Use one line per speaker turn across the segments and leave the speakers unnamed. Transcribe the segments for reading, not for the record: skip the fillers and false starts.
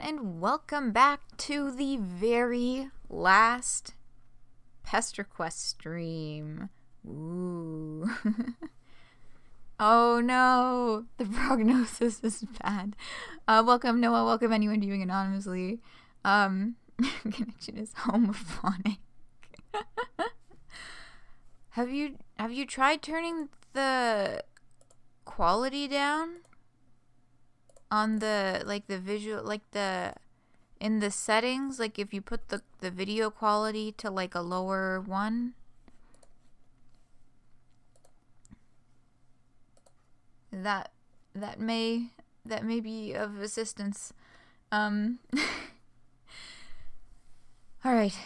and welcome back to the very last Pesterquest stream. Ooh. Oh no, the prognosis is bad. Welcome Noah, welcome anyone viewing anonymously. Connection is homophonic. Have you tried turning the quality down on the visual, in the settings, like if you put the video quality to like a lower one? That may be of assistance. All right.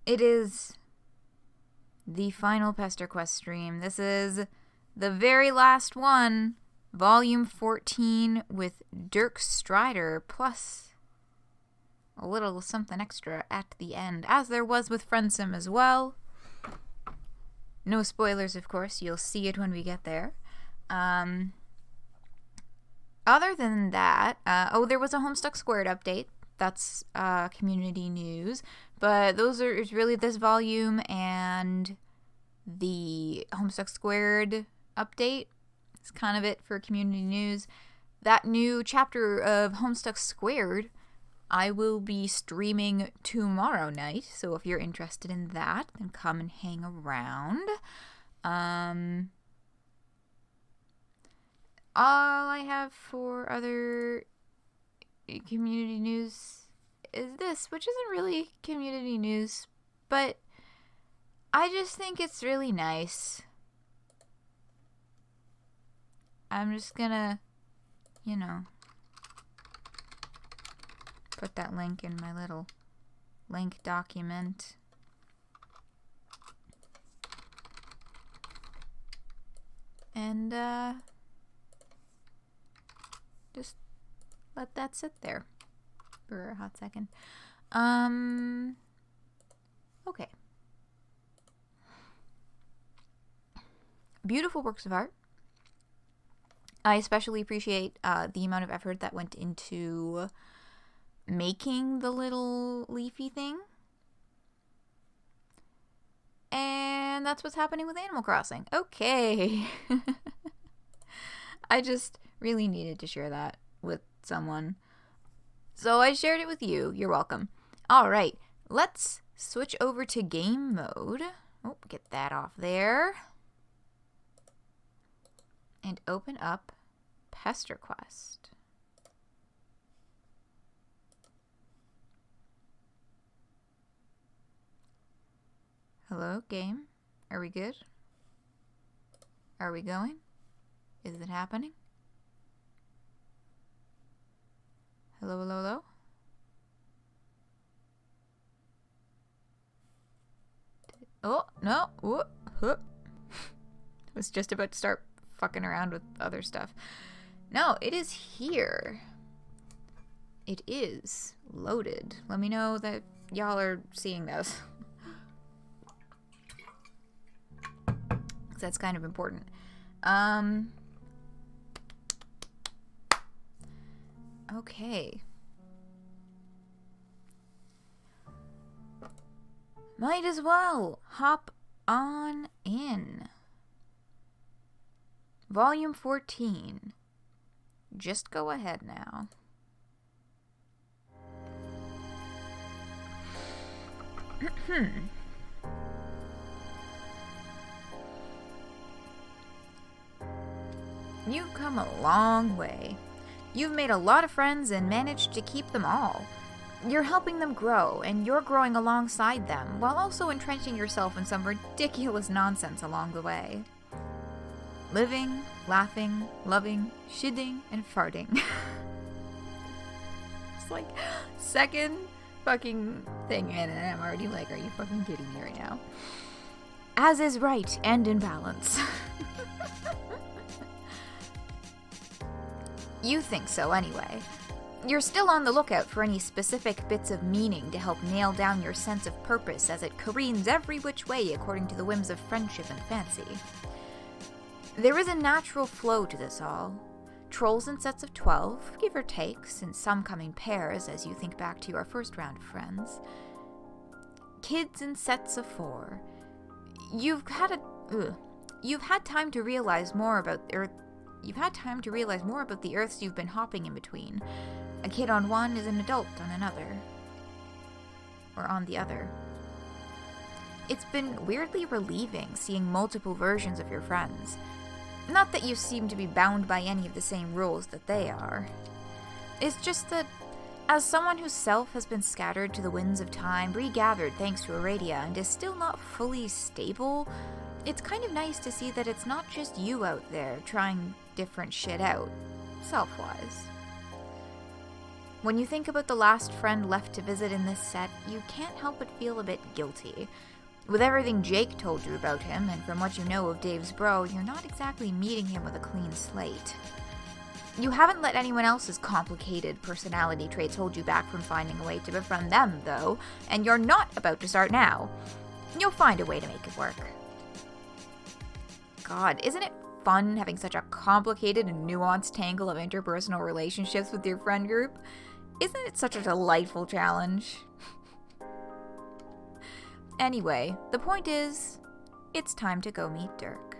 It is the final Pesterquest stream. This is the very last one, volume 14 with Dirk Strider, plus a little something extra at the end, as there was with Friendsim as well. No spoilers, of course. You'll see it when we get there. Other than that, there was a Homestuck Squared update. That's community news. But it's really this volume and the Homestuck Squared update. It's kind of it for community news. That new chapter of Homestuck Squared, I will be streaming tomorrow night, so if you're interested in that, then come and hang around. All I have for other community news is this, which isn't really community news, but I just think it's really nice. I'm just gonna, put that link in my little link document. And just let that sit there for a hot second. Okay. Beautiful works of art. I especially appreciate the amount of effort that went into making the little leafy thing. And that's what's happening with Animal Crossing. Okay. I just really needed to share that with someone, so I shared it with you. You're welcome. Alright, let's switch over to game mode. Oh, get that off there. And open up Pesterquest. Hello, game? Are we good? Are we going? Is it happening? Hello, hello, hello? Oh, no. Whoop, whoop. I was just about to start fucking around with other stuff. No, it is here. It is loaded. Let me know that y'all are seeing this. That's kind of important. Okay. Might as well hop on in. Volume 14. Just go ahead now. You've come a long way. You've made a lot of friends and managed to keep them all. You're helping them grow, and you're growing alongside them, while also entrenching yourself in some ridiculous nonsense along the way. Living, laughing, loving, shitting, and farting. It's like, second fucking thing in, and I'm already like, are you fucking kidding me right now? As is right and in balance. You think so anyway. You're still on the lookout for any specific bits of meaning to help nail down your sense of purpose as it careens every which way according to the whims of friendship and fancy. There is a natural flow to this all. Trolls in sets of 12, give or take, since some come in pairs as you think back to your first round of friends. Kids in sets of 4. You've had time to realize more about the Earths you've been hopping in between. A kid on one is an adult on another. Or on the other. It's been weirdly relieving seeing multiple versions of your friends. Not that you seem to be bound by any of the same rules that they are. It's just that, as someone whose self has been scattered to the winds of time, regathered thanks to Aradia, and is still not fully stable, it's kind of nice to see that it's not just you out there trying different shit out, self-wise. When you think about the last friend left to visit in this set, you can't help but feel a bit guilty. With everything Jake told you about him, and from what you know of Dave's bro, you're not exactly meeting him with a clean slate. You haven't let anyone else's complicated personality traits hold you back from finding a way to befriend them, though, and you're not about to start now. You'll find a way to make it work. God, isn't it fun having such a complicated and nuanced tangle of interpersonal relationships with your friend group? Isn't it such a delightful challenge? Anyway, the point is, it's time to go meet Dirk.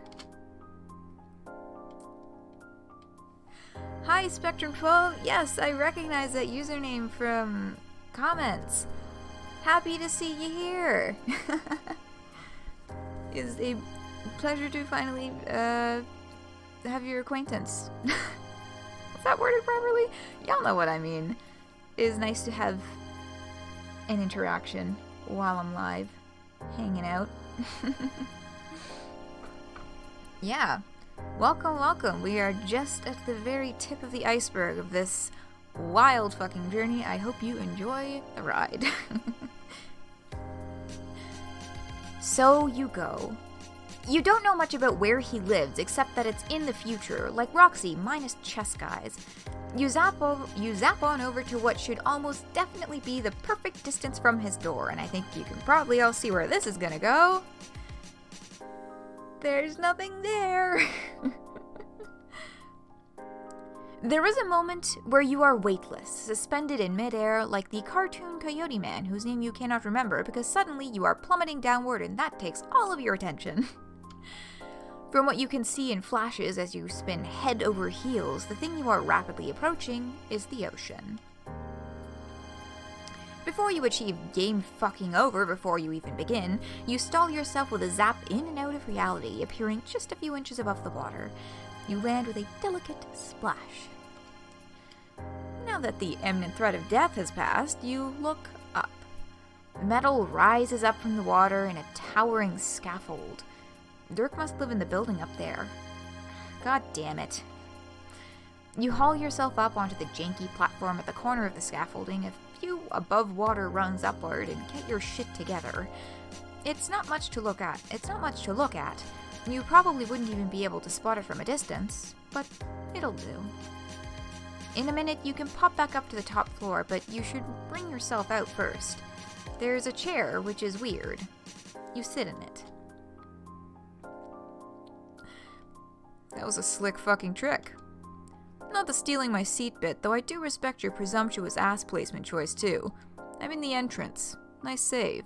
Hi, Spectrum12. Yes, I recognize that username from comments. Happy to see you here. It's a pleasure to finally have your acquaintance. Is that worded properly? Y'all know what I mean. It is nice to have an interaction while I'm live, hanging out. Yeah. Welcome, welcome. We are just at the very tip of the iceberg of this wild fucking journey. I hope you enjoy the ride. So you go. You don't know much about where he lives, except that it's in the future, like Roxy, minus chess guys. You zap on over to what should almost definitely be the perfect distance from his door, and I think you can probably all see where this is gonna go. There's nothing there. There is a moment where you are weightless, suspended in midair like the cartoon Coyote Man, whose name you cannot remember, because suddenly you are plummeting downward and that takes all of your attention. From what you can see in flashes as you spin head over heels, the thing you are rapidly approaching is the ocean. Before you achieve game fucking over before you even begin, you stall yourself with a zap in and out of reality, appearing just a few inches above the water. You land with a delicate splash. Now that the imminent threat of death has passed, you look up. Metal rises up from the water in a towering scaffold. Dirk must live in the building up there. God damn it. You haul yourself up onto the janky platform at the corner of the scaffolding, a few above water runs upward, and get your shit together. It's not much to look at. You probably wouldn't even be able to spot it from a distance, but it'll do. In a minute, you can pop back up to the top floor, but you should bring yourself out first. There's a chair, which is weird. You sit in it. That was a slick fucking trick. Not the stealing my seat bit, though I do respect your presumptuous ass placement choice too. I'm in the entrance. Nice save.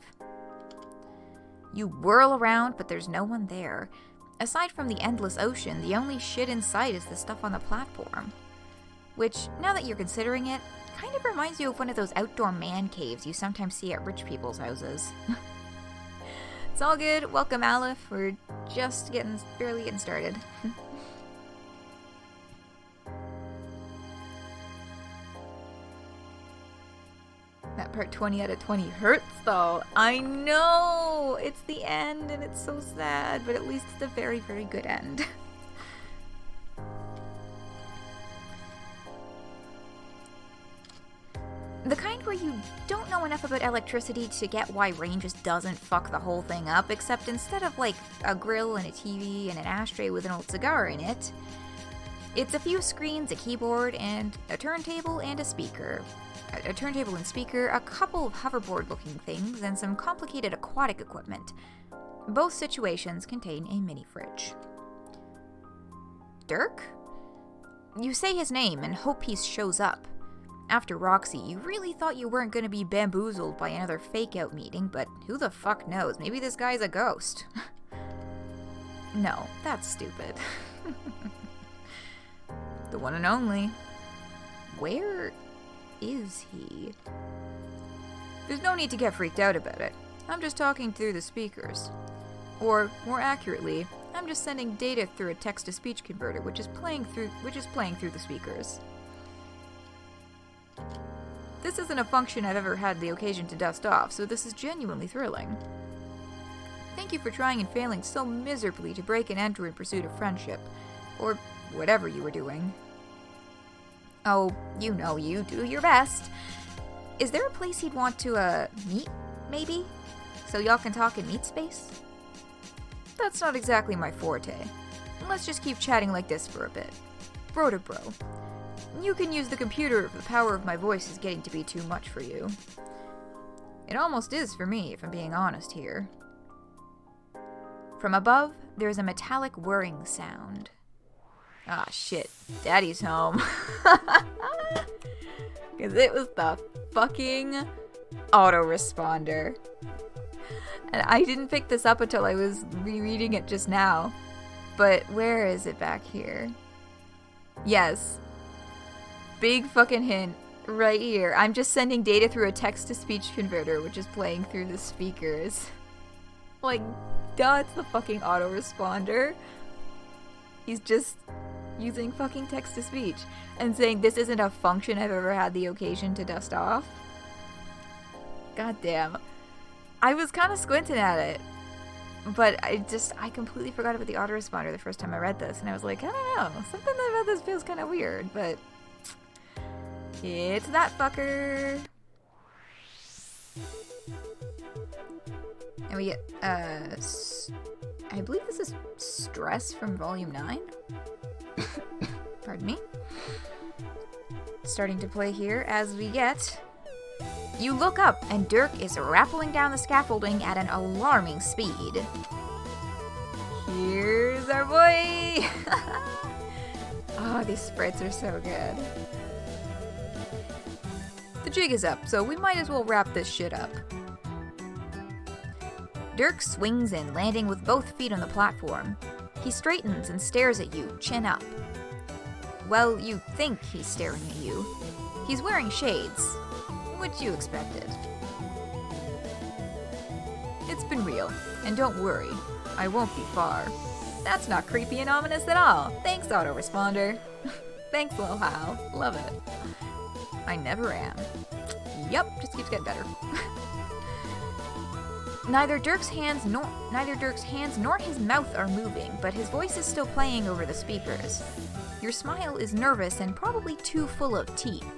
You whirl around, but there's no one there. Aside from the endless ocean, the only shit in sight is the stuff on the platform. Which, now that you're considering it, kind of reminds you of one of those outdoor man caves you sometimes see at rich people's houses. It's all good. Welcome, Aleph. We're just barely getting started. That part 20 out of 20 hurts, though. I know! It's the end, and it's so sad, but at least it's a very, very good end. The kind where you don't know enough about electricity to get why rain just doesn't fuck the whole thing up, except instead of, like, a grill and a TV and an ashtray with an old cigar in it, it's a few screens, a keyboard, and a turntable and a speaker. A turntable and speaker, a couple of hoverboard-looking things, and some complicated aquatic equipment. Both situations contain a mini fridge. Dirk? You say his name and hope he shows up. After Roxy, you really thought you weren't going to be bamboozled by another Fakeout meeting, but who the fuck knows? Maybe this guy's a ghost. No, that's stupid. The one and only. Where is he? There's no need to get freaked out about it. I'm just talking through the speakers. Or, more accurately, I'm just sending data through a text-to-speech converter, which is playing through the speakers. This isn't a function I've ever had the occasion to dust off, so this is genuinely thrilling. Thank you for trying and failing so miserably to break and enter in pursuit of friendship. Or whatever you were doing. Oh, you know you do your best. Is there a place you'd want to, meet, maybe? So y'all can talk in meet space? That's not exactly my forte. Let's just keep chatting like this for a bit. Bro to bro. You can use the computer if the power of my voice is getting to be too much for you. It almost is for me, if I'm being honest here. From above, there's a metallic whirring sound. Ah, shit. Daddy's home. Because it was the fucking autoresponder. And I didn't pick this up until I was rereading it just now. But where is it back here? Yes. Big fucking hint right here. I'm just sending data through a text-to-speech converter, which is playing through the speakers. Like, duh, it's the fucking autoresponder. He's just using fucking text-to-speech and saying this isn't a function I've ever had the occasion to dust off. God damn. I was kind of squinting at it, but I completely forgot about the autoresponder the first time I read this, and I was like, I don't know, something about this feels kind of weird, but it's that fucker. And we get, I believe this is Stress from Volume 9. Pardon me. Starting to play here as we get... You look up, and Dirk is rappelling down the scaffolding at an alarming speed. Here's our boy! Oh, these sprites are so good. The jig is up, so we might as well wrap this shit up. Dirk swings in, landing with both feet on the platform. He straightens and stares at you, chin up. Well, you think he's staring at you. He's wearing shades. What you expected. It's been real, and don't worry, I won't be far. That's not creepy and ominous at all. Thanks, autoresponder. Thanks, Lil Hal. Love it. I never am. Yup, just keeps getting better. Neither Dirk's hands nor his mouth are moving, but his voice is still playing over the speakers. Your smile is nervous and probably too full of teeth.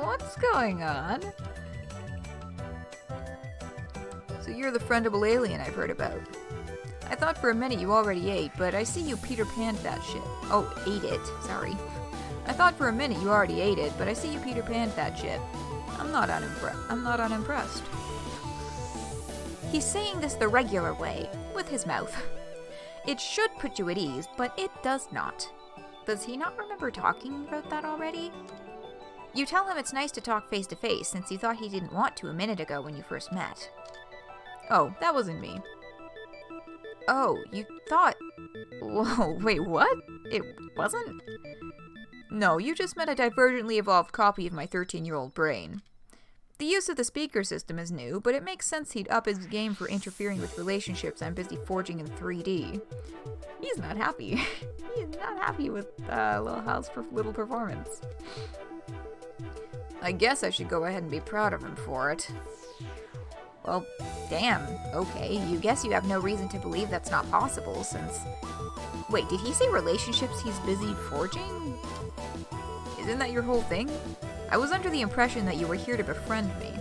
What's going on? So you're the friendable alien I've heard about. I thought for a minute you already ate, but I see you Peter Panned that shit. Oh, ate it. Sorry. I thought for a minute you already ate it, but I see you Peter Panned that shit. I'm not unimpressed. He's saying this the regular way, with his mouth. It should put you at ease, but it does not. Does he not remember talking about that already? You tell him it's nice to talk face to face, since you thought he didn't want to a minute ago when you first met. Oh, that wasn't me. Oh, you thought... Whoa, wait, what? It wasn't? No, you just met a divergently evolved copy of my 13-year-old brain. The use of the speaker system is new, but it makes sense he'd up his game for interfering with relationships I'm busy forging in 3D. He's not happy. He's not happy with Lil Hal's little performance. I guess I should go ahead and be proud of him for it. Well, damn, okay, you guess you have no reason to believe that's not possible, since... Wait, did he say relationships he's busy forging? Isn't that your whole thing? I was under the impression that you were here to befriend me.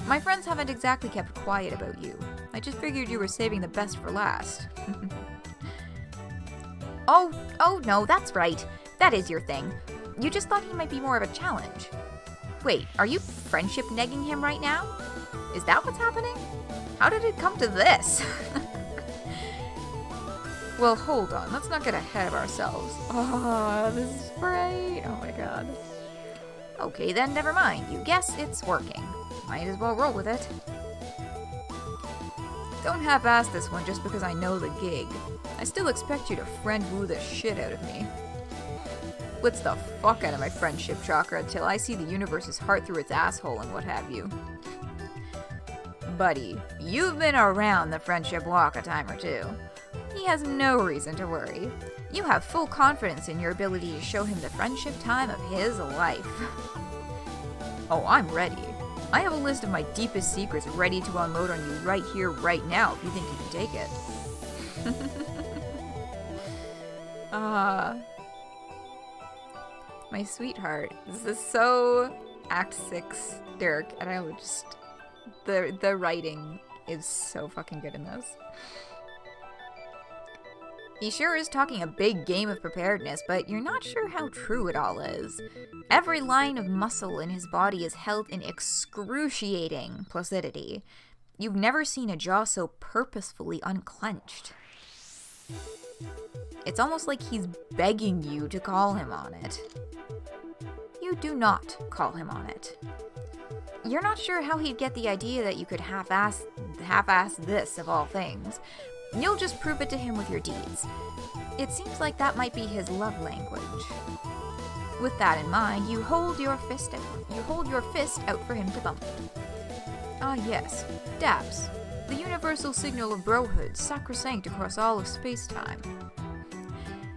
My friends haven't exactly kept quiet about you. I just figured you were saving the best for last. Oh no, that's right. That is your thing. You just thought he might be more of a challenge. Wait, are you friendship negging him right now? Is that what's happening? How did it come to this? Well, hold on. Let's not get ahead of ourselves. Oh, this is great. Oh my god. Okay, then never mind. You guess it's working. Might as well roll with it. Don't half-ass this one just because I know the gig. I still expect you to friend woo the shit out of me. Blitz the fuck out of my friendship chakra until I see the universe's heart through its asshole and what have you. Buddy, you've been around the friendship walk a time or two. He has no reason to worry. You have full confidence in your ability to show him the friendship time of his life. Oh, I'm ready. I have a list of my deepest secrets ready to unload on you right here, right now, if you think you can take it. My sweetheart. This is so Act 6 Dirk, and I would just... The writing is so fucking good in this. He sure is talking a big game of preparedness, but you're not sure how true it all is. Every line of muscle in his body is held in excruciating placidity. You've never seen a jaw so purposefully unclenched. It's almost like he's begging you to call him on it. You do not call him on it. You're not sure how he'd get the idea that you could half-ass this, of all things. You'll just prove it to him with your deeds. It seems like that might be his love language. With that in mind, you hold your fist out for him to bump. Ah yes, daps. The universal signal of brohood, sacrosanct across all of space-time.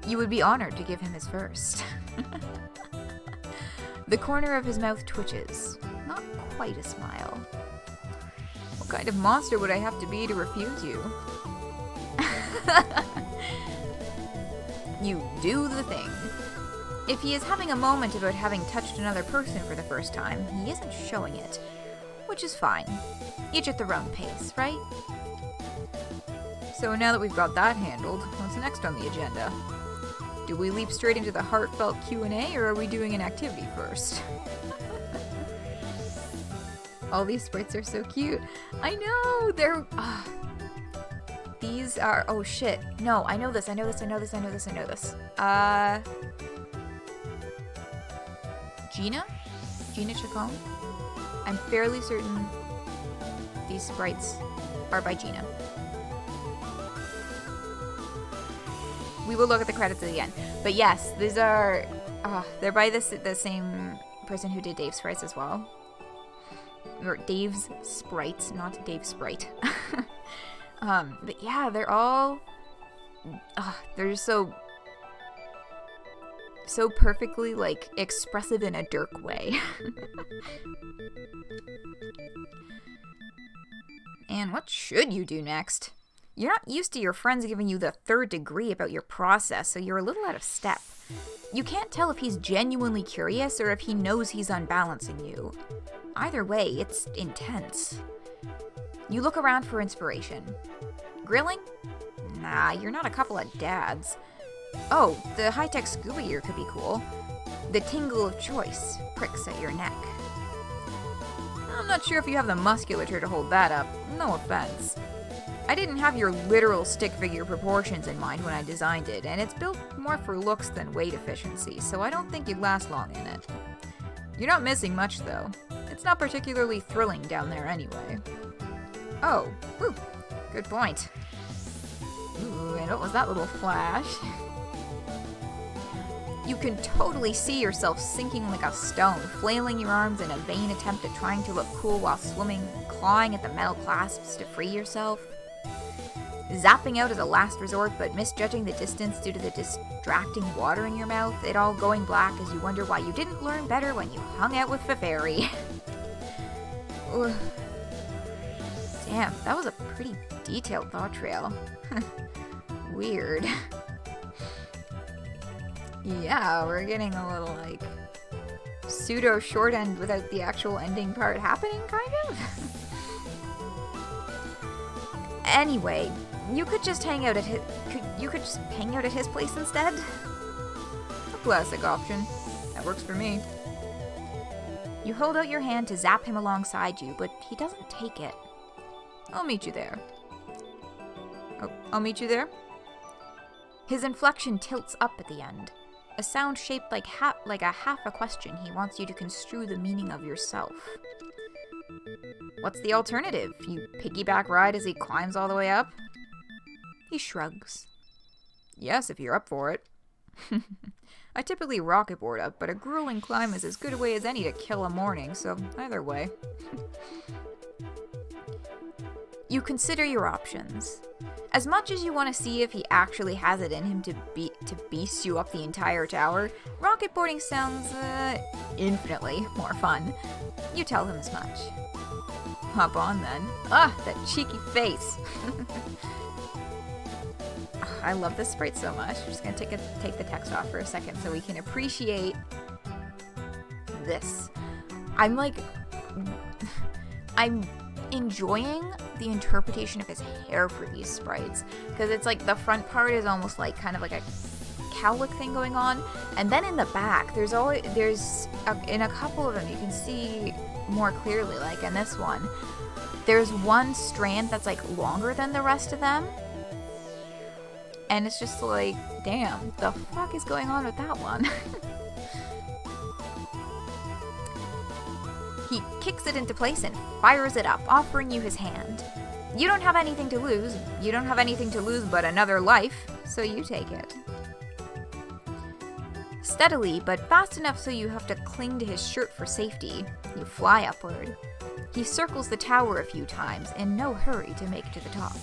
You would be honored to give him his first. The corner of his mouth twitches. Not quite a smile. What kind of monster would I have to be to refuse you? You do the thing. If he is having a moment about having touched another person for the first time, he isn't showing it. Which is fine. Each at their own pace, right? So now that we've got that handled, what's next on the agenda? Do we leap straight into the heartfelt Q&A, or are we doing an activity first? All these sprites are so cute. I know! They're... These are... Oh, shit. No, I know this. Gina? Gina Chacon? I'm fairly certain these sprites are by Gina. We will look at the credits at the end. But yes, these are... they're by the same person who did Dave's sprites as well. Or Dave's sprites, not Dave Sprite. But yeah, they're all... they're just so perfectly, like, expressive in a Dirk way. And what should you do next? You're not used to your friends giving you the third degree about your process, so you're a little out of step. You can't tell if he's genuinely curious or if he knows he's unbalancing you. Either way, it's intense. You look around for inspiration. Grilling? Nah, you're not a couple of dads. Oh, the high-tech scuba gear could be cool. The tingle of choice pricks at your neck. I'm not sure if you have the musculature to hold that up. No offense. I didn't have your literal stick figure proportions in mind when I designed it, and it's built more for looks than weight efficiency, so I don't think you'd last long in it. You're not missing much, though. It's not particularly thrilling down there anyway. Oh, whew, good point. Ooh, and what was that little flash? You can totally see yourself sinking like a stone, flailing your arms in a vain attempt at trying to look cool while swimming, clawing at the metal clasps to free yourself. Zapping out as a last resort, but misjudging the distance due to the distracting water in your mouth, it all going black as you wonder why you didn't learn better when you hung out with Feferi. Damn, that was a pretty detailed thought trail. Weird. Yeah, we're getting a little, like, pseudo short end without the actual ending part happening, kind of? Anyway, you could just hang out at his place instead? A classic option. That works for me. You hold out your hand to zap him alongside you, but he doesn't take it. I'll meet you there. Oh, I'll meet you there? His inflection tilts up at the end, a sound shaped like a half a question he wants you to construe the meaning of yourself. What's the alternative? You piggyback ride as he climbs all the way up? He shrugs. Yes, if you're up for it. I typically rocketboard up, but a grueling climb is as good a way as any to kill a morning, so either way. You consider your options. As much as you want to see if he actually has it in him to beast you up the entire tower, rocketboarding sounds, infinitely more fun. You tell him as much. Hop on then. Ah, that cheeky face. I love this sprite so much. I'm just gonna take the text off for a second so we can appreciate this. I'm enjoying the interpretation of his hair for these sprites, because it's like the front part is almost like kind of like a cowlick thing going on, and then in the back in a couple of them you can see more clearly, like in this one there's one strand that's like longer than the rest of them, and it's just like, damn, the fuck is going on with that one? He kicks it into place and fires it up, offering you his hand. You don't have anything to lose. You don't have anything to lose but another life, so you take it. Steadily, but fast enough so you have to cling to his shirt for safety, you fly upward. He circles the tower a few times, in no hurry to make it to the top.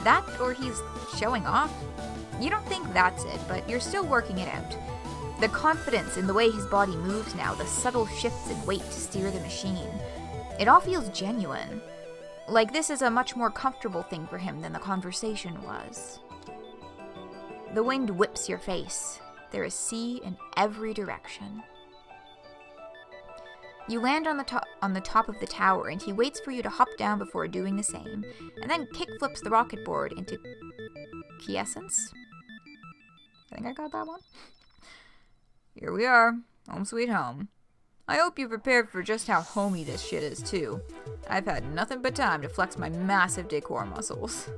That, or he's showing off? You don't think that's it, but you're still working it out. The confidence in the way his body moves now, the subtle shifts in weight to steer the machine. It all feels genuine. Like this is a much more comfortable thing for him than the conversation was. The wind whips your face. There is sea in every direction. You land on the top of the tower, and he waits for you to hop down before doing the same, and then kickflips the rocket board into quiescence? I think I got that one. Here we are, home sweet home. I hope you're prepared for just how homey this shit is, too. I've had nothing but time to flex my massive decor muscles.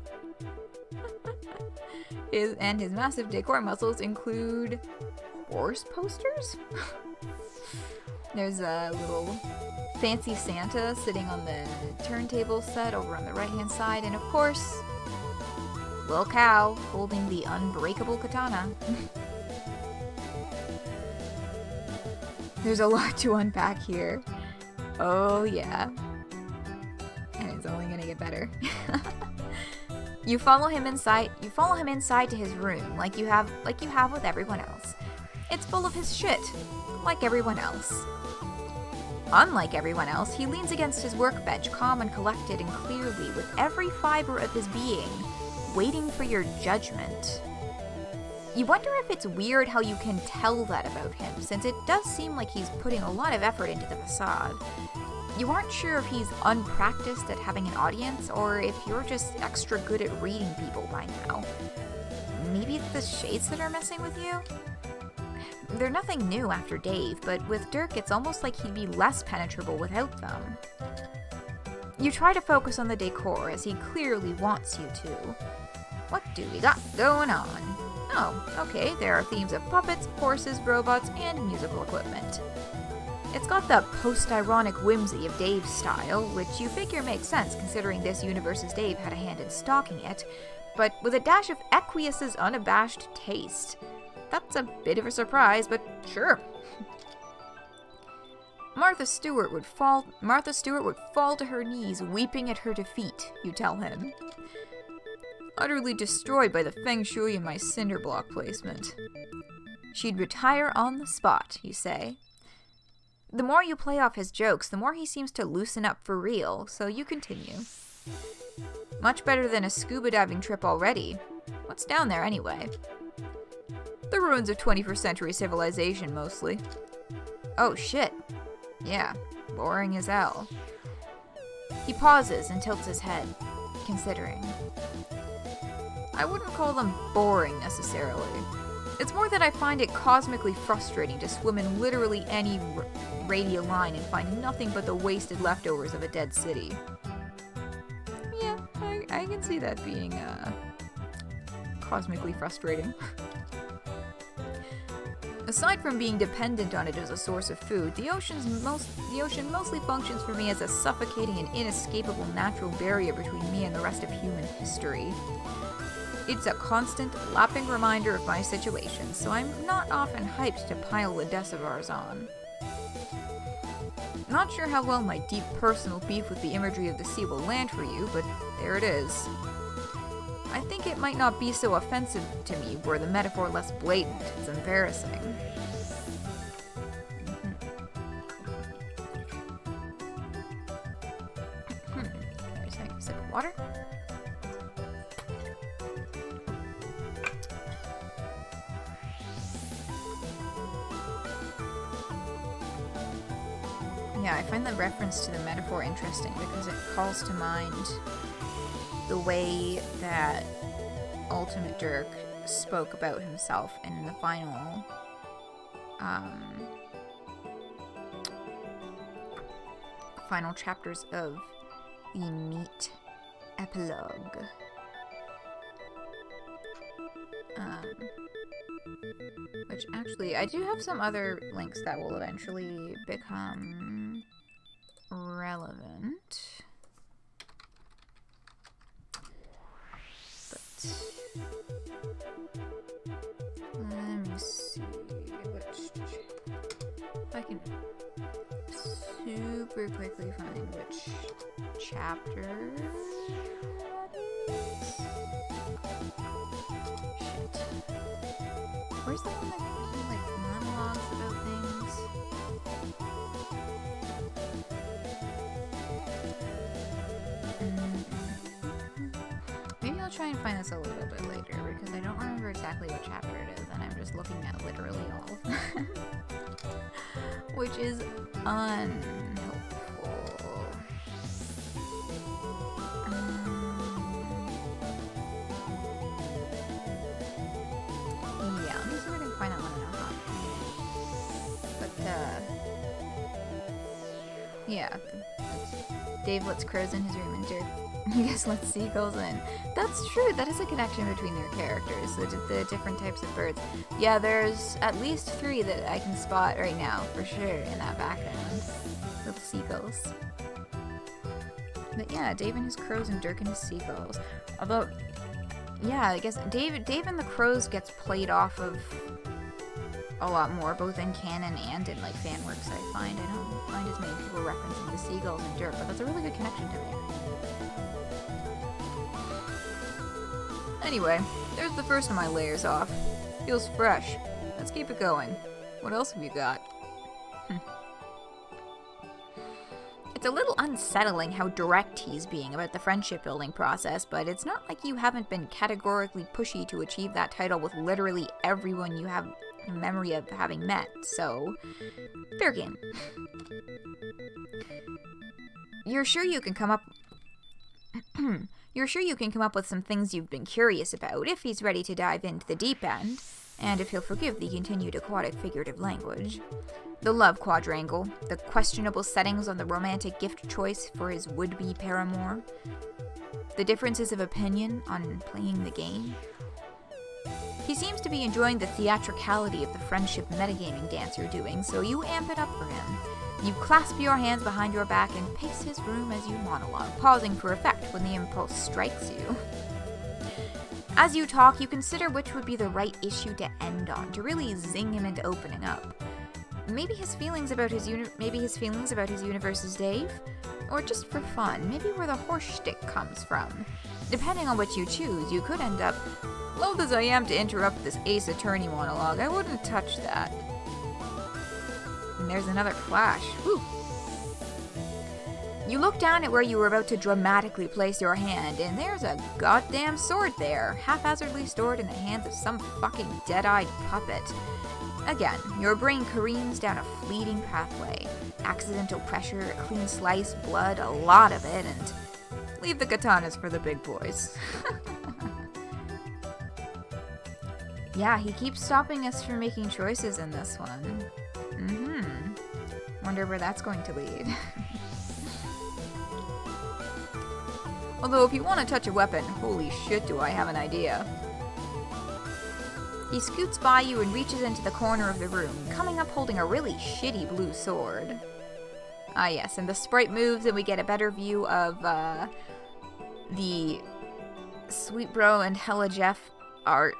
His massive decor muscles include horse posters? There's a little fancy Santa sitting on the turntable set over on the right-hand side, and of course, Lil Cow holding the unbreakable katana. There's a lot to unpack here. Oh yeah. And it's only gonna get better. You follow him inside to his room like you have with everyone else. It's full of his shit, like everyone else. Unlike everyone else, he leans against his workbench, calm and collected and clearly, with every fiber of his being, waiting for your judgment. You wonder if it's weird how you can tell that about him, since it does seem like he's putting a lot of effort into the facade. You aren't sure if he's unpracticed at having an audience, or if you're just extra good at reading people by now. Maybe it's the shades that are messing with you? They're nothing new after Dave, but with Dirk it's almost like he'd be less penetrable without them. You try to focus on the decor, as he clearly wants you to. What do we got going on? Oh, okay, there are themes of puppets, horses, robots, and musical equipment. It's got the post-ironic whimsy of Dave's style, which you figure makes sense considering this universe's Dave had a hand in stalking it, but with a dash of Equius's unabashed taste. That's a bit of a surprise, but sure. Martha Stewart would fall to her knees, weeping at her defeat, you tell him. Utterly destroyed by the feng shui in my cinder block placement. She'd retire on the spot, you say. The more you play off his jokes, the more he seems to loosen up for real, so you continue. Much better than a scuba diving trip already. What's down there anyway? The ruins of 21st century civilization, mostly. Oh shit. Yeah, boring as hell. He pauses and tilts his head, considering. I wouldn't call them boring, necessarily. It's more that I find it cosmically frustrating to swim in literally any radial line and find nothing but the wasted leftovers of a dead city. Yeah, I can see that being, cosmically frustrating. Aside from being dependent on it as a source of food, the ocean mostly functions for me as a suffocating and inescapable natural barrier between me and the rest of human history. It's a constant, lapping reminder of my situation, so I'm not often hyped to pile the decibars on. Not sure how well my deep personal beef with the imagery of the sea will land for you, but there it is. I think it might not be so offensive to me were the metaphor less blatant. It's embarrassing. Just take a sip of water. Yeah, I find the reference to the metaphor interesting because it calls to mind the way that Ultimate Dirk spoke about himself in the final chapters of the Meat epilogue. Which actually, I do have some other links that will eventually become relevant. Let me see if I can super quickly find which chapter that is. Shit. Where's the one that he monologues about things? Maybe I'll try and find this a little bit later because I don't remember exactly what chapter it is and I'm just looking at literally all of them. Which is unhelpful. Yeah, let me see if I can find that one in a hot. But, yeah. Dave lets crows in his room and Dirk, I guess, lets seagulls in. That's true, that is a connection between their characters, the different types of birds. Yeah, there's at least 3 that I can spot right now, for sure, in that background. Little seagulls. But yeah, Dave and his crows and Dirk and his seagulls. Although, yeah, I guess Dave and the crows gets played off of a lot more, both in canon and in like fan works I find. I don't find as many people referencing the seagulls and Dirk, but that's a really good connection to me. Anyway, there's the first of my layers off. Feels fresh. Let's keep it going. What else have you got? It's a little unsettling how direct he's being about the friendship building process, but it's not like you haven't been categorically pushy to achieve that title with literally everyone you have a memory of having met, so fair game. You're sure you can come up with some things you've been curious about if he's ready to dive into the deep end, and if he'll forgive the continued aquatic figurative language. The love quadrangle, the questionable settings on the romantic gift choice for his would-be paramour, the differences of opinion on playing the game. He seems to be enjoying the theatricality of the friendship metagaming dance you're doing, so you amp it up for him. You clasp your hands behind your back and pace his room as you monologue, pausing for effect when the impulse strikes you. As you talk, you consider which would be the right issue to end on, to really zing him into opening up. Maybe his feelings about his universe is Dave? Or just for fun, maybe where the horse shtick comes from. Depending on what you choose, you could end up, loath as I am to interrupt this Ace Attorney monologue, I wouldn't touch that. And there's another flash. Whew. You look down at where you were about to dramatically place your hand, and there's a goddamn sword there, haphazardly stored in the hands of some fucking dead-eyed puppet. Again, your brain careens down a fleeting pathway. Accidental pressure, a clean slice, blood, a lot of it, and leave the katanas for the big boys. Yeah, he keeps stopping us from making choices in this one. Wonder where that's going to lead. Although, if you want to touch a weapon, holy shit do I have an idea. He scoots by you and reaches into the corner of the room, coming up holding a really shitty blue sword. Ah yes, and the sprite moves and we get a better view of the Sweet Bro and Hella Jeff art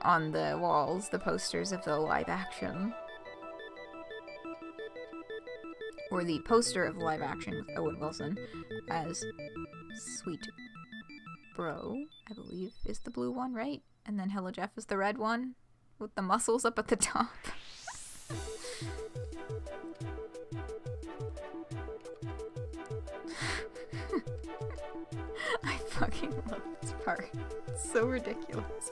on the walls, the posters of the live action. Or the poster of live action with Owen Wilson as Sweet Bro, I believe, is the blue one, right? And then Hella Jeff is the red one with the muscles up at the top. I fucking love this part. It's so ridiculous.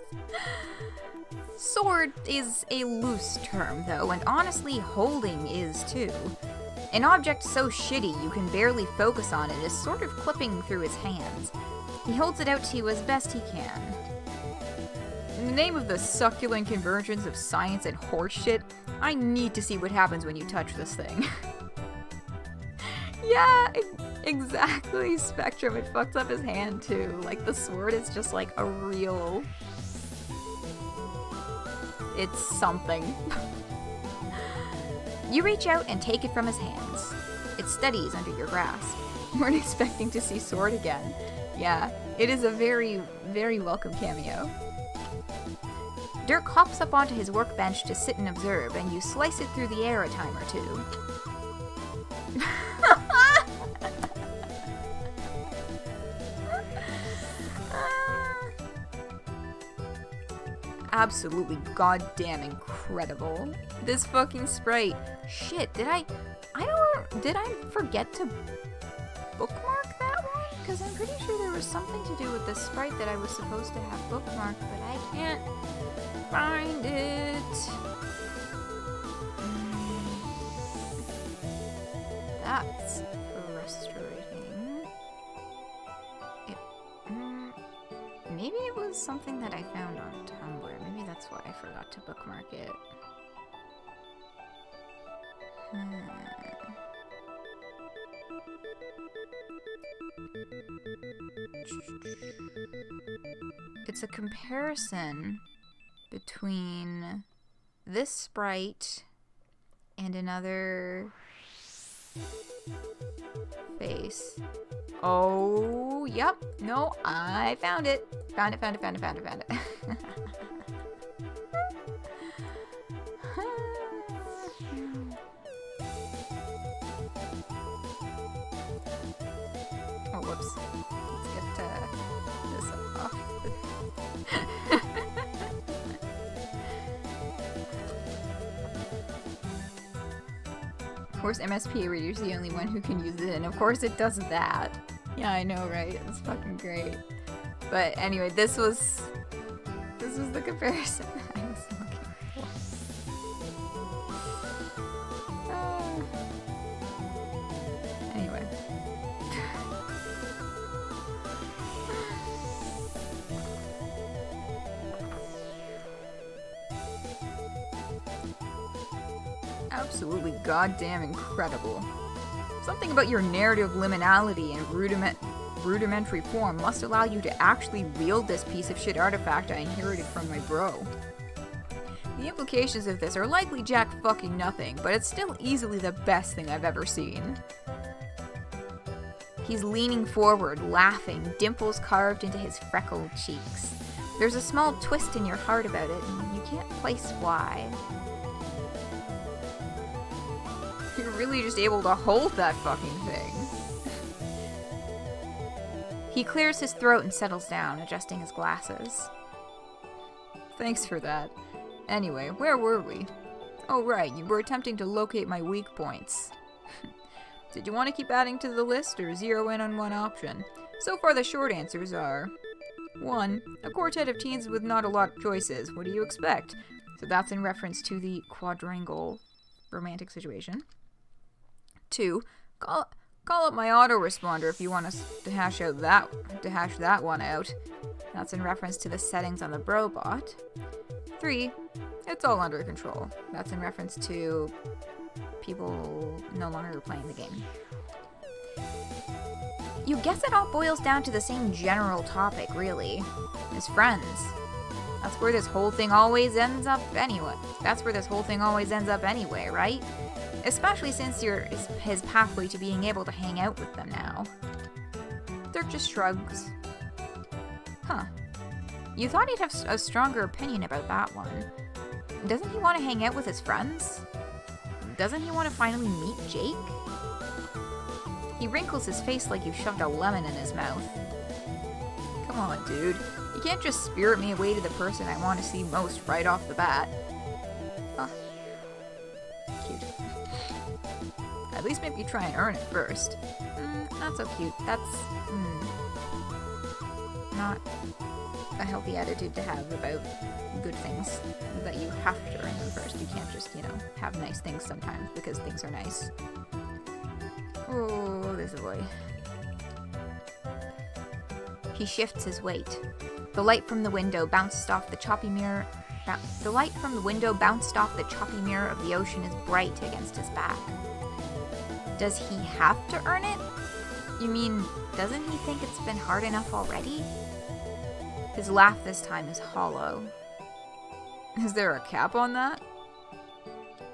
Sword is a loose term, though, and honestly, holding is too. An object so shitty you can barely focus on it is sort of clipping through his hands. He holds it out to you as best he can. In the name of the succulent convergence of science and horseshit, I need to see what happens when you touch this thing. Yeah, exactly, Spectrum. It fucks up his hand, too. Like, the sword is just, like, a real... It's something. You reach out and take it from his hands. It steadies under your grasp. You weren't expecting to see Sword again. Yeah, it is a very, very welcome cameo. Dirk hops up onto his workbench to sit and observe, and you slice it through the air a time or two. Absolutely goddamn incredible. This fucking sprite. Shit, did I forget to bookmark that one? Because I'm pretty sure there was something to do with the sprite that I was supposed to have bookmarked, but I can't find it. That's frustrating. Maybe it was something that I found on Tumblr. Maybe that's why I forgot to bookmark it. It's a comparison between this sprite and another face. Oh, yep. No, I found it. Found it. Oh, whoops. Let's get this off. Of course, MSPA Reader is the only one who can use it, and of course it does that. Yeah, I know, right? It's fucking great. But anyway, this was the comparison I was looking for. Anyway. Absolutely goddamn incredible. Something about your narrative liminality and rudimentary form must allow you to actually wield this piece of shit artifact I inherited from my bro. The implications of this are likely jack fucking nothing, but it's still easily the best thing I've ever seen. He's leaning forward, laughing, dimples carved into his freckled cheeks. There's a small twist in your heart about it, and you can't place why. You're really just able to hold that fucking thing. He clears his throat and settles down, adjusting his glasses. Thanks for that. Anyway, where were we? Oh right, you were attempting to locate my weak points. Did you want to keep adding to the list, or zero in on one option? So far the short answers are... 1. A quartet of teens with not a lot of choices. What do you expect? So that's in reference to the quadrangle romantic situation. 2. Call up my autoresponder if you want us to hash that one out. That's in reference to the settings on the Brobot. 3. It's all under control. That's in reference to people no longer playing the game. You guess it all boils down to the same general topic, really. As friends. That's where this whole thing always ends up anyway. Right? Especially since you're his pathway to being able to hang out with them now. Dirk just shrugs. Huh. You thought he'd have a stronger opinion about that one. Doesn't he want to hang out with his friends? Doesn't he want to finally meet Jake? He wrinkles his face like you've shoved a lemon in his mouth. Come on, dude. You can't just spirit me away to the person I want to see most right off the bat. Huh. Cute. At least maybe try and earn it first. Not so cute. That's, not a healthy attitude to have about good things, that you have to earn them first. You can't just, have nice things sometimes because things are nice. Oh, there's a boy. He shifts his weight. The light from the window bounced off the choppy mirror. The light from the window bounced off the choppy mirror of the ocean is bright against his back. Does he have to earn it? You mean, doesn't he think it's been hard enough already? His laugh this time is hollow. Is there a cap on that?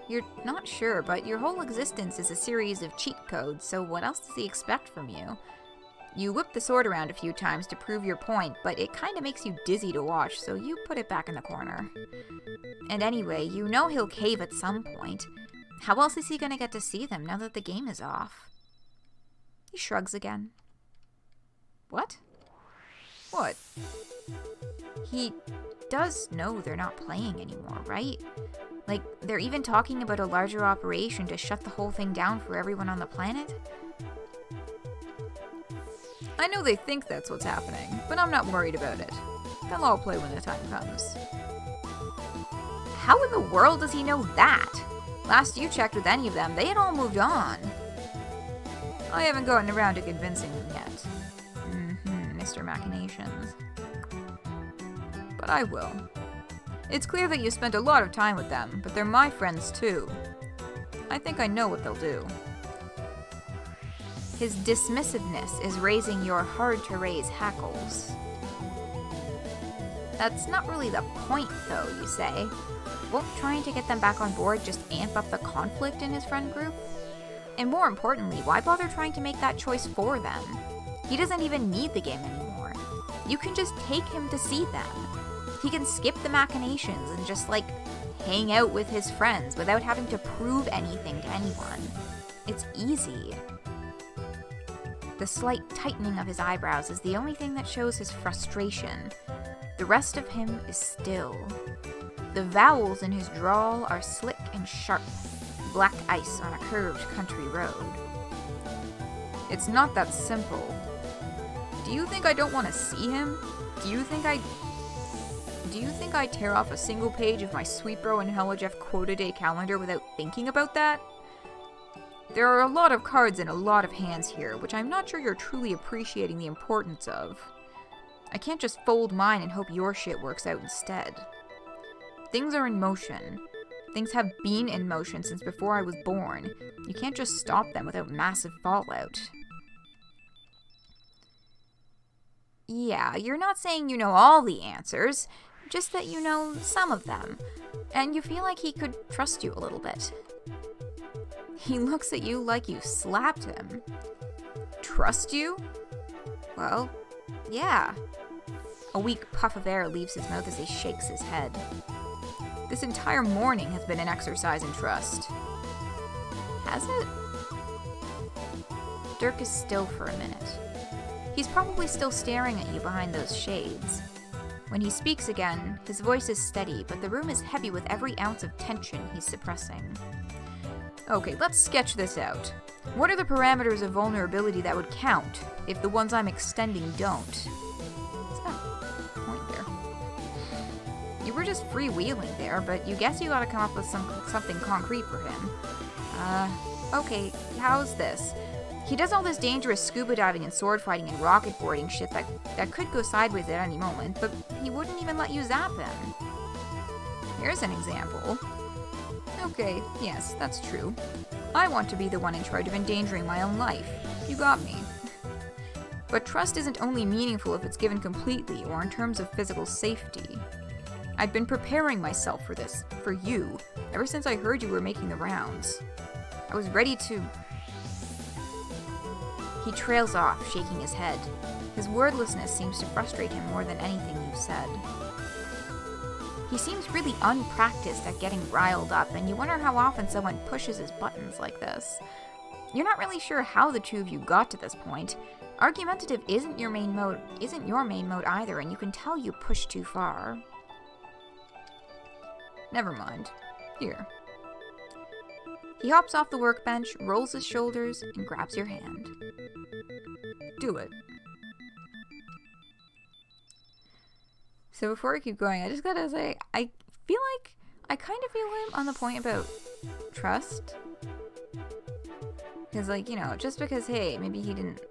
You're not sure, but your whole existence is a series of cheat codes, so what else does he expect from you? You whip the sword around a few times to prove your point, but it kinda makes you dizzy to watch, so you put it back in the corner. And anyway, you know he'll cave at some point. How else is he gonna get to see them now that the game is off? He shrugs again. What? What? He does know they're not playing anymore, right? Like, they're even talking about a larger operation to shut the whole thing down for everyone on the planet? I know they think that's what's happening, but I'm not worried about it. They'll all play when the time comes. How in the world does he know that? Last you checked with any of them, they had all moved on. I haven't gotten around to convincing them yet. Mr. Machinations. But I will. It's clear that you spent a lot of time with them, but they're my friends too. I think I know what they'll do. His dismissiveness is raising your hard-to-raise hackles. That's not really the point, though, you say. Won't trying to get them back on board just amp up the conflict in his friend group? And more importantly, why bother trying to make that choice for them? He doesn't even need the game anymore. You can just take him to see them. He can skip the machinations and just, hang out with his friends without having to prove anything to anyone. It's easy. The slight tightening of his eyebrows is the only thing that shows his frustration. The rest of him is still. The vowels in his drawl are slick and sharp, black ice on a curved country road. It's not that simple. Do you think I don't want to see him? Do you think I tear off a single page of my Sweetbro and HelloJeff quota day calendar without thinking about that? There are a lot of cards in a lot of hands here, which I'm not sure you're truly appreciating the importance of. I can't just fold mine and hope your shit works out instead. Things are in motion. Things have been in motion since before I was born. You can't just stop them without massive fallout. Yeah, you're not saying you know all the answers, just that you know some of them, and you feel like he could trust you a little bit. He looks at you like you slapped him. Trust you? Well, yeah. A weak puff of air leaves his mouth as he shakes his head. This entire morning has been an exercise in trust. Has it? Dirk is still for a minute. He's probably still staring at you behind those shades. When he speaks again, his voice is steady, but the room is heavy with every ounce of tension he's suppressing. Okay, let's sketch this out. What are the parameters of vulnerability that would count if the ones I'm extending don't? What's that point there? You were just freewheeling there, but you guess you gotta come up with something concrete for him. Okay, how's this? He does all this dangerous scuba diving and sword fighting and rocket boarding shit that could go sideways at any moment, but he wouldn't even let you zap him. Here's an example. Okay, yes, that's true. I want to be the one in charge of endangering my own life. You got me. But trust isn't only meaningful if it's given completely or in terms of physical safety. I'd been preparing myself for this, for you, ever since I heard you were making the rounds. I was ready to... He trails off, shaking his head. His wordlessness seems to frustrate him more than anything you've said. He seems really unpracticed at getting riled up, and you wonder how often someone pushes his buttons like this. You're not really sure how the two of you got to this point. Argumentative isn't your main mode either, and you can tell you pushed too far. Never mind. Here. He hops off the workbench, rolls his shoulders, and grabs your hand. Do it. So before I keep going, I just gotta say, I feel like I kind of feel him on the point about trust. Because, like, you know, just because, hey, maybe he didn't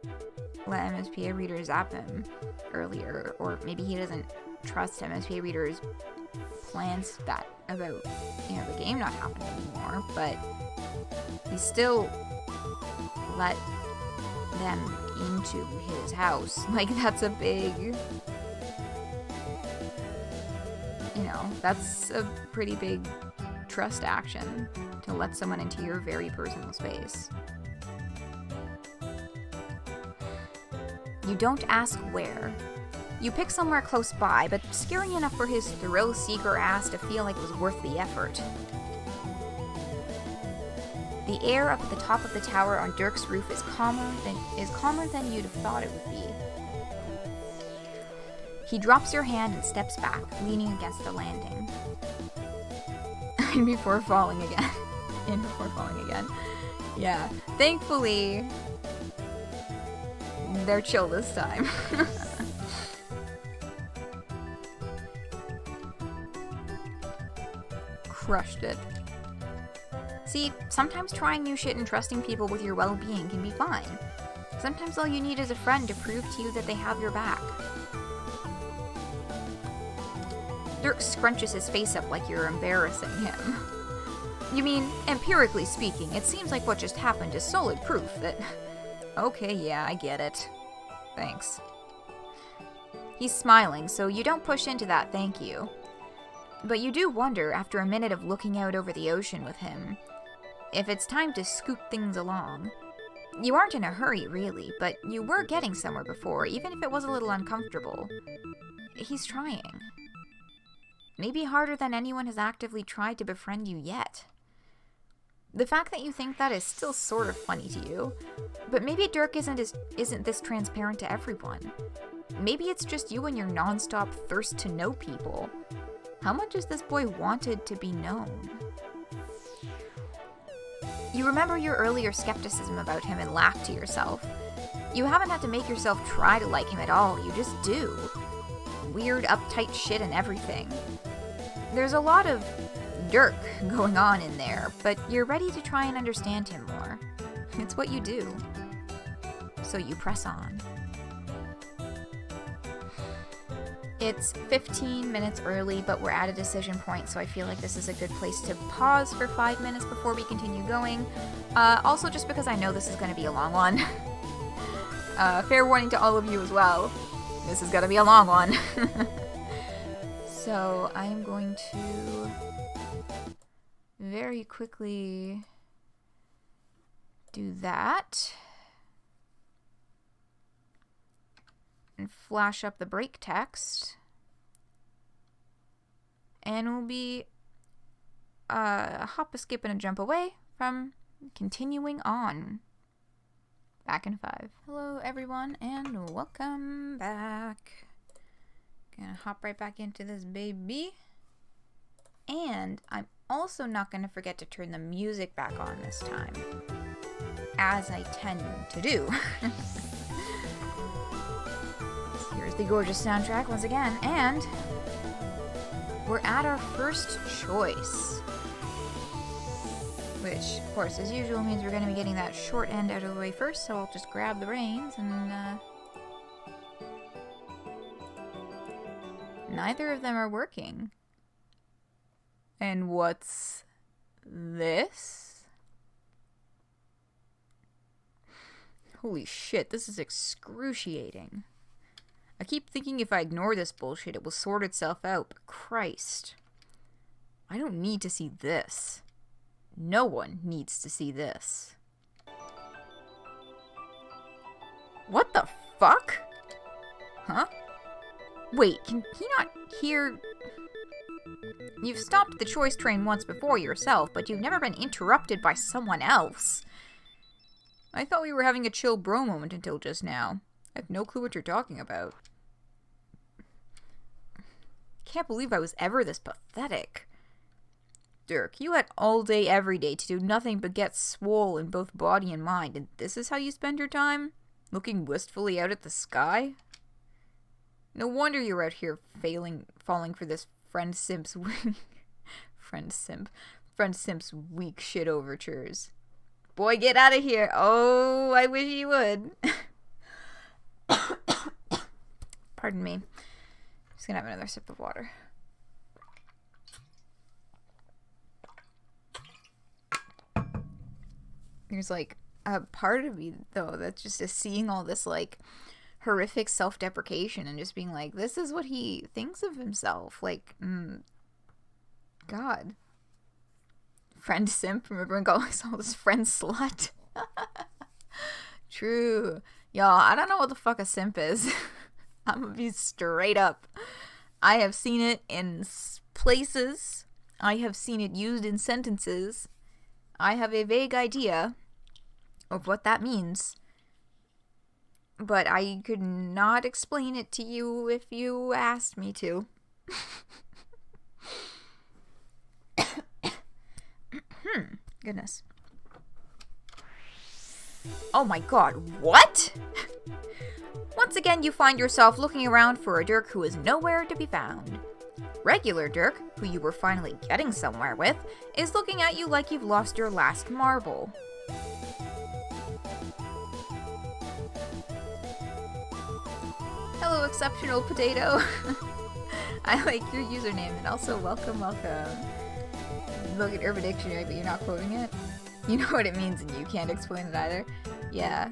let MSPA Reader zap him earlier, or maybe he doesn't trust MSPA Reader's plans that about, you know, the game not happening anymore, but he still let them into his house. Like, that's a big, you know, that's a pretty big trust action to let someone into your very personal space. You don't ask where. You pick somewhere close by, but scary enough for his thrill-seeker ass to feel like it was worth the effort. The air up at the top of the tower on Dirk's roof is calmer than you'd have thought it would be. He drops your hand and steps back, leaning against the landing. Before falling again. Yeah. Thankfully, they're chill this time. Crushed it. See, sometimes trying new shit and trusting people with your well-being can be fine. Sometimes all you need is a friend to prove to you that they have your back. Dirk scrunches his face up like you're embarrassing him. You mean, empirically speaking, it seems like what just happened is solid proof that... Okay, yeah, I get it. Thanks. He's smiling, so you don't push into that thank you. But you do wonder, after a minute of looking out over the ocean with him, if it's time to scoot things along. You aren't in a hurry, really, but you were getting somewhere before, even if it was a little uncomfortable. He's trying. Maybe harder than anyone has actively tried to befriend you yet. The fact that you think that is still sort of funny to you, but maybe Dirk isn't this transparent to everyone. Maybe it's just you and your non-stop thirst to know people. How much has this boy wanted to be known? You remember your earlier skepticism about him and laugh to yourself. You haven't had to make yourself try to like him at all, you just do. Weird, uptight shit and everything. There's a lot of Dirk going on in there, but you're ready to try and understand him more. It's what you do. So you press on. It's 15 minutes early, but we're at a decision point, so I feel like this is a good place to pause for 5 minutes before we continue going. Also, just because I know this is going to be a long one. Fair warning to all of you as well. This is going to be a long one. So I am going to very quickly do that. And flash up the break text. And we'll be a hop, a skip, and a jump away from continuing on. Back in 5. Hello everyone, and welcome back. Gonna hop right back into this baby. And I'm also not gonna forget to turn the music back on this time, as I tend to do. Here's the gorgeous soundtrack once again, and we're at our first choice. Which, of course, as usual, means we're going to be getting that short end out of the way first, so I'll just grab the reins and, neither of them are working. And what's this? Holy shit, this is excruciating. I keep thinking if I ignore this bullshit, it will sort itself out, but Christ. I don't need to see this. No one needs to see this. What the fuck? Huh? Wait, can he not hear... You've stopped the choice train once before yourself, but you've never been interrupted by someone else. I thought we were having a chill bro moment until just now. I have no clue what you're talking about. Can't believe I was ever this pathetic. Dirk, you had all day every day to do nothing but get swole in both body and mind, and this is how you spend your time? Looking wistfully out at the sky? No wonder you're out here falling for this friend simp's weak shit overtures. Boy, get out of here. Oh, I wish you would. Pardon me. Just gonna have another sip of water. There's like a part of me though that's just seeing all this like horrific self-deprecation and just being like, this is what he thinks of himself. Like, God. Friend simp, remember when calling all this friend slut? True. Y'all, I don't know what the fuck a simp is. I'm gonna be straight up. I have seen it in places. I have seen it used in sentences. I have a vague idea of what that means. But I could not explain it to you if you asked me to. Goodness. Oh my god, what? Once again, you find yourself looking around for a Dirk who is nowhere to be found. Regular Dirk, who you were finally getting somewhere with, is looking at you like you've lost your last marble. Hello, exceptional potato. I like your username, and also welcome. Look at Urban Dictionary, but you're not quoting it. You know what it means, and you can't explain it either. Yeah.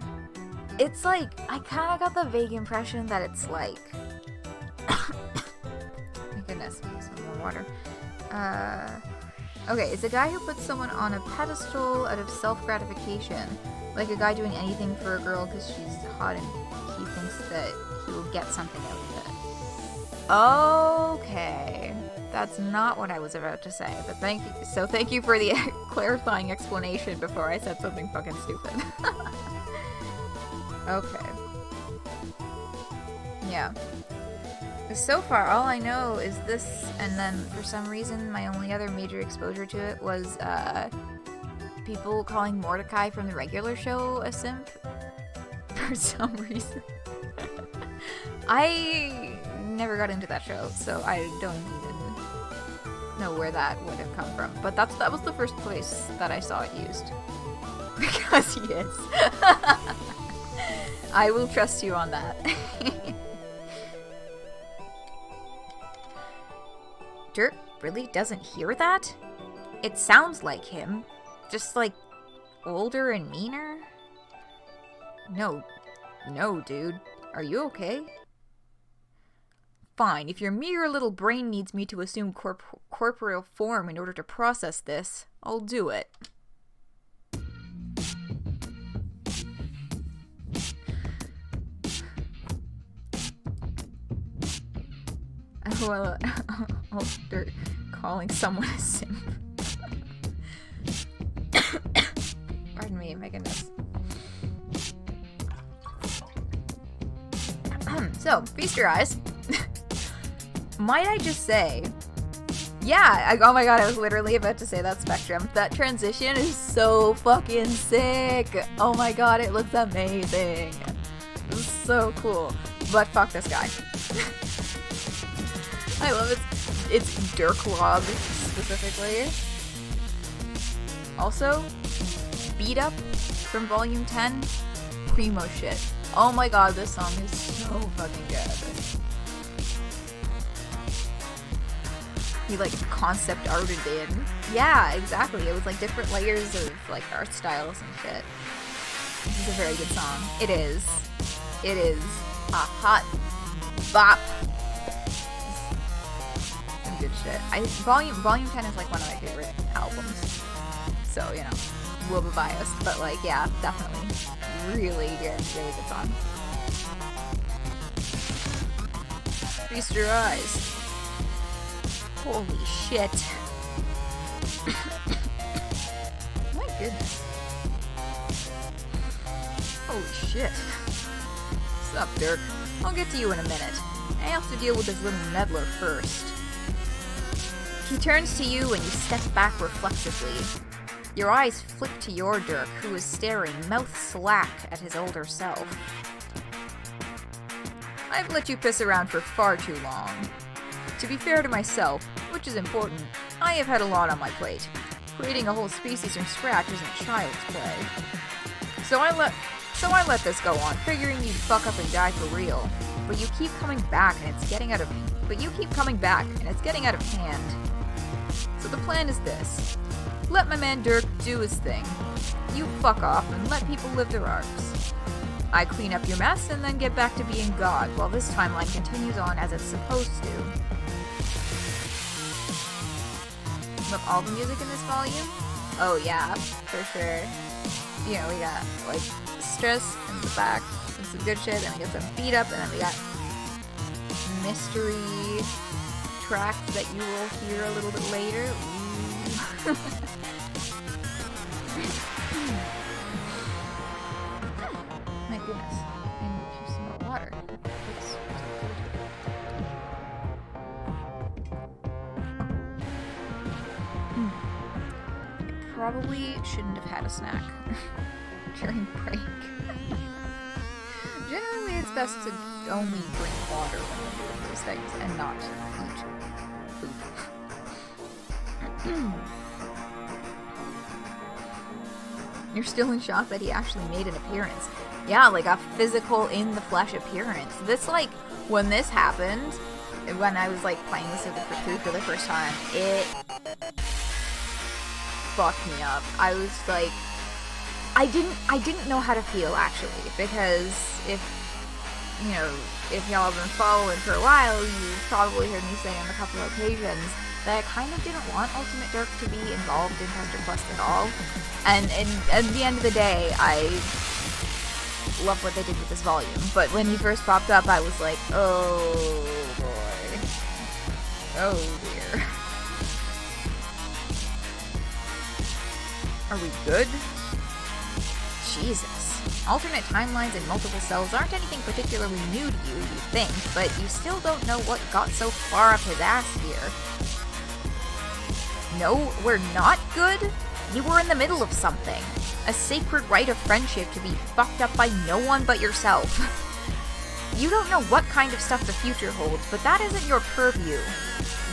It's like, I kind of got the vague impression that it's like... My goodness, some more water. Okay, it's a guy who puts someone on a pedestal out of self-gratification. Like a guy doing anything for a girl because she's hot and he thinks that he will get something out of it. Okay. That's not what I was about to say, but thank you. So thank you for the clarifying explanation before I said something fucking stupid. Okay. Yeah. So far, all I know is this, and then for some reason, my only other major exposure to it was people calling Mordecai from the regular show a simp. For some reason. I never got into that show, so I don't even know where that would have come from. But that was the first place that I saw it used. Because he is. I will trust you on that. Dirk really doesn't hear that? It sounds like him. Just like older and meaner? No, dude. Are you okay? Fine, if your mere little brain needs me to assume corporeal form in order to process this, I'll do it. Well, Dirk calling someone a simp. Pardon me, my goodness. So, feast your eyes. Might I just say, yeah, oh my god, I was literally about to say that, Spectrum. That transition is so fucking sick. Oh my god, it looks amazing. It's so cool. But fuck this guy. I love it. It's Dirk Lob specifically. Also, Beat Up from Volume 10. Primo shit. Oh my god, this song is so fucking good. He like concept arted in. Yeah, exactly. It was like different layers of like art styles and shit. This is a very good song. It is a hot Bop. Some good shit. Volume 10 is like one of my favorite albums. So, you know, a little bit biased, but like, yeah, definitely. Really good song. Feast your eyes. Holy shit. My goodness. Holy shit. What's up, Dirk? I'll get to you in a minute. I have to deal with this little meddler first. He turns to you and you step back reflexively. Your eyes flick to your Dirk, who is staring, mouth slack, at his older self. I've let you piss around for far too long. To be fair to myself, which is important, I have had a lot on my plate. Creating a whole species from scratch isn't child's play. So I let this go on, figuring you'd fuck up and die for real. But you keep coming back and it's getting out of hand. So the plan is this. Let my man Dirk do his thing. You fuck off and let people live their arcs. I clean up your mess and then get back to being God, while this timeline continues on as it's supposed to. Love all the music in this volume? Oh yeah, for sure. You know, we got, like, Stress in the back, and some good shit, and we got some beat up, and then we got mystery tracks that you will hear a little bit later. Ooh. My goodness. And have some more water. I probably shouldn't have had a snack during break. Generally, it's best to only drink water when you're doing these things and not eat food. You're still in shock that he actually made an appearance. Yeah, like a physical in the flesh appearance. This, like, when this happened, when I was like playing this for the first time, it fucked me up. I was like, I didn't know how to feel actually, because if y'all have been following for a while, you've probably heard me say on a couple of occasions that I kind of didn't want Ultimate Dirk to be involved in Pesterquest at all. And at the end of the day, I love what they did with this volume. But when he first popped up, I was like, oh boy. Oh dear. Are we good? Jesus. Alternate timelines and multiple selves aren't anything particularly new to you, you think, but you still don't know what got so far up his ass here. No, we're not good? You were in the middle of something. A sacred rite of friendship to be fucked up by no one but yourself. You don't know what kind of stuff the future holds, but that isn't your purview.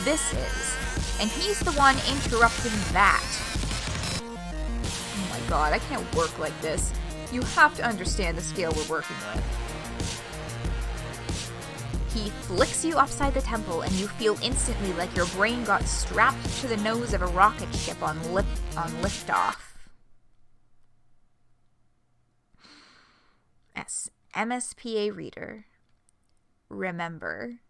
This is. And he's the one interrupting that. Oh my god, I can't work like this. You have to understand the scale we're working with. He flicks you upside the temple and you feel instantly like your brain got strapped to the nose of a rocket ship on liftoff. Yes, MSPA Reader. Remember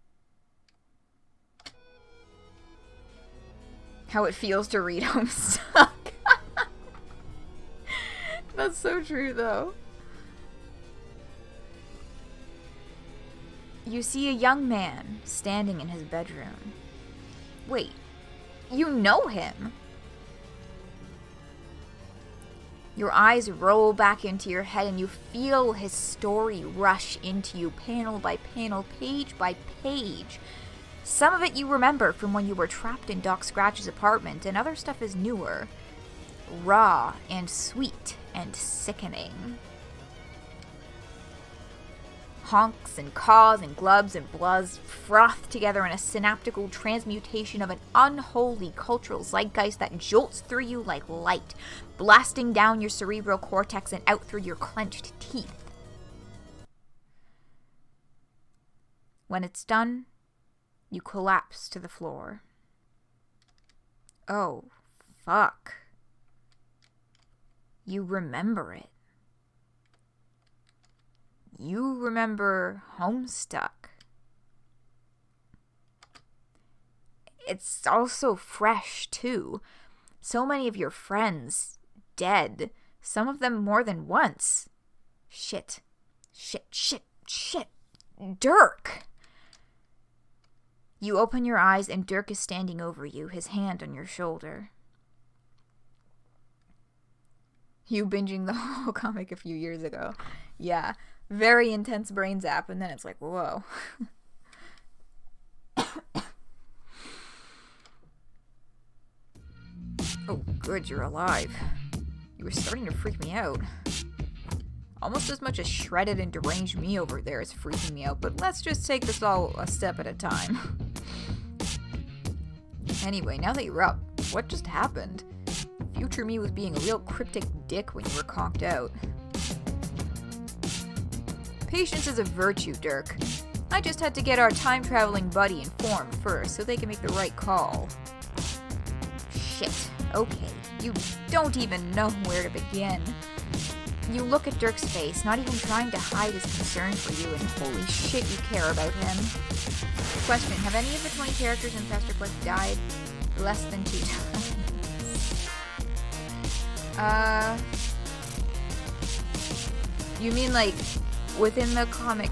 how it feels to read Homestuck. That's so true, though. You see a young man standing in his bedroom. Wait, you know him? Your eyes roll back into your head and you feel his story rush into you, panel by panel, page by page. Some of it you remember from when you were trapped in Doc Scratch's apartment, and other stuff is newer. Raw and sweet and sickening. Honks and caws and glubs and bluzz froth together in a synaptical transmutation of an unholy cultural zeitgeist that jolts through you like light, blasting down your cerebral cortex and out through your clenched teeth. When it's done, you collapse to the floor. Oh, fuck. You remember it. You remember Homestuck. it's also fresh, too. So many of your friends dead. Some of them more than once. Shit. Dirk! You open your eyes and Dirk is standing over you, his hand on your shoulder. You binging the whole comic a few years ago. Yeah. Very intense brain zap, and then it's like, whoa. Oh, good, you're alive. You were starting to freak me out. Almost as much as shredded and deranged me over there is freaking me out, but let's just take this all a step at a time. Anyway, now that you're up, what just happened? Future me was being a real cryptic dick when you were conked out. Patience is a virtue, Dirk. I just had to get our time-traveling buddy informed first so they can make the right call. Shit. Okay. You don't even know where to begin. You look at Dirk's face, not even trying to hide his concern for you, and holy shit, you care about him. Question, have any of the 20 characters in Pesterquest died less than 2 times? You mean like within the comic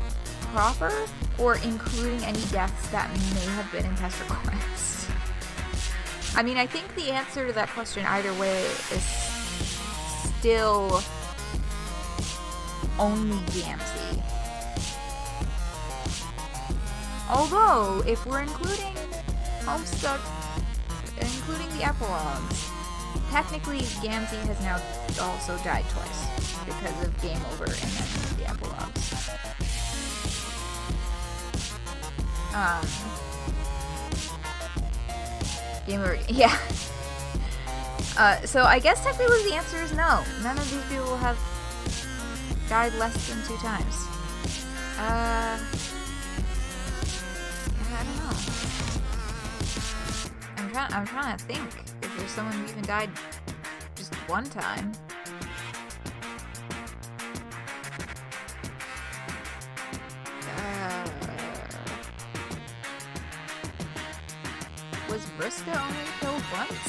proper, or including any deaths that may have been in Pesterquest? I mean, I think the answer to that question either way is still only Gamzee. Although, if we're including Homestuck, including the epilogues, technically Gamzee has now also died twice because of Game Over and then the epilogues. Game Over, yeah. So I guess technically the answer is no. None of these people have died less than 2 times. I don't know. I'm trying to think if there's someone who even died just 1 time. Was Vriska only killed once?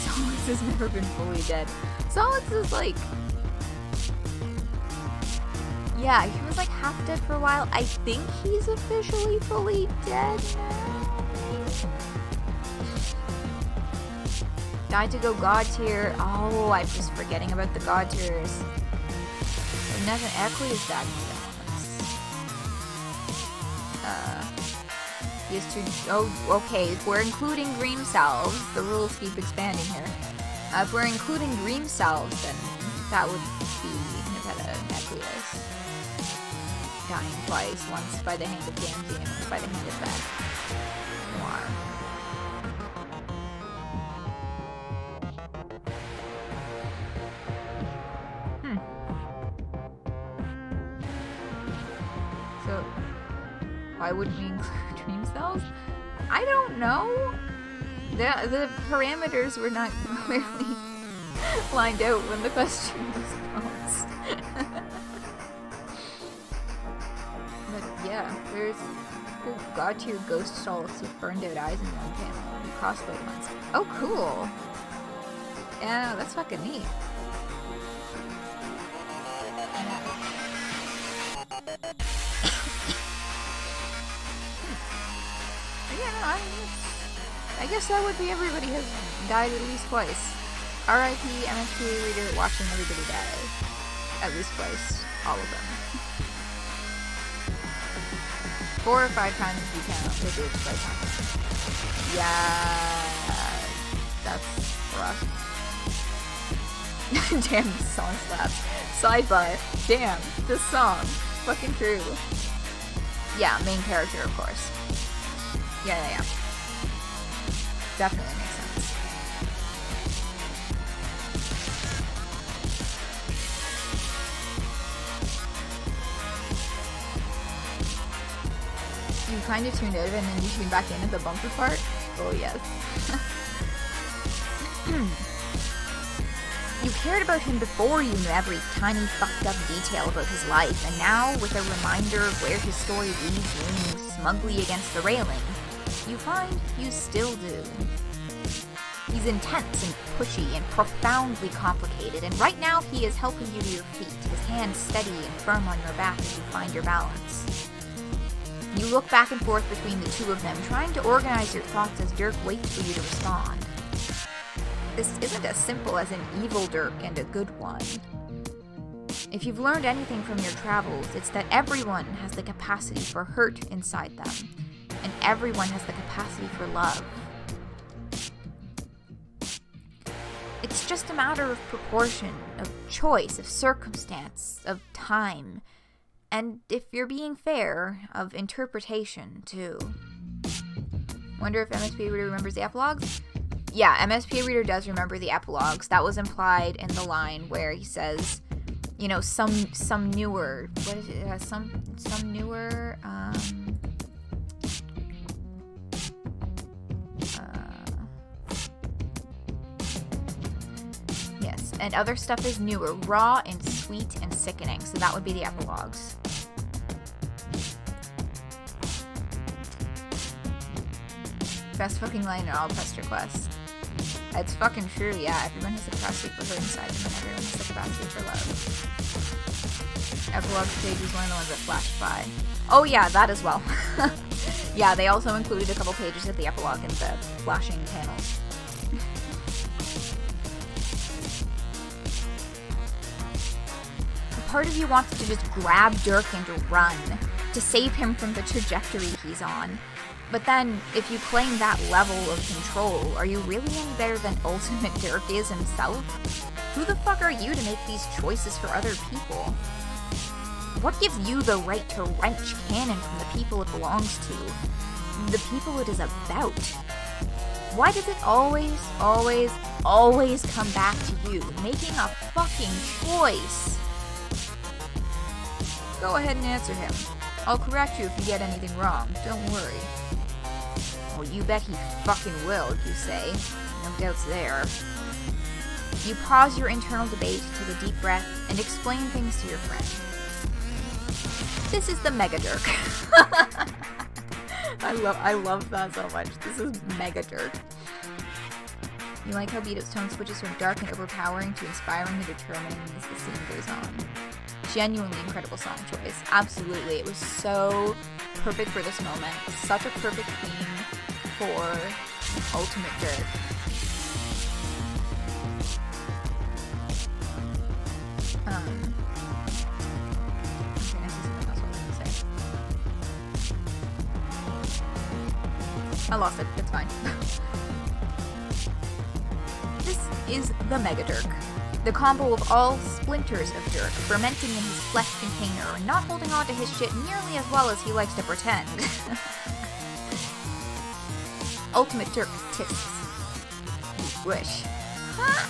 Solix has never been fully dead. Solix is like... Yeah, he was like half dead for a while. I think he's officially fully dead now. Died to go God tier. Oh, I'm just forgetting about the God tiers. And Nevin Eckley is dead. He has 2... Oh, okay. If we're including Dream Selves, the rules keep expanding here. If we're including Dream Selves, then that would be Nevada Necleus. Dying twice, once by the hand of Gamzee and once by the hand of Beth. Noir. So, why wouldn't we include Dream Cells? I don't know. The parameters were not clearly lined out when the question was posed. But yeah, there's God tier ghost Solix with burned out eyes in one panel and crossbow ones. Oh, cool. Yeah, that's fucking neat. Yeah, no, I guess that would be everybody has died at least twice. R.I.P. MSPA Reader watching everybody die. At least twice. All of them. 4 or 5 times if you count the dudes by time. Yeah, that's rough. Damn, this song slaps. Sidebar. Damn, this song. Fucking true. Yeah, main character, of course. Yeah. Definitely makes sense. You kind of tuned out of it and then you tuned back in at the bumper part? Oh, yes. You cared about him before you knew every tiny fucked up detail about his life, and now, with a reminder of where his story leads leaning smugly against the railing, you find you still do. He's intense and pushy and profoundly complicated, and right now he is helping you to your feet, his hands steady and firm on your back as you find your balance. You look back and forth between the two of them, trying to organize your thoughts as Dirk waits for you to respond. This isn't as simple as an evil Dirk and a good one. If you've learned anything from your travels, it's that everyone has the capacity for hurt inside them, and everyone has the capacity for love. It's just a matter of proportion, of choice, of circumstance, of time, and if you're being fair, of interpretation, too. Wonder if MSPA Reader remembers the epilogues? Yeah, MSPA Reader does remember the epilogues. That was implied in the line where he says, you know, some newer, what is it, some newer, yes, and other stuff is newer, raw and sweet and sickening, so that would be the epilogues. Best fucking line in all Pesterquest. It's fucking true, yeah. Everyone has the capacity for hurt inside them, and everyone has the capacity for love. Epilogue page was one of the ones that flashed by. Oh yeah, that as well. Yeah, they also included a couple pages of the epilogue in the flashing panels. A part of you wants to just grab Dirk and run, to save him from the trajectory he's on. But then, if you claim that level of control, are you really any better than Ultimate Dirk is himself? Who the fuck are you to make these choices for other people? What gives you the right to wrench canon from the people it belongs to? The people it is about? Why does it always come back to you, making a fucking choice? Go ahead and answer him. I'll correct you if you get anything wrong, don't worry. Well, you bet he fucking will, you say. No doubts there. You pause your internal debate, take a deep breath, and explain things to your friend. This is the Mega Dirk. I love that so much. This is Mega Dirk. You like how Beato's tone switches from dark and overpowering to inspiring and determining as the scene goes on. Genuinely incredible song choice. Absolutely. It was so perfect for this moment. Such a perfect theme for Ultimate Dirk. I lost it. It's fine. This is the Mega Dirk. The combo of all splinters of Dirk, fermenting in his flesh container and not holding on to his shit nearly as well as he likes to pretend. Ultimate Dirk tips. You wish. Huh?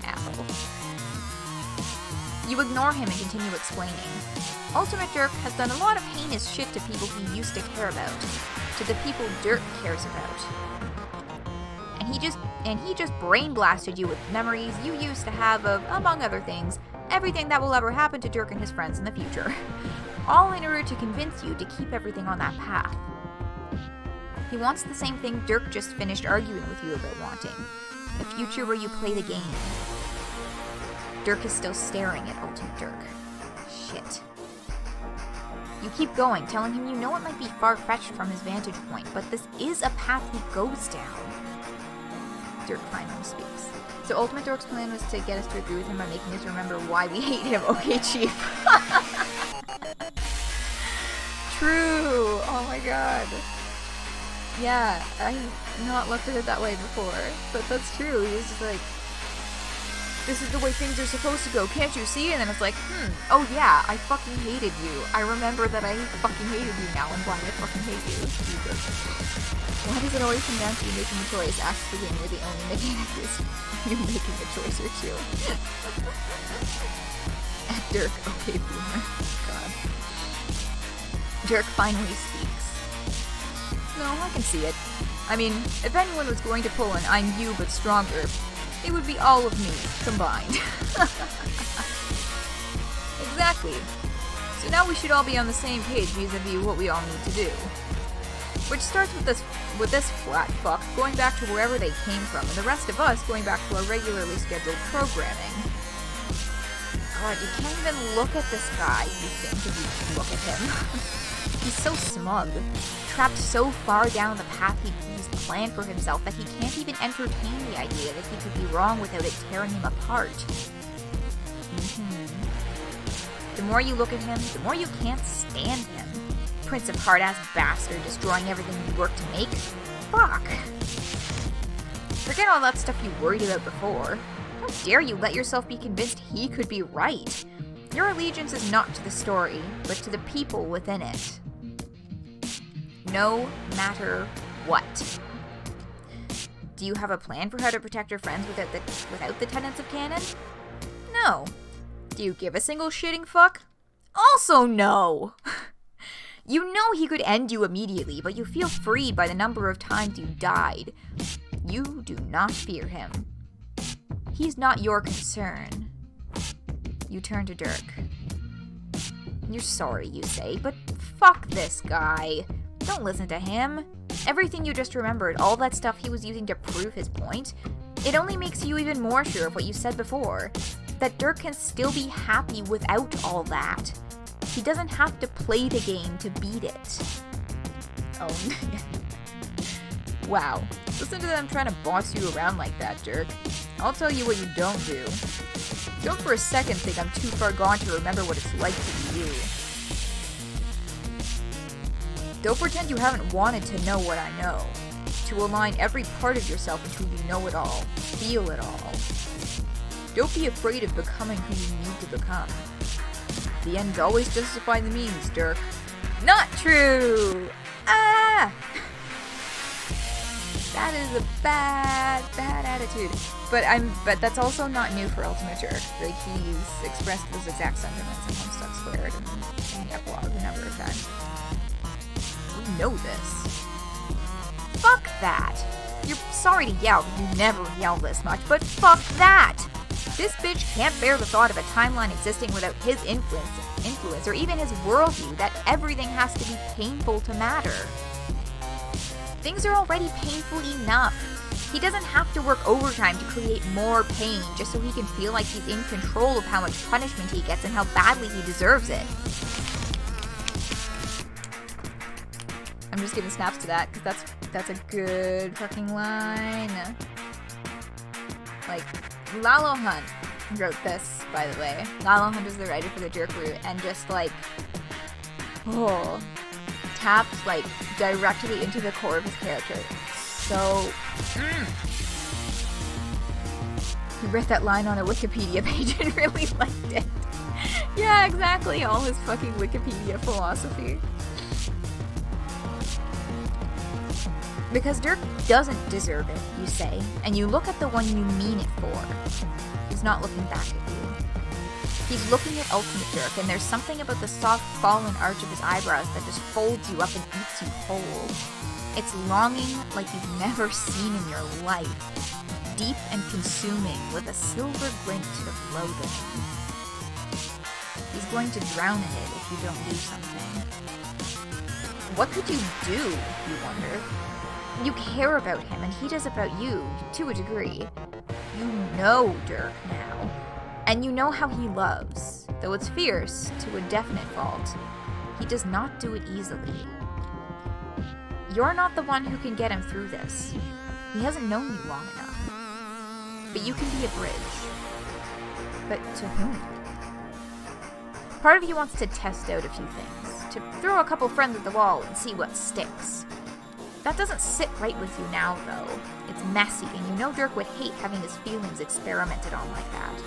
Apple. You ignore him and continue explaining. Ultimate Dirk has done a lot of heinous shit to people he used to care about. To the people Dirk cares about. And he just brain blasted you with memories you used to have of, among other things, everything that will ever happen to Dirk and his friends in the future. All in order to convince you to keep everything on that path. He wants the same thing Dirk just finished arguing with you about wanting. A future where you play the game. Dirk is still staring at Ultimate Dirk. Shit. You keep going, telling him you know it might be far-fetched from his vantage point, but this is a path he goes down. Dirk finally speaks. So Ultimate Dirk's plan was to get us to agree with him by making us remember why we hate him. Okay, Chief. True. Oh my god. Yeah, I've not looked at it that way before, but that's true. He was just like, this is the way things are supposed to go, can't you see? And then it's like, oh yeah, I fucking hated you. I remember that I fucking hated you now and why I fucking hate you. Jesus. Why does it always come down to you making a choice? Ask the game where the only mechanic is you making a choice or two. At Dirk, okay, boomer. God. Dirk finally speaks. No, I can see it. I mean, if anyone was going to pull an I'm you but stronger, it would be all of me combined. Exactly. So now we should all be on the same page vis-a-vis what we all need to do. Which starts with this flat fuck going back to wherever they came from, and the rest of us going back to our regularly scheduled programming. God, you can't even look at this guy, you think, if you look at him. He's so smug, trapped so far down the path he's planned for himself that he can't even entertain the idea that he could be wrong without it tearing him apart. The more you look at him, the more you can't stand him. Prince of hard-ass bastard destroying everything you worked to make. Fuck. Forget all that stuff you worried about before. How dare you let yourself be convinced he could be right? Your allegiance is not to the story, but to the people within it. No matter what. Do you have a plan for how to protect your friends without the tenets of canon? No. Do you give a single shitting fuck? Also no! You know he could end you immediately, but you feel freed by the number of times you died. You do not fear him. He's not your concern. You turn to Dirk. You're sorry, you say, but fuck this guy. Don't listen to him. Everything you just remembered, all that stuff he was using to prove his point, it only makes you even more sure of what you said before. That Dirk can still be happy without all that. He doesn't have to play the game to beat it. Oh. Wow. Listen to them trying to boss you around like that, Dirk. I'll tell you what you don't do. Don't for a second think I'm too far gone to remember what it's like to be you. Don't pretend you haven't wanted to know what I know. To align every part of yourself until you know it all, feel it all. Don't be afraid of becoming who you need to become. The ends always justify the means, Dirk. Not true! Ah! That is a bad attitude. But that's also not new for Ultimate Dirk. Like, he's expressed those exact sentiments in Homestuck Squared and in Epilogue a number of times. We know this. Fuck that! You're sorry to yell, you never yell this much, but fuck that! This bitch can't bear the thought of a timeline existing without his influence or even his worldview that everything has to be painful to matter. Things are already painful enough. He doesn't have to work overtime to create more pain just so he can feel like he's in control of how much punishment he gets and how badly he deserves it. I'm just giving snaps to that because that's a good fucking line. Like, Lalo Hunt wrote this, by the way. Lalo Hunt is the writer for the Dirk Root, and just like, tapped like directly into the core of his character. So, he read that line on a Wikipedia page and really liked it. Yeah, exactly, all his fucking Wikipedia philosophy. Because Dirk doesn't deserve it, you say, and you look at the one you mean it for. He's not looking back at you. He's looking at Ultimate Dirk, and there's something about the soft fallen arch of his eyebrows that just folds you up and eats you whole. It's longing like you've never seen in your life. Deep and consuming, with a silver glint of loathing. He's going to drown in it if you don't do something. What could you do, you wonder? You care about him, and he does about you, to a degree. You know Dirk now, and you know how he loves, though it's fierce to a definite fault. He does not do it easily. You're not the one who can get him through this. He hasn't known you long enough. But you can be a bridge. But to whom? Part of you wants to test out a few things, to throw a couple friends at the wall and see what sticks. That doesn't sit right with you now, though. It's messy, and you know Dirk would hate having his feelings experimented on like that.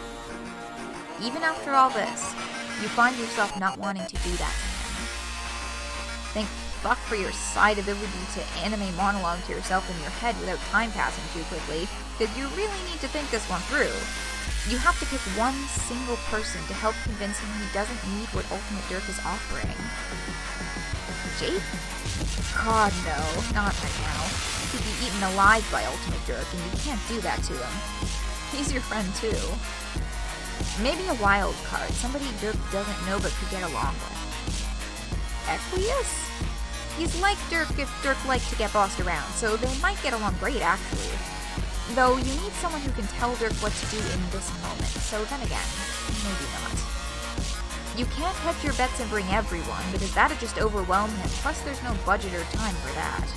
Even after all this, you find yourself not wanting to do that to him. Thank fuck for your side ability to anime monologue to yourself in your head without time passing too quickly, because you really need to think this one through. You have to pick one single person to help convince him he doesn't need what Ultimate Dirk is offering. Jake? God, no. Not right now. He'd be eaten alive by Ultimate Dirk, and you can't do that to him. He's your friend too. Maybe a wild card, somebody Dirk doesn't know but could get along with. Equius? He's like Dirk if Dirk liked to get bossed around, so they might get along great actually. Though you need someone who can tell Dirk what to do in this moment, so then again, maybe not. You can't hedge your bets and bring everyone, because that'd just overwhelm him, plus there's no budget or time for that.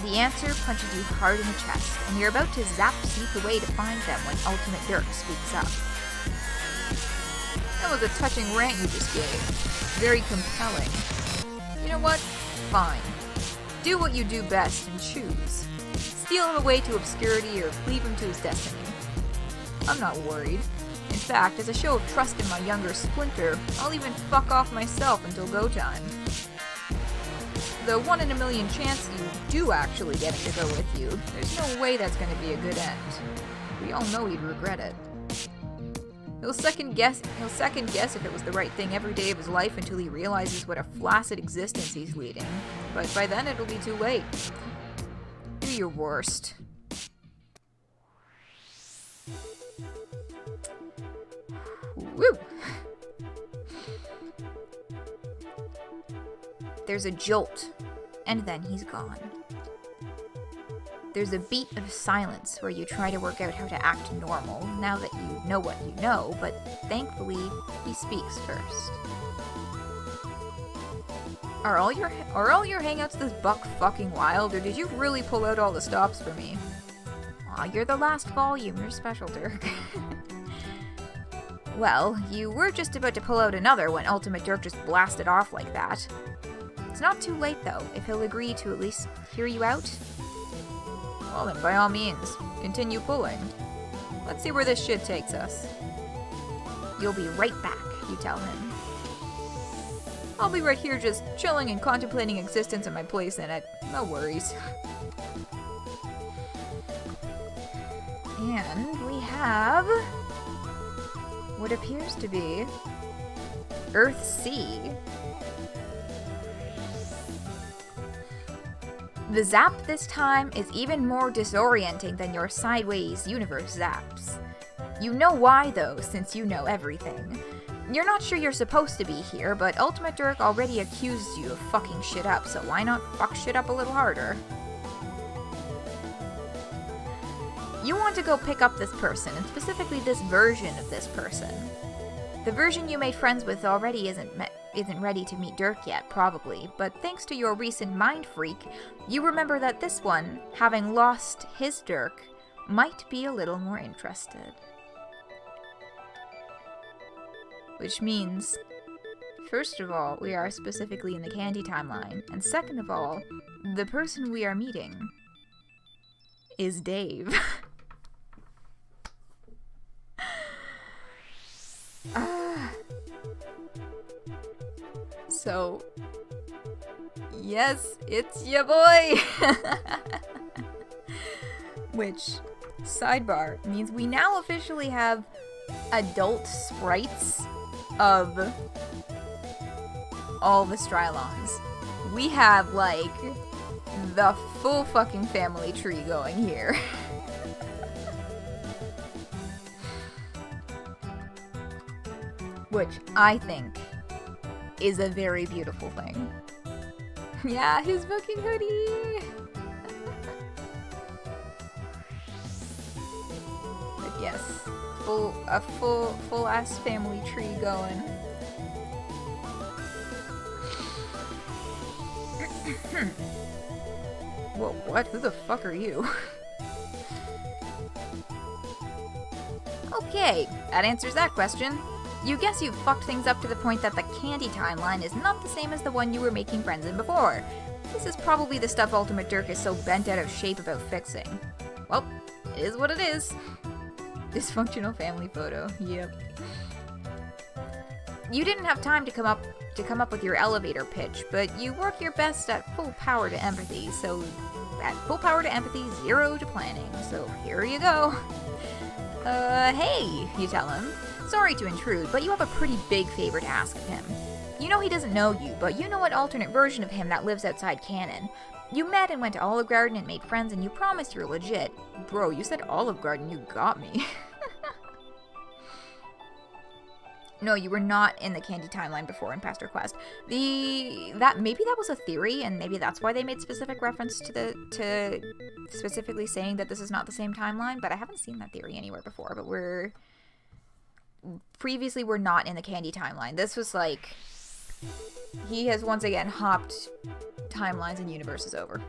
The answer punches you hard in the chest, and you're about to sneak away to find them when Ultimate Dirk speaks up. That was a touching rant you just gave. Very compelling. You know what? Fine. Do what you do best and choose. Steal him away to obscurity or leave him to his destiny. I'm not worried. In fact, as a show of trust in my younger splinter, I'll even fuck off myself until go time. The 1 in a million chance you do actually get him to go with you, there's no way that's going to be a good end. We all know he'd regret it. He'll second guess if it was the right thing every day of his life until he realizes what a flaccid existence he's leading. But by then it'll be too late. Do your worst. Woo! There's a jolt, and then he's gone. There's a beat of silence where you try to work out how to act normal now that you know what you know, but thankfully, he speaks first. Are all your hangouts this buck fucking wild, or did you really pull out all the stops for me? Aw, you're the last volume, you're special, Dirk. Well, you were just about to pull out another when Ultimate Dirk just blasted off like that. It's not too late, though, if he'll agree to at least hear you out. Well then, by all means, continue pulling. Let's see where this shit takes us. You'll be right back, you tell him. I'll be right here just chilling and contemplating existence and my place in it. No worries. And we have what appears to be Earth C. The zap this time is even more disorienting than your sideways universe zaps. You know why though, since you know everything. You're not sure you're supposed to be here, but Ultimate Dirk already accused you of fucking shit up, so why not fuck shit up a little harder? You want to go pick up this person, and specifically this version of this person. The version you made friends with already isn't ready to meet Dirk yet, probably, but thanks to your recent mind freak, you remember that this one, having lost his Dirk, might be a little more interested. Which means, first of all, we are specifically in the candy timeline, and second of all, the person we are meeting is Dave. So, yes, it's ya boy! Which, sidebar, means we now officially have adult sprites of all the Strylons. We have, like, the full fucking family tree going here. Which I think is a very beautiful thing. Yeah, his fucking hoodie! But yes, a full ass family tree going. Whoa, what? Who the fuck are you? Okay, that answers that question. You guess you've fucked things up to the point that the candy timeline is not the same as the one you were making friends in before. This is probably the stuff Ultimate Dirk is so bent out of shape about fixing. Well, it is what it is. Dysfunctional family photo, yep. You didn't have time to come up with your elevator pitch, but you work your best at full power to empathy, so at full power to empathy, 0 to planning, so here you go. Hey, you tell him. Sorry to intrude, but you have a pretty big favor to ask of him. You know he doesn't know you, but you know an alternate version of him that lives outside canon. You met and went to Olive Garden and made friends, and you promised you're legit. Bro, you said Olive Garden, you got me. No, you were not in the candy timeline before in Pesterquest. Maybe that was a theory, and maybe that's why they made specific reference to specifically saying that this is not the same timeline, but I haven't seen that theory anywhere before, but we're not in the candy timeline. This was like, he has once again hopped timelines and universes over.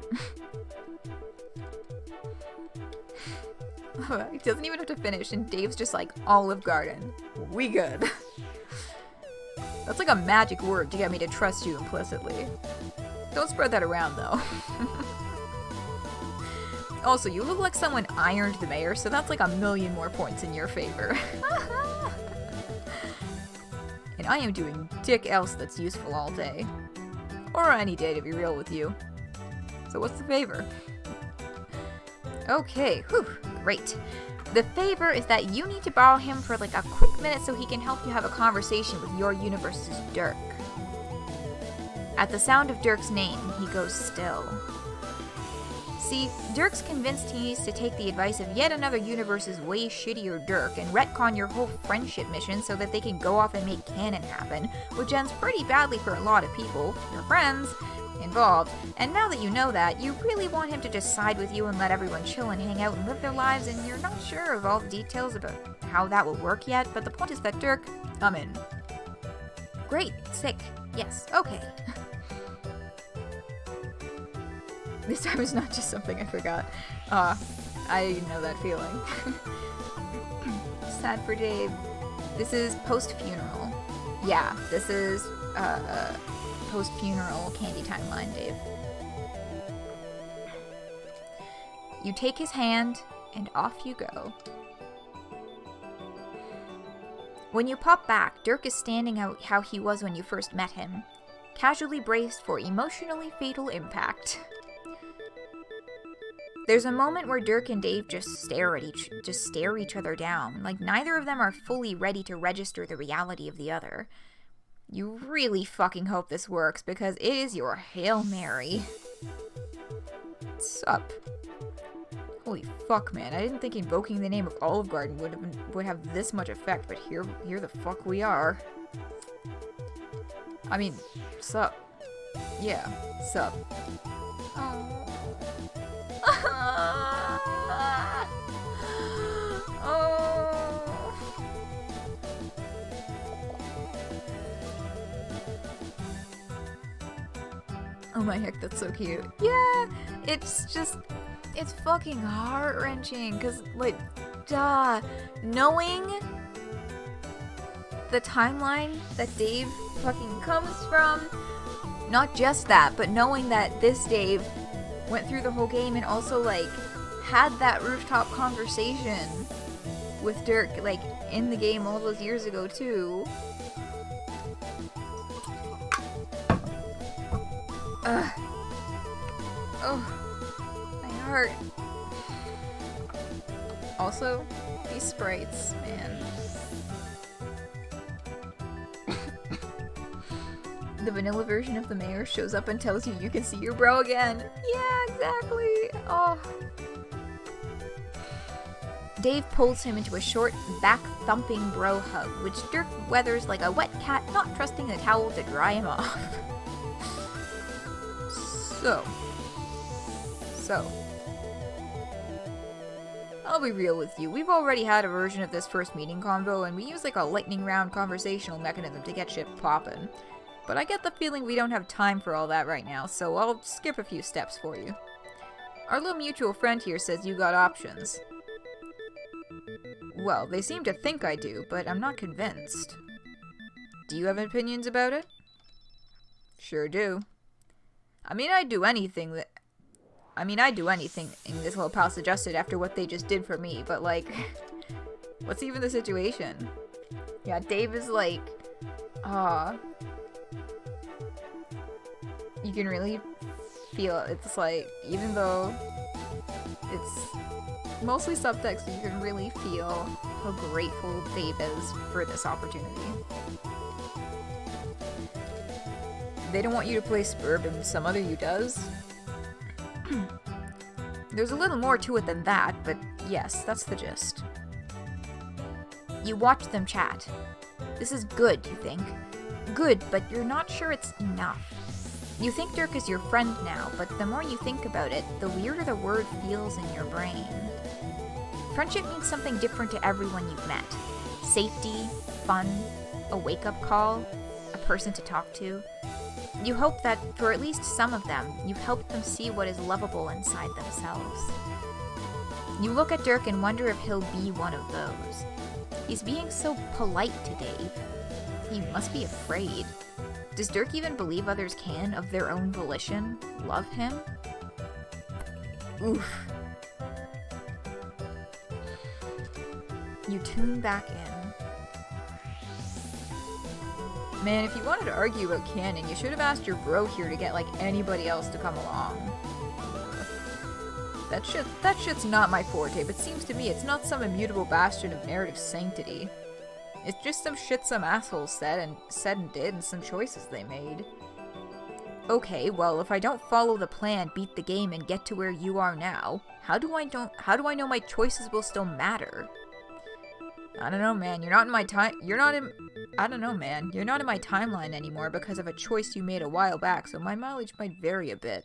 He doesn't even have to finish, and Dave's just like, Olive Garden. We good. That's like a magic word to get me to trust you implicitly. Don't spread that around, though. Also, you look like someone ironed the mayor, so that's like 1,000,000 more points in your favor. And I am doing dick else that's useful all day. Or any day, to be real with you. So what's the favor? Okay, whew, great. The favor is that you need to borrow him for like a quick minute so he can help you have a conversation with your universe's Dirk. At the sound of Dirk's name, he goes still. See, Dirk's convinced he needs to take the advice of yet another universe's way shittier Dirk and retcon your whole friendship mission so that they can go off and make canon happen, which ends pretty badly for a lot of people, your friends, involved. And now that you know that, you really want him to just side with you and let everyone chill and hang out and live their lives, and you're not sure of all the details about how that will work yet, but the point is that Dirk, I'm in. Great, sick, yes, okay. This time is not just something I forgot. I know that feeling. Sad for Dave. This is post-funeral. Yeah, this is, post-funeral candy timeline, Dave. You take his hand, and off you go. When you pop back, Dirk is standing out how he was when you first met him, casually braced for emotionally fatal impact. There's a moment where Dirk and Dave just stare each other down, like neither of them are fully ready to register the reality of the other. You really fucking hope this works, because it is your Hail Mary. Sup? Holy fuck, man. I didn't think invoking the name of Olive Garden would have this much effect, but here the fuck we are. I mean, sup. Yeah, sup. Oh. Oh. Oh my heck, that's so cute. Yeah, it's fucking heart-wrenching, because, like, duh, knowing the timeline that Dave fucking comes from, not just that, but knowing that this Dave went through the whole game and also, like, had that rooftop conversation with Dirk, like, in the game all those years ago, too. Ugh. Oh, my heart. Also, these sprites, man. The vanilla version of the mayor shows up and tells you can see your bro again. Yeah, exactly. Oh. Dave pulls him into a short, back-thumping bro hug, which Dirk weathers like a wet cat not trusting the towel to dry him off. So. I'll be real with you, we've already had a version of this first meeting convo, and we use like a lightning round conversational mechanism to get shit poppin'. But I get the feeling we don't have time for all that right now, so I'll skip a few steps for you. Our little mutual friend here says you got options. Well, they seem to think I do, but I'm not convinced. Do you have opinions about it? Sure do. I'd do anything this little pal suggested after what they just did for me, but like, what's even the situation? Yeah, Dave is like, you can really feel it's like, even though it's mostly subtext, you can really feel how grateful Dave is for this opportunity. They don't want you to play Spurb and some other you does. There's a little more to it than that, but yes, that's the gist. You watch them chat. This is good, you think. Good, but you're not sure it's enough. You think Dirk is your friend now, but the more you think about it, the weirder the word feels in your brain. Friendship means something different to everyone you've met. Safety, fun, a wake-up call, a person to talk to. You hope that, for at least some of them, you've helped them see what is lovable inside themselves. You look at Dirk and wonder if he'll be one of those. He's being so polite to Dave. He must be afraid. Does Dirk even believe others can, of their own volition, love him? Oof. You tune back in. Man, if you wanted to argue about canon, you should have asked your bro here to get, like, anybody else to come along. That shit's not my forte, but seems to me it's not some immutable bastion of narrative sanctity. It's just some shit some assholes said and did and some choices they made. Okay, well, if I don't follow the plan, beat the game, and get to where you are now, how do I know my choices will still matter? I don't know, man. You're not in my timeline anymore because of a choice you made a while back, so my mileage might vary a bit.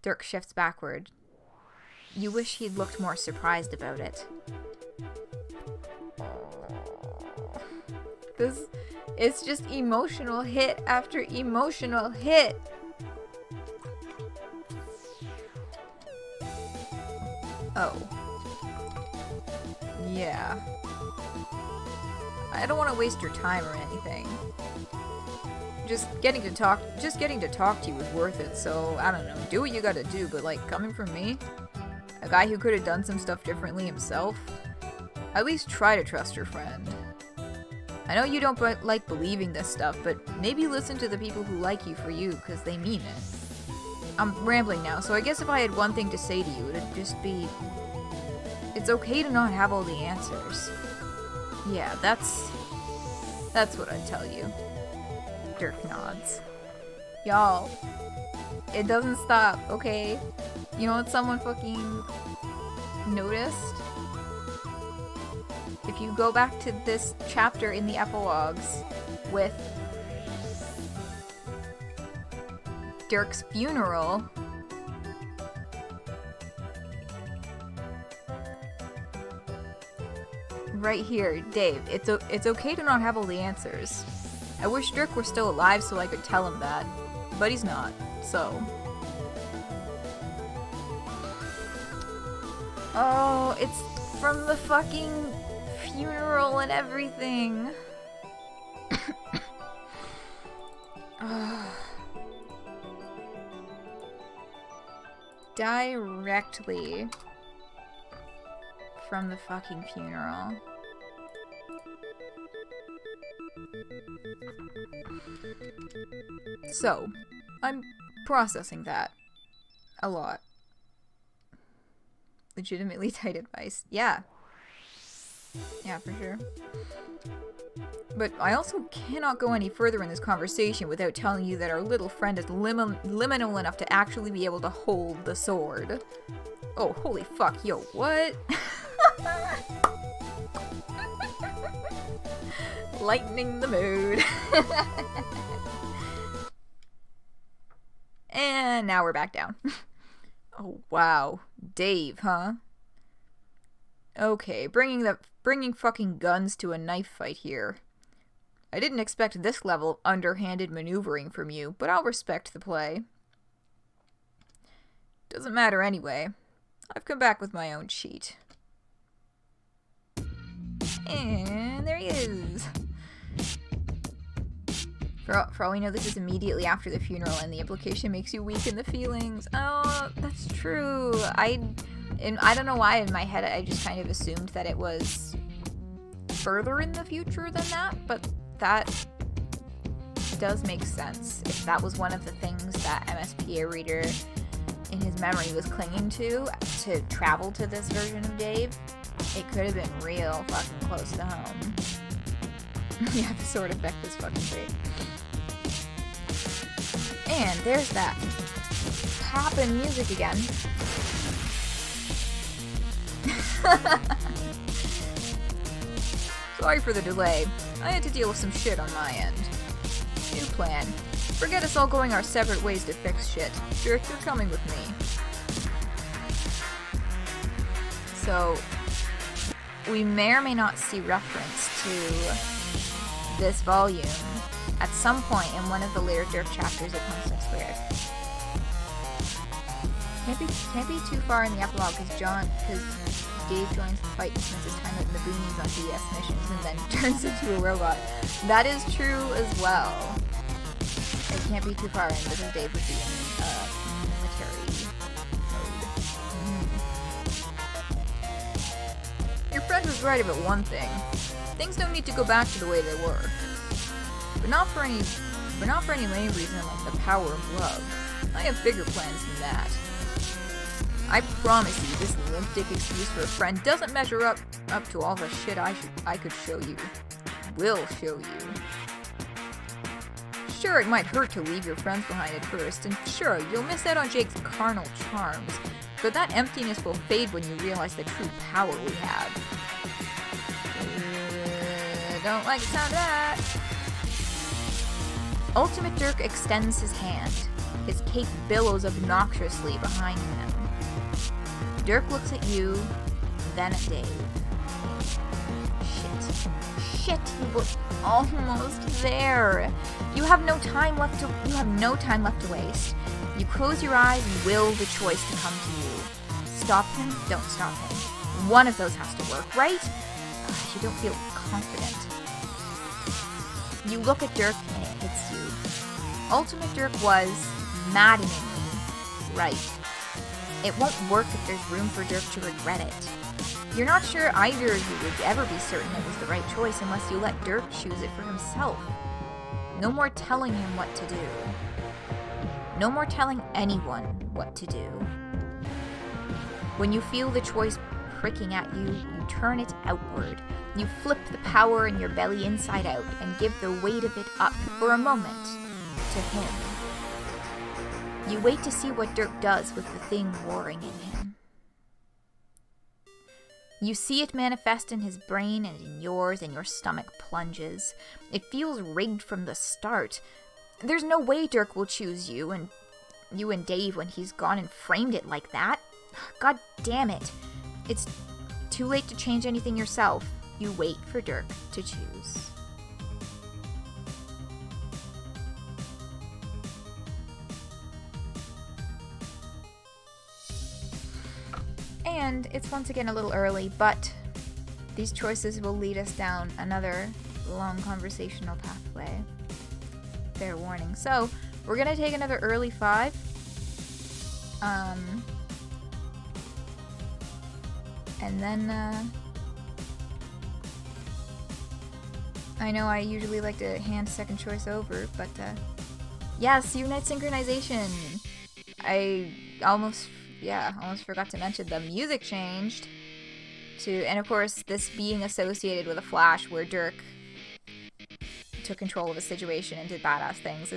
Dirk shifts backward. You wish he'd looked more surprised about it. It's just emotional hit after emotional hit. Oh. Yeah. I don't want to waste your time or anything. Just getting to talk to you is worth it, so I don't know. Do what you gotta do, but like, coming from me, a guy who could have done some stuff differently himself, at least try to trust your friend. I know you don't like believing this stuff, but maybe listen to the people who like you for you, because they mean it. I'm rambling now, so I guess if I had one thing to say to you, it'd just be, it's okay to not have all the answers. Yeah, that's what I'd tell you. Dirk nods. Y'all, it doesn't stop, okay? You know what someone fucking noticed? If you go back to this chapter in the epilogues with Dirk's funeral, right here, Dave, it's okay to not have all the answers. I wish Dirk were still alive so I could tell him that, but he's not, so. Oh, it's from the fucking funeral and everything. Directly from the fucking funeral. So, I'm processing that a lot. Legitimately tight advice. Yeah. Yeah, for sure. But I also cannot go any further in this conversation without telling you that our little friend is liminal enough to actually be able to hold the sword. Oh, holy fuck, yo, what? Lightening the mood. And now we're back down. Oh, wow. Dave, huh? Okay, bringing fucking guns to a knife fight here. I didn't expect this level of underhanded maneuvering from you, but I'll respect the play. Doesn't matter anyway. I've come back with my own cheat. And there he is. For all we know, this is immediately after the funeral, and the implication makes you weak in the feelings. Oh, that's true. I don't know why in my head I just kind of assumed that it was further in the future than that, but that does make sense. If that was one of the things that MSPA Reader in his memory was clinging to travel to this version of Dave, it could have been real fucking close to home. Yeah, the sword effect is fucking great. And there's that. happen music again. Sorry for the delay. I had to deal with some shit on my end. New plan. Forget us all going our separate ways to fix shit. Dirk, you're coming with me. So, we may or may not see reference to this volume at some point in one of the later Dirk chapters of Homestuck Squared. Can't be too far in the epilogue because Dave joins the fight and spends his time out in the boonies on DS missions and then turns into a robot. That is true as well. It can't be too far in because Dave would be in military mode. Your friend was right about one thing. Things don't need to go back to the way they were. But not for any lame reason like the power of love. I have bigger plans than that. I promise you, this limp dick excuse for a friend doesn't measure up to all the shit I could show you. Will show you. Sure, it might hurt to leave your friends behind at first, and sure, you'll miss out on Jake's carnal charms, but that emptiness will fade when you realize the true power we have. Don't like the sound of that. Ultimate Dirk extends his hand. His cape billows obnoxiously behind him. Dirk looks at you, then at Dave. Shit, you were almost there. You have no time left to waste. You close your eyes and will the choice to come to you. Stop him, don't stop him. One of those has to work, right? You don't feel confident. You look at Dirk and it hits you. Ultimate Dirk was maddeningly right. It won't work if there's room for Dirk to regret it. You're not sure either of you would ever be certain it was the right choice unless you let Dirk choose it for himself. No more telling him what to do. No more telling anyone what to do. When you feel the choice pricking at you, you turn it outward. You flip the power in your belly inside out and give the weight of it up for a moment to him. You wait to see what Dirk does with the thing warring in him. You see it manifest in his brain and in yours, and your stomach plunges. It feels rigged from the start. There's no way Dirk will choose you and Dave when he's gone and framed it like that. God damn it. It's too late to change anything yourself. You wait for Dirk to choose. And it's once again a little early, but these choices will lead us down another long conversational pathway. Fair warning. So, we're gonna take another early 5. And then, I know I usually like to hand second choice over, but, yes, Unite Synchronization! I almost forgot to mention the music changed to, and of course, this being associated with a flash where Dirk took control of a situation and did badass things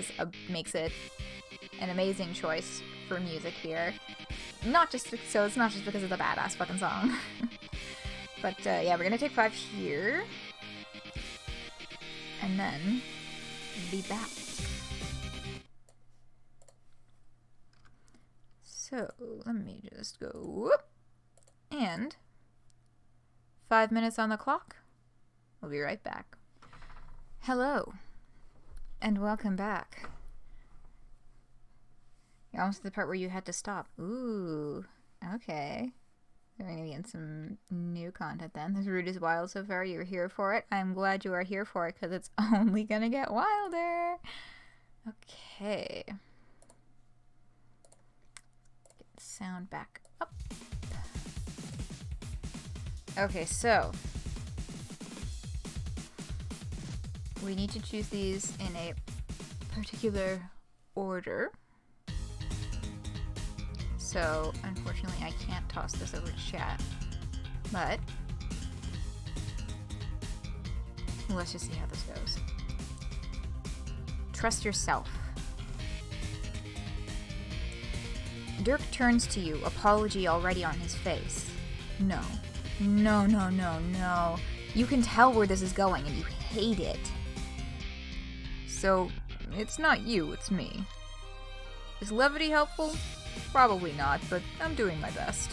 makes it an amazing choice for music here. It's not just because of the badass fucking song. But yeah, we're gonna take 5 here, and then be back. So, let me just go whoop, and 5 minutes on the clock. We'll be right back. Hello, and welcome back. You're almost to the part where you had to stop. Ooh, okay. We're going to be in some new content then. This route is wild so far. You're here for it. I'm glad you are here for it, because it's only going to get wilder. Okay. Sound back up. Okay, so we need to choose these in a particular order. So, unfortunately, I can't toss this over to chat. But let's just see how this goes. Trust yourself. Dirk turns to you, apology already on his face. No. No, no, no, no. You can tell where this is going, and you hate it. So, it's not you, it's me. Is levity helpful? Probably not, but I'm doing my best.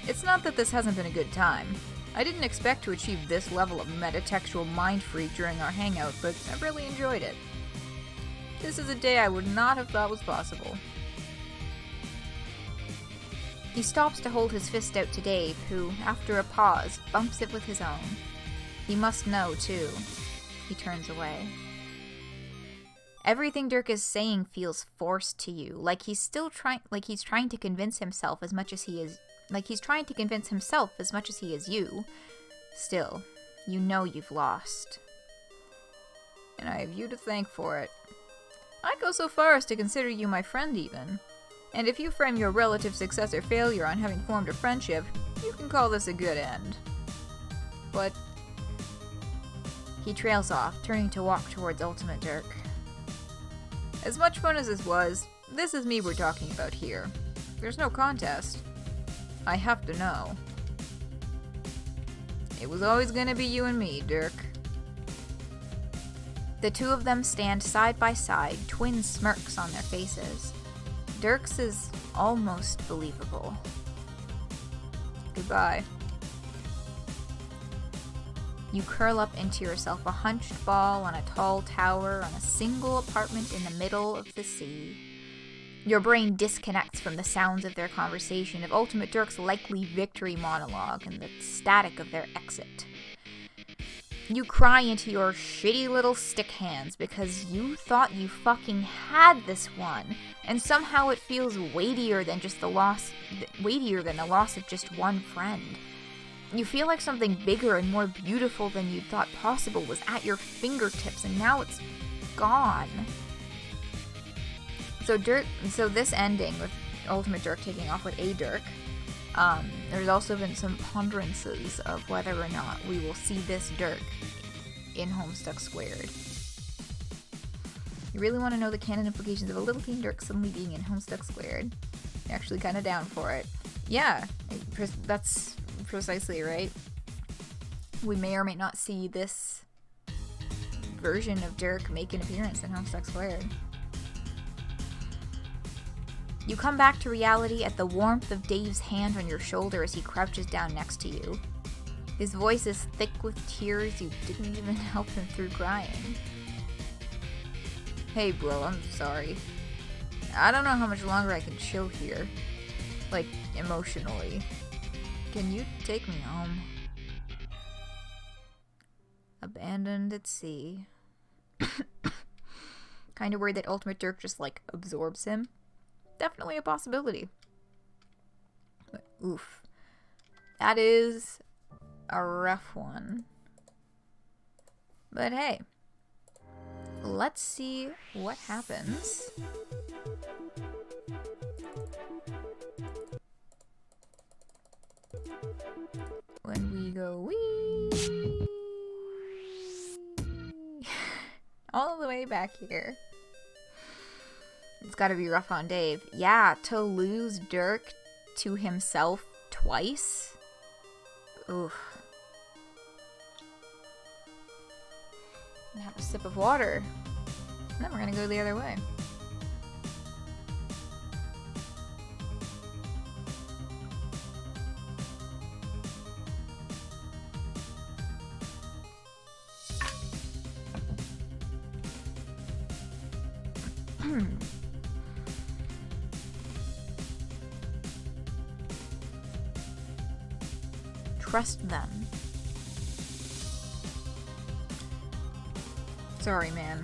It's not that this hasn't been a good time. I didn't expect to achieve this level of metatextual mind freak during our hangout, but I've really enjoyed it. This is a day I would not have thought was possible. He stops to hold his fist out to Dave, who, after a pause, bumps it with his own. He must know, too. He turns away. Everything Dirk is saying feels forced to you, like he's trying to convince himself as much as he is you. Still, you know you've lost. And I have you to thank for it. I'd go so far as to consider you my friend, even. And if you frame your relative success or failure on having formed a friendship, you can call this a good end. But he trails off, turning to walk towards Ultimate Dirk. As much fun as this was, this is me we're talking about here. There's no contest. I have to know. It was always gonna be you and me, Dirk. The two of them stand side by side, twin smirks on their faces. Dirk's is almost believable. Goodbye. You curl up into yourself, a hunched ball on a tall tower on a single apartment in the middle of the sea. Your brain disconnects from the sounds of their conversation, of Ultimate Dirk's likely victory monologue, and the static of their exit. You cry into your shitty little stick hands because you thought you fucking had this one, and somehow it feels weightier than the loss of just one friend. You feel like something bigger and more beautiful than you thought possible was at your fingertips, and now it's gone. So this ending with Ultimate Dirk taking off with a Dirk, there's also been some ponderances of whether or not we will see this Dirk in Homestuck Squared. You really want to know the canon implications of a little teen Dirk suddenly being in Homestuck Squared? You're actually kind of down for it. Yeah, that's precisely right. We may or may not see this version of Dirk make an appearance in Homestuck Squared. You come back to reality at the warmth of Dave's hand on your shoulder as he crouches down next to you. His voice is thick with tears you didn't even help him through crying. Hey bro, I'm sorry. I don't know how much longer I can chill here. Like, emotionally. Can you take me home? Abandoned at sea. Kinda worried that Ultimate Dirk just, absorbs him. Definitely a possibility. But, oof. That is a rough one. But hey. Let's see what happens. When we go wee all the way back here. It's gotta be rough on Dave. Yeah, to lose Dirk to himself twice? Oof. And have a sip of water. And then we're gonna go the other way. Trust them. Sorry, man.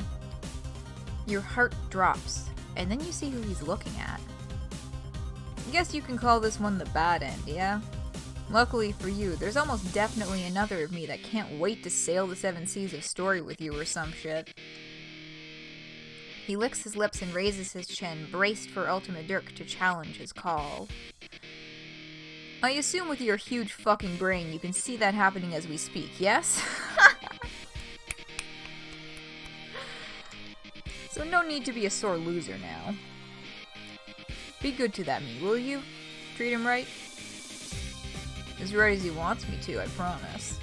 Your heart drops, and then you see who he's looking at. Guess you can call this one the bad end, yeah? Luckily for you, there's almost definitely another of me that can't wait to sail the 7 seas of story with you or some shit. He licks his lips and raises his chin, braced for Ultimate Dirk to challenge his call. I assume with your huge fucking brain you can see that happening as we speak, yes? So no need to be a sore loser now. Be good to that me, will you? Treat him right? As right as he wants me to, I promise.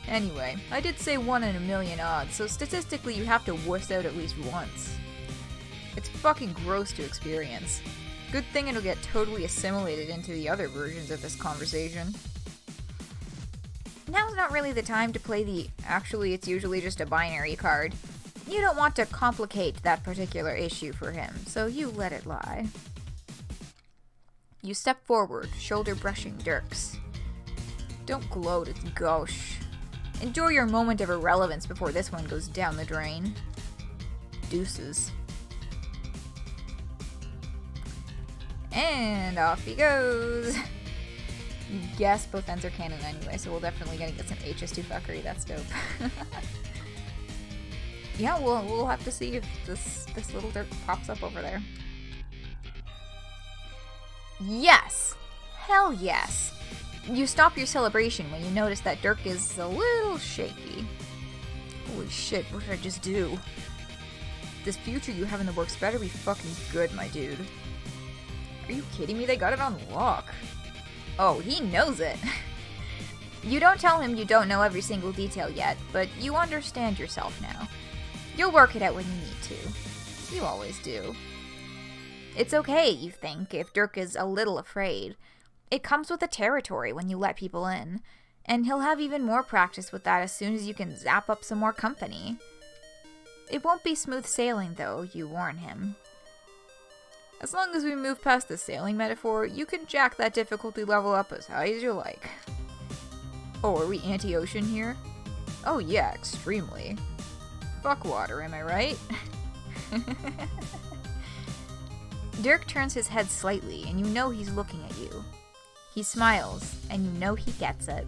Anyway, I did say 1 in a million odds, so statistically you have to wuss out at least once. It's fucking gross to experience. Good thing it'll get totally assimilated into the other versions of this conversation. Now's not really the time to play the actually it's usually just a binary card. You don't want to complicate that particular issue for him, so you let it lie. You step forward, shoulder brushing Dirk's. Don't gloat, it's gauche. Enjoy your moment of irrelevance before this one goes down the drain. Deuces. And off he goes. Yes, both ends are canon anyway, so we'll definitely gonna get some HS2 fuckery. That's dope. Yeah, we'll have to see if this little Dirk pops up over there. Yes! Hell yes! You stop your celebration when you notice that Dirk is a little shaky. Holy shit, what did I just do? This future you have in the works better be fucking good, my dude. Are you kidding me? They got it on lock. Oh, he knows it. You don't tell him you don't know every single detail yet, but you understand yourself now. You'll work it out when you need to. You always do. It's okay, you think, if Dirk is a little afraid. It comes with the territory when you let people in, and he'll have even more practice with that as soon as you can zap up some more company. It won't be smooth sailing, though, you warn him. As long as we move past the sailing metaphor, you can jack that difficulty level up as high as you like. Oh, are we anti-ocean here? Oh yeah, extremely. Fuck water, am I right? Dirk turns his head slightly, and you know he's looking at you. He smiles, and you know he gets it.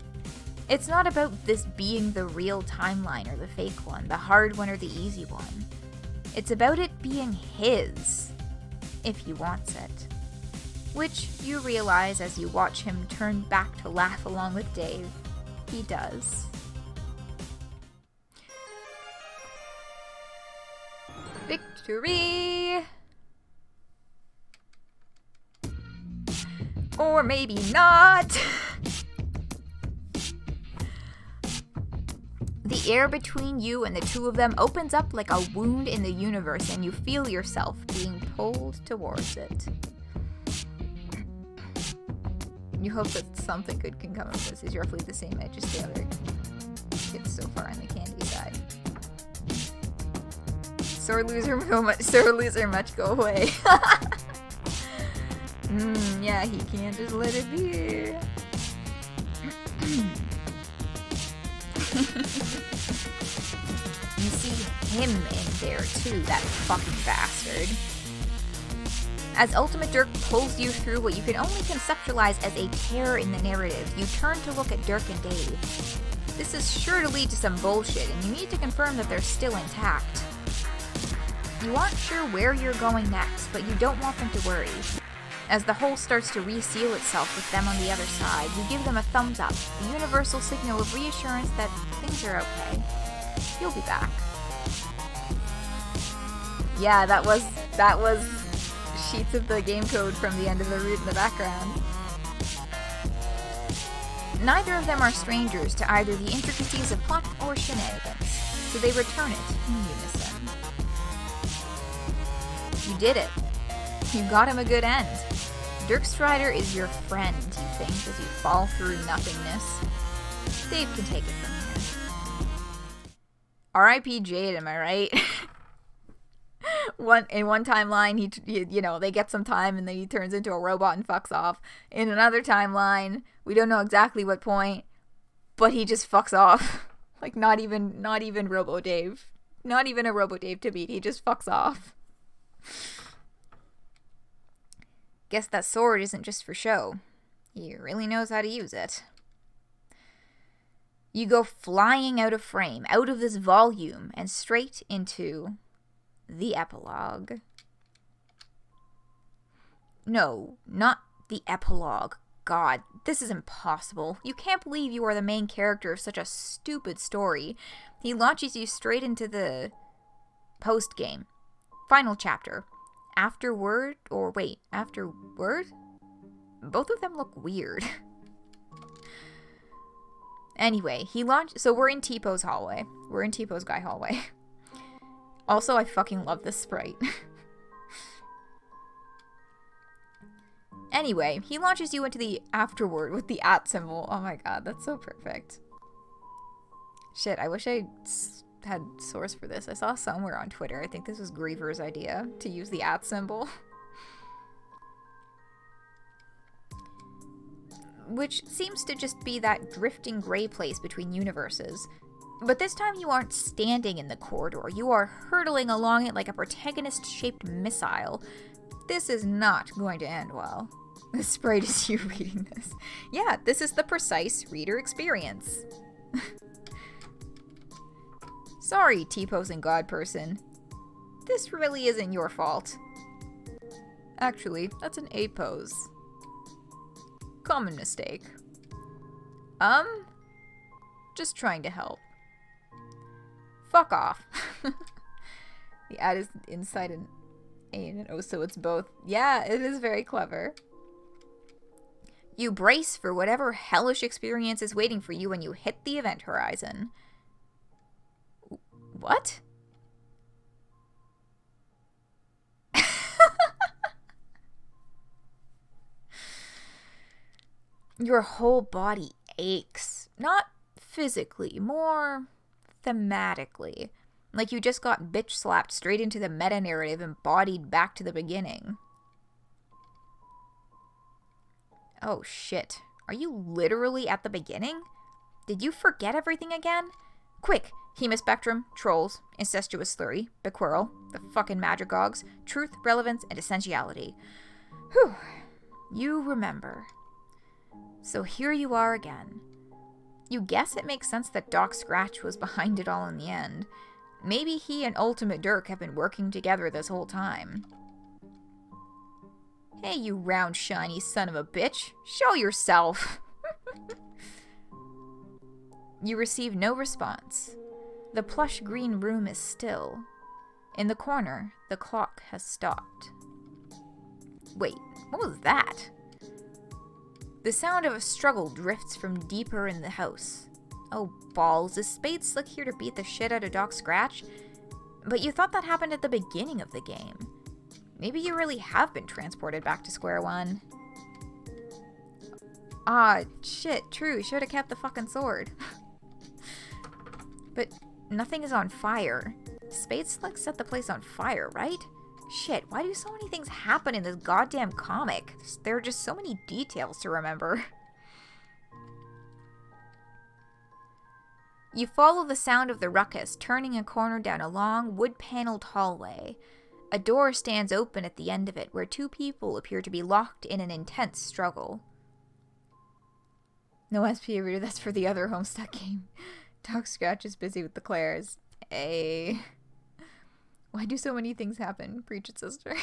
It's not about this being the real timeline or the fake one, the hard one or the easy one. It's about it being his, if he wants it. Which you realize as you watch him turn back to laugh along with Dave. He does. Victory! Or maybe not! The air between you and the two of them opens up like a wound in the universe, and you feel yourself being pulled towards it. You hope that something good can come of this. He's roughly the same age as the other kids so far on the candy side. Sore loser much go away. Yeah, he can't just let it be. You see him in there too, that fucking bastard. As Ultimate Dirk pulls you through what you can only conceptualize as a tear in the narrative, you turn to look at Dirk and Dave. This is sure to lead to some bullshit, and you need to confirm that they're still intact. You aren't sure where you're going next, but you don't want them to worry. As the hole starts to reseal itself with them on the other side, you give them a thumbs up, the universal signal of reassurance that things are okay. You'll be back. Yeah, that was sheets of the game code from the end of the route in the background. Neither of them are strangers to either the intricacies of plot or shenanigans, so they return it in unison. You did it. You got him a good end. Dirk Strider is your friend, you think, as you fall through nothingness. Dave can take it from here. R.I.P. Jade, am I right? In one timeline, they get some time and then he turns into a robot and fucks off. In another timeline, we don't know exactly what point, but he just fucks off. Like, not even Robo Dave. Not even a Robo Dave to beat, he just fucks off. Guess that sword isn't just for show. He really knows how to use it. You go flying out of frame, out of this volume, and straight into the epilogue. No, not the epilogue. God, this is impossible. You can't believe you are the main character of such a stupid story. He launches you straight into the post-game. Final chapter. Afterward? Or wait, afterward? Both of them look weird. Anyway, he launched... So we're in T-Po's hallway. We're in T-Po's guy hallway. Also, I fucking love this sprite. Anyway, he launches you into the afterward with the @ symbol. Oh my god, that's so perfect. Shit, I wish I had source for this. I saw somewhere on Twitter. I think this was Griever's idea to use the @ symbol. Which seems to just be that drifting gray place between universes. But this time you aren't standing in the corridor. You are hurtling along it like a protagonist-shaped missile. This is not going to end well. The sprite is you reading this. Yeah, this is the precise reader experience. Sorry, T-posing God person. This really isn't your fault. Actually, that's an A-pose. Common mistake. Just trying to help. Fuck off. The ad is inside an A and an O, so it's both. Yeah, it is very clever. You brace for whatever hellish experience is waiting for you when you hit the event horizon. What? Your whole body aches. Not physically, more thematically. Like you just got bitch slapped straight into the meta-narrative embodied back to the beginning. Oh shit. Are you literally at the beginning? Did you forget everything again? Quick! Hemispectrum, trolls, incestuous slurry, bequirrel, the fucking madrigogs, truth, relevance, and essentiality. Whew. You remember. So here you are again. You guess it makes sense that Doc Scratch was behind it all in the end. Maybe he and Ultimate Dirk have been working together this whole time. Hey, you round, shiny son of a bitch. Show yourself! You receive no response. The plush green room is still. In the corner, the clock has stopped. Wait, what was that? The sound of a struggle drifts from deeper in the house. Oh, balls. Is Spade Slick here to beat the shit out of Doc Scratch? But you thought that happened at the beginning of the game. Maybe you really have been transported back to square one. Ah, shit, true. Should have kept the fucking sword. But nothing is on fire. Spade Slick set the place on fire, right? Shit, why do so many things happen in this goddamn comic? There are just so many details to remember. You follow the sound of the ruckus, turning a corner down a long, wood-paneled hallway. A door stands open at the end of it, where two people appear to be locked in an intense struggle. No MSPA Reader, that's for the other Homestuck game. Doc Scratch is busy with the Claires. Hey. Why do so many things happen? Preach it, sister.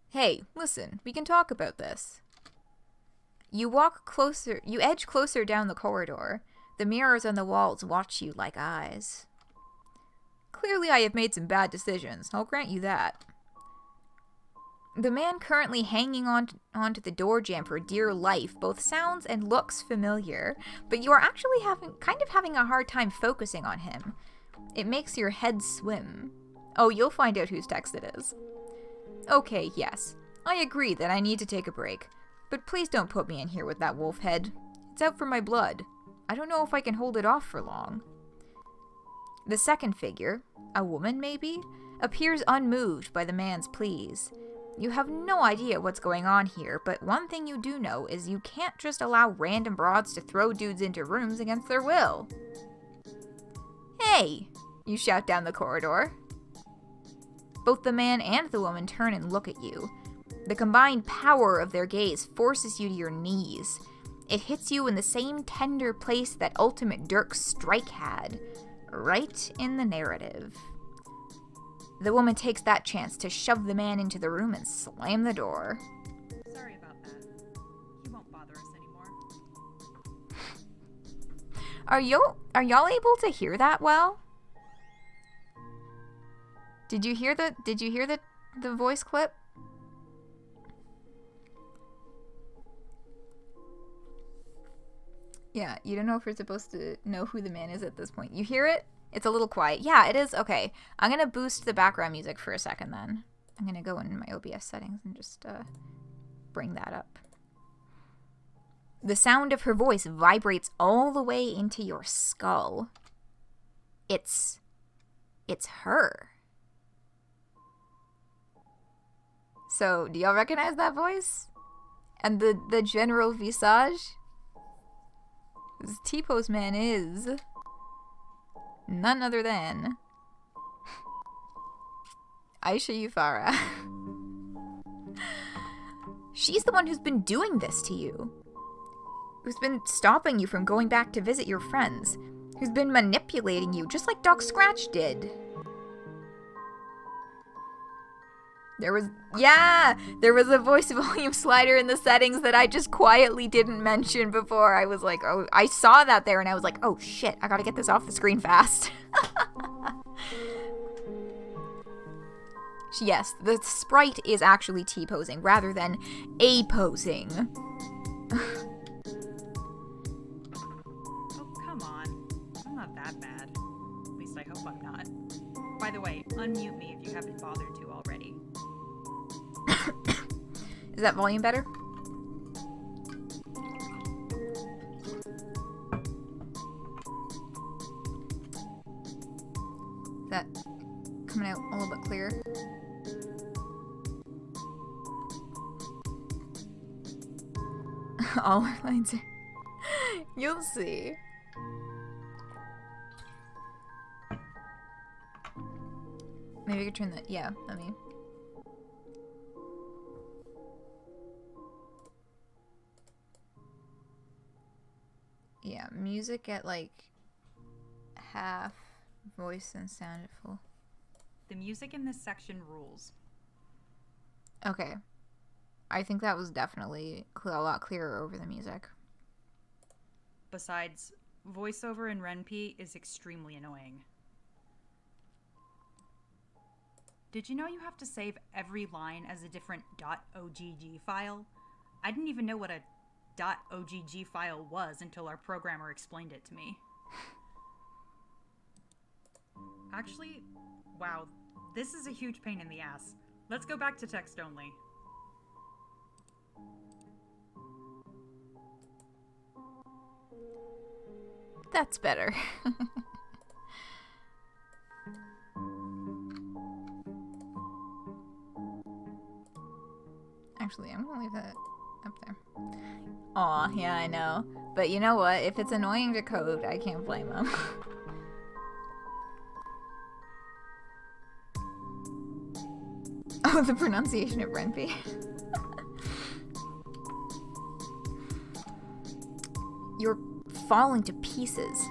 Hey, listen, we can talk about this. You edge closer down the corridor. The mirrors on the walls watch you like eyes. Clearly I have made some bad decisions, I'll grant you that. The man currently hanging onto the door jamb for dear life both sounds and looks familiar, but you are actually having a hard time focusing on him. It makes your head swim. Oh, you'll find out whose text it is. Okay, yes. I agree that I need to take a break, but please don't put me in here with that wolf head. It's out for my blood. I don't know if I can hold it off for long. The second figure, a woman maybe, appears unmoved by the man's pleas. You have no idea what's going on here, but one thing you do know is you can't just allow random broads to throw dudes into rooms against their will. Hey! You shout down the corridor. Both the man and the woman turn and look at you. The combined power of their gaze forces you to your knees. It hits you in the same tender place that Ultimate Dirk's strike had. Right in the narrative. The woman takes that chance to shove the man into the room and slam the door.
Sorry about that. He won't bother us anymore.
Are y'all able to hear that well? Did you hear the voice clip? Yeah, you don't know if you're supposed to know who the man is at this point. You hear it? It's a little quiet. Yeah, it is. Okay. I'm going to boost the background music for a second then. I'm going to go in my OBS settings and just bring that up. The sound of her voice vibrates all the way into your skull. It's her. So, do y'all recognize that voice? And the general visage? This T-Pose man is none other than Aisha Yufara. She's the one who's been doing this to you. Who's been stopping you from going back to visit your friends. Who's been manipulating you, just like Doc Scratch did. There was a voice volume slider in the settings that I just quietly didn't mention before. I was like, oh, I saw that there and I was like, oh shit, I gotta get this off the screen fast. Yes, the sprite is actually T-posing rather than A-posing.
Oh, come on. I'm not that bad. At least I hope I'm not. By the way, unmute me if you haven't bothered to already.
Is that volume better? Is that coming out a little bit clearer? All our lines are... You'll see. Maybe I could turn that... Yeah, let me... Yeah, music at like half, voice and sound at full.
The music in this section rules.
Okay. I think that was definitely a lot clearer over the music.
Besides, voiceover in RenP is extremely annoying. Did you know you have to save every line as a different .ogg file? I didn't even know what a .ogg file was until our programmer explained it to me. Actually, wow, this is a huge pain in the ass. Let's go back to text only.
That's better. Actually, I'm gonna leave that up there. Aw, yeah, I know. But you know what? If it's annoying to code, I can't blame them. Oh, the pronunciation of RenP. You're falling to pieces.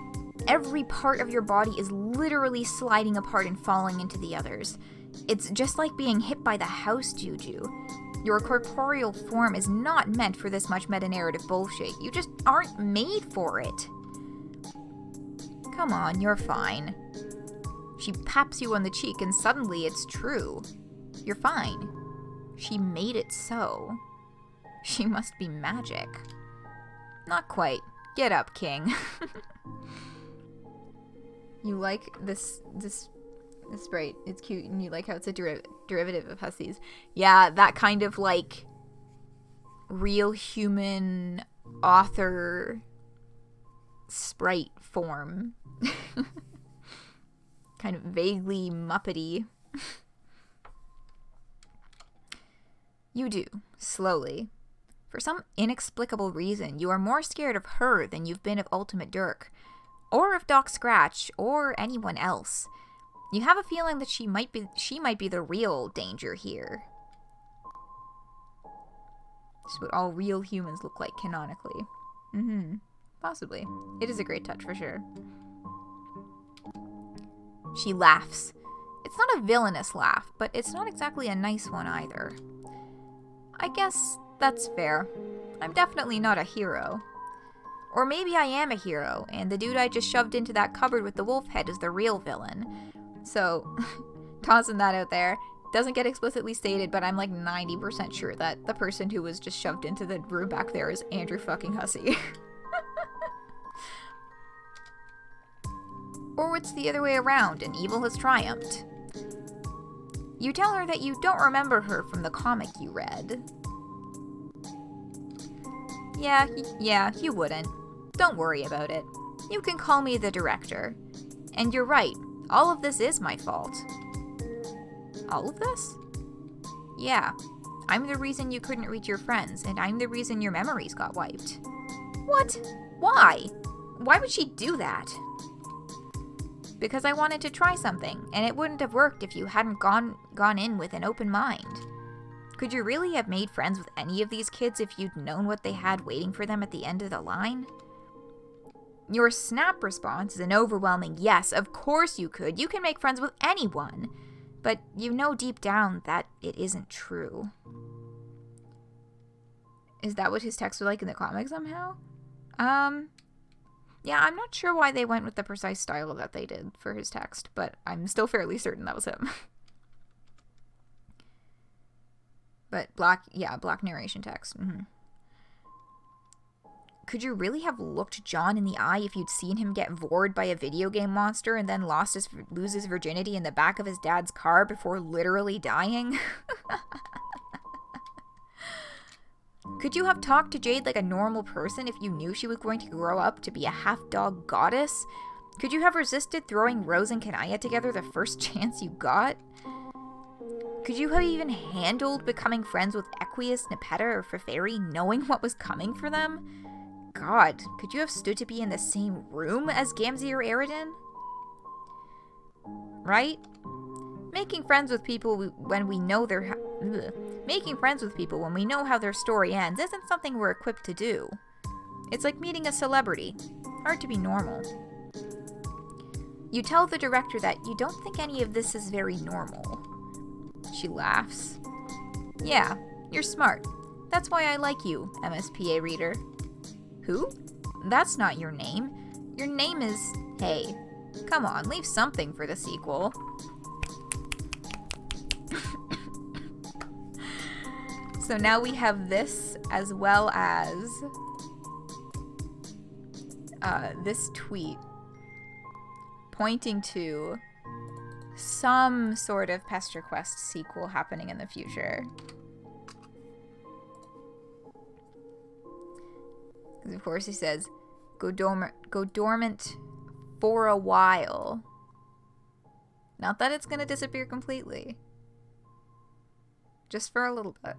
Every part of your body is literally sliding apart and falling into the others. It's just like being hit by the house juju. Your corporeal form is not meant for this much meta-narrative bullshit. You just aren't made for it. Come on, you're fine. She paps you on the cheek and suddenly it's true. You're fine. She made it so. She must be magic. Not quite. Get up, King. You like this sprite. It's cute, and you like how it's a derivative of Hussey's. Yeah, that kind of like real human author sprite form. Kind of vaguely Muppety. You do, slowly. For some inexplicable reason, you are more scared of her than you've been of Ultimate Dirk, or of Doc Scratch, or anyone else. You have a feeling that she might be the real danger here. It's what all real humans look like canonically. Possibly. It is a great touch for sure. She laughs. It's not a villainous laugh, but it's not exactly a nice one either. I guess that's fair. I'm definitely not a hero. Or maybe I am a hero, and the dude I just shoved into that cupboard with the wolf head is the real villain. So, tossing that out there. Doesn't get explicitly stated, but I'm like 90% sure that the person who was just shoved into the room back there is Andrew fucking Hussey. Or it's the other way around, and evil has triumphed. You tell her that you don't remember her from the comic you read. Yeah, you wouldn't. Don't worry about it. You can call me the director. And you're right, all of this is my fault. All of this? Yeah, I'm the reason you couldn't reach your friends, and I'm the reason your memories got wiped. What? Why? Why would she do that? Because I wanted to try something, and it wouldn't have worked if you hadn't gone in with an open mind. Could you really have made friends with any of these kids if you'd known what they had waiting for them at the end of the line? Your snap response is an overwhelming yes, of course you could. You can make friends with anyone. But you know deep down that it isn't true. Is that what his texts were like in the comic somehow? Yeah, I'm not sure why they went with the precise style that they did for his text, but I'm still fairly certain that was him. But black narration text. Mm-hmm. Could you really have looked John in the eye if you'd seen him get vored by a video game monster and then lose his virginity in the back of his dad's car before literally dying? Could you have talked to Jade like a normal person if you knew she was going to grow up to be a half-dog goddess? Could you have resisted throwing Rose and Kanaya together the first chance you got? Could you have even handled becoming friends with Equius, Nepeta, or Feferi knowing what was coming for them? God, could you have stood to be in the same room as Gamzee or Aridin? Right? Making friends with people when we know how their story ends isn't something we're equipped to do. It's like meeting a celebrity. Hard to be normal. You tell the director that you don't think any of this is very normal. She laughs. Yeah, you're smart. That's why I like you, MSPA Reader. Who? That's not your name. Your name is... Hey, come on, leave something for the sequel. So now we have this as well as this tweet pointing to some sort of Pesterquest sequel happening in the future. Of course, he says, go dormant for a while. Not that it's going to disappear completely. Just for a little bit.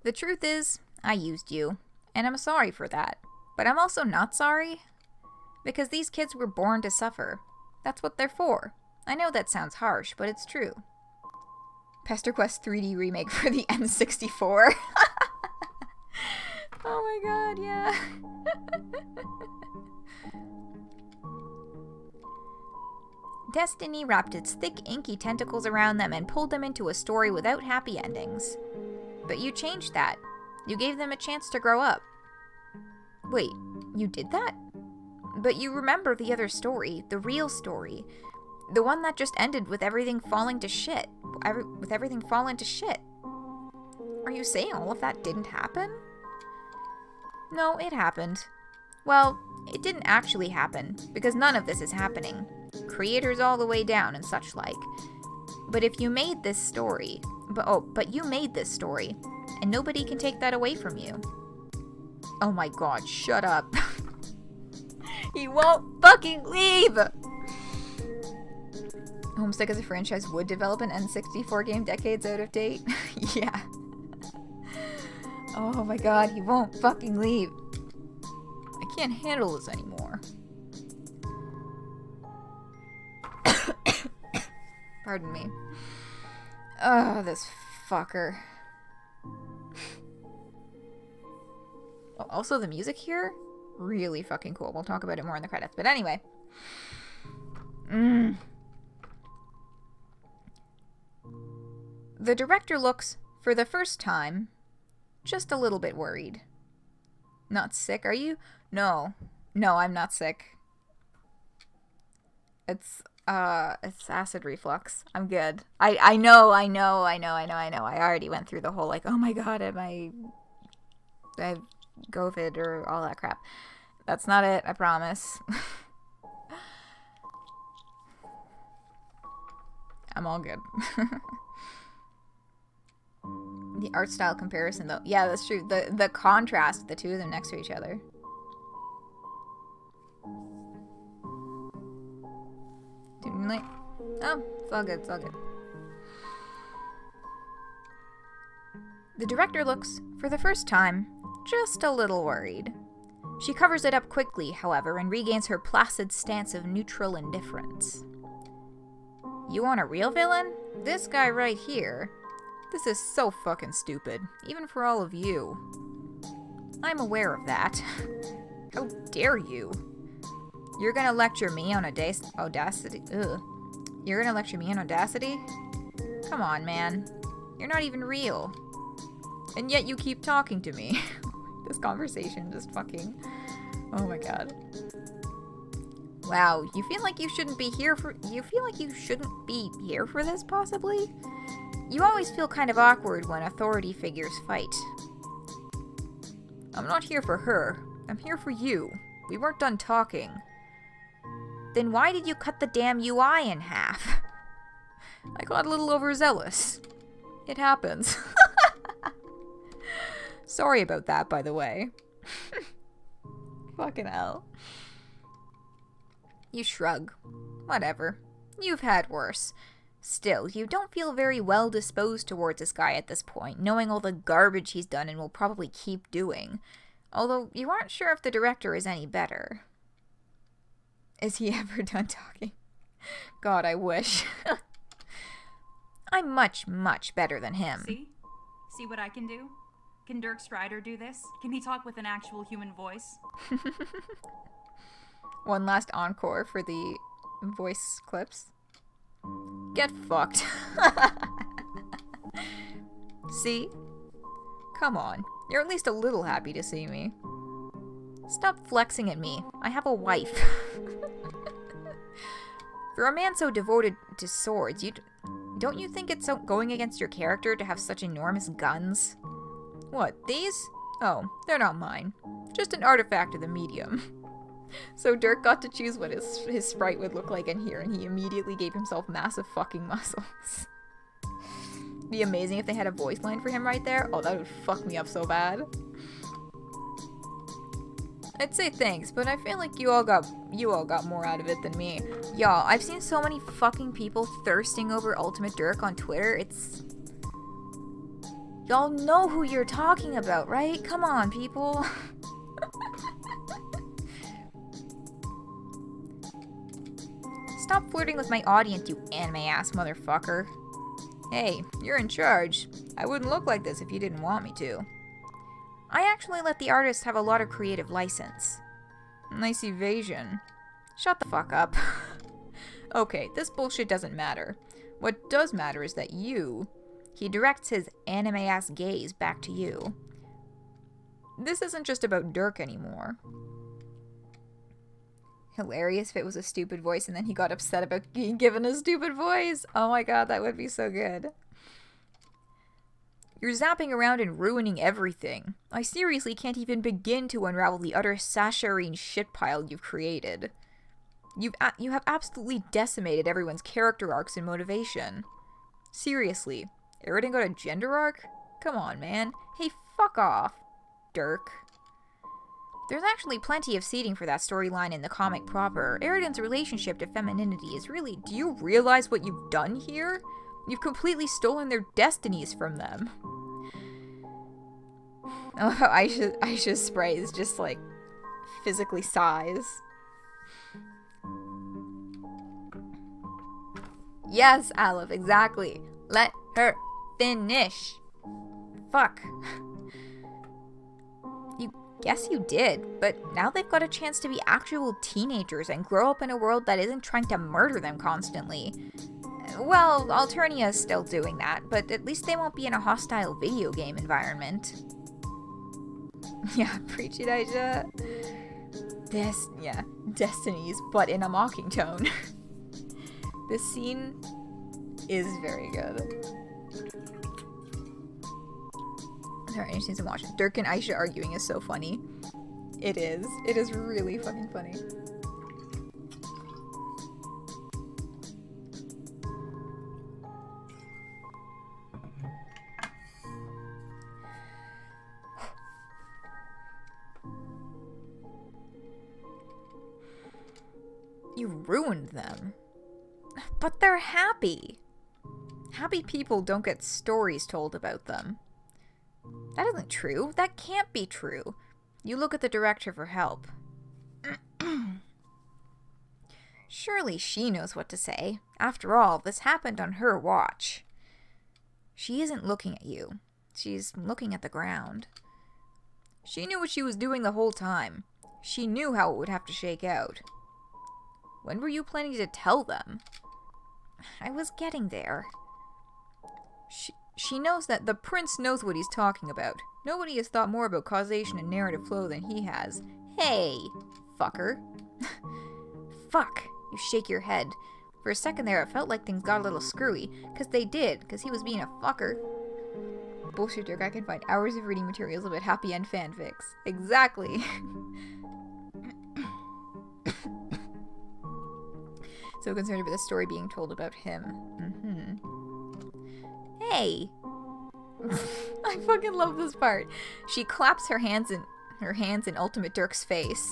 The truth is, I used you, and I'm sorry for that. But I'm also not sorry, because these kids were born to suffer. That's what they're for. I know that sounds harsh, but it's true. Pesterquest 3D remake for the N64. Oh my god, yeah. Destiny wrapped its thick, inky tentacles around them and pulled them into a story without happy endings. But you changed that. You gave them a chance to grow up. Wait, you did that? But you remember the other story, the real story. The one that just ended with everything falling to shit. With everything falling to shit. Are you saying all of that didn't happen? No, it happened. Well, it didn't actually happen, because none of this is happening. Creators all the way down and such like. But if you made this story... But you made this story, and nobody can take that away from you. Oh my god, shut up. He won't fucking leave! Homestuck as a franchise would develop an N64 game decades out of date? Yeah. Oh my god, he won't fucking leave. I can't handle this anymore. Pardon me. Oh, this fucker. Oh, also, the music here? Really fucking cool. We'll talk about it more in the credits. But anyway. The director looks, for the first time, just a little bit worried. Not sick, are you? No, I'm not sick. It's acid reflux. I'm good. I know. I already went through the whole, like, oh my god, I have COVID or all that crap. That's not it, I promise. I'm all good. The art style comparison, though. Yeah, that's true. The contrast, the two of them next to each other. Like, oh, it's all good, it's all good. The director looks, for the first time, just a little worried. She covers it up quickly, however, and regains her placid stance of neutral indifference. You want a real villain? This guy right here. This is so fucking stupid, even for all of you. I'm aware of that. How dare you? You're gonna lecture me on Audacity? Ugh. You're gonna lecture me on Audacity? Come on, man. You're not even real. And yet you keep talking to me. This conversation just fucking... Oh my god. Wow, you feel like you shouldn't be here for... You feel like you shouldn't be here for this, possibly? You always feel kind of awkward when authority figures fight. I'm not here for her. I'm here for you. We weren't done talking. Then why did you cut the damn UI in half? I got a little overzealous. It happens. Sorry about that, by the way. Fucking hell. You shrug. Whatever. You've had worse. Still, you don't feel very well disposed towards this guy at this point, knowing all the garbage he's done and will probably keep doing. Although, you aren't sure if the director is any better. Is he ever done talking? God, I wish. I'm much, much better than him.
See what I can do? Can Dirk Strider do this? Can he talk with an actual human voice?
One last encore for the voice clips. Get fucked. See? Come on. You're at least a little happy to see me. Stop flexing at me. I have a wife. For a man so devoted to swords, don't you think it's so going against your character to have such enormous guns? What, these? Oh, they're not mine. Just an artifact of the medium. So Dirk got to choose what his sprite would look like in here, and he immediately gave himself massive fucking muscles. Be amazing if they had a voice line for him right there. Oh, that would fuck me up so bad. I'd say thanks, but I feel like you all got more out of it than me. Y'all, I've seen so many fucking people thirsting over Ultimate Dirk on Twitter. Y'all know who you're talking about, right? Come on, people. Stop flirting with my audience, you anime-ass motherfucker. Hey, you're in charge. I wouldn't look like this if you didn't want me to. I actually let the artists have a lot of creative license. Nice evasion. Shut the fuck up. Okay, this bullshit doesn't matter. What does matter is that he directs his anime-ass gaze back to you. This isn't just about Dirk anymore. Hilarious if it was a stupid voice and then he got upset about being given a stupid voice. Oh my god, that would be so good. You're zapping around and ruining everything. I seriously can't even begin to unravel the utter saccharine shitpile you've created. You have absolutely decimated everyone's character arcs and motivation. Seriously, Eridan got a gender arc? Come on, man. Hey, fuck off, Dirk. There's actually plenty of seeding for that storyline in the comic proper. Eridan's relationship to femininity is really... Do you realize what you've done here? You've completely stolen their destinies from them. I love how Aisha's spray is just, like, physically sighs. Yes, Aleph, exactly. Let her finish. Fuck. Yes, you did, but now they've got a chance to be actual teenagers and grow up in a world that isn't trying to murder them constantly. Well, Alternia's still doing that, but at least they won't be in a hostile video game environment. Yeah, preach it, Aisha. Destiny's, but in a mocking tone. This scene is very good. Sorry, I just need to watch it. Dirk and Aisha arguing is so funny. It is. It is really fucking funny. You ruined them. But they're happy. Happy people don't get stories told about them. That isn't true. That can't be true. You look at the director for help. Surely she knows what to say. After all, this happened on her watch. She isn't looking at you. She's looking at the ground. She knew what she was doing the whole time. She knew how it would have to shake out. When were you planning to tell them? I was getting there. She knows that the prince knows what he's talking about. Nobody has thought more about causation and narrative flow than he has. Hey, fucker. Fuck. You shake your head. For a second there, it felt like things got a little screwy. Because they did. Because he was being a fucker. Bullshit, Dirk. I can find hours of reading materials about happy end fanfics. Exactly. So concerned about the story being told about him. Hey! I fucking love this part. She claps her hands in Ultimate Dirk's face.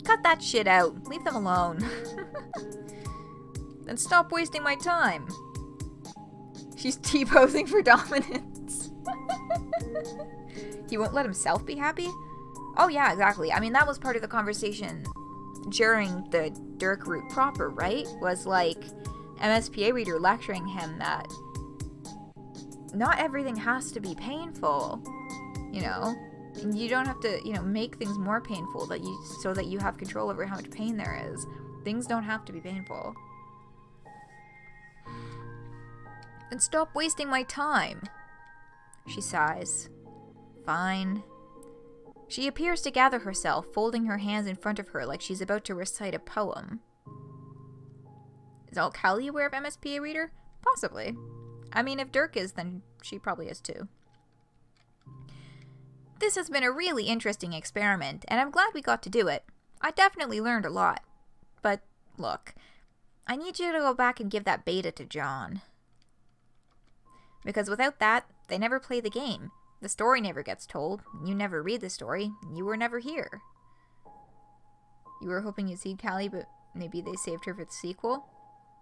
Cut that shit out. Leave them alone. Then stop wasting my time. She's T-posing for dominance. He won't let himself be happy? Oh yeah, exactly. I mean, that was part of the conversation during the Dirk route proper, right? Was like MSPA Reader lecturing him that not everything has to be painful, you know? You don't have to, make things more painful so that you have control over how much pain there is. Things don't have to be painful. And stop wasting my time. She sighs. Fine. She appears to gather herself, folding her hands in front of her like she's about to recite a poem. Is Callie aware of MSPA Reader? Possibly. I mean, if Dirk is, then she probably is too. This has been a really interesting experiment, and I'm glad we got to do it. I definitely learned a lot. But, look, I need you to go back and give that beta to John. Because without that, they never play the game. The story never gets told. You never read the story. You were never here. You were hoping you'd see Callie, but maybe they saved her for the sequel?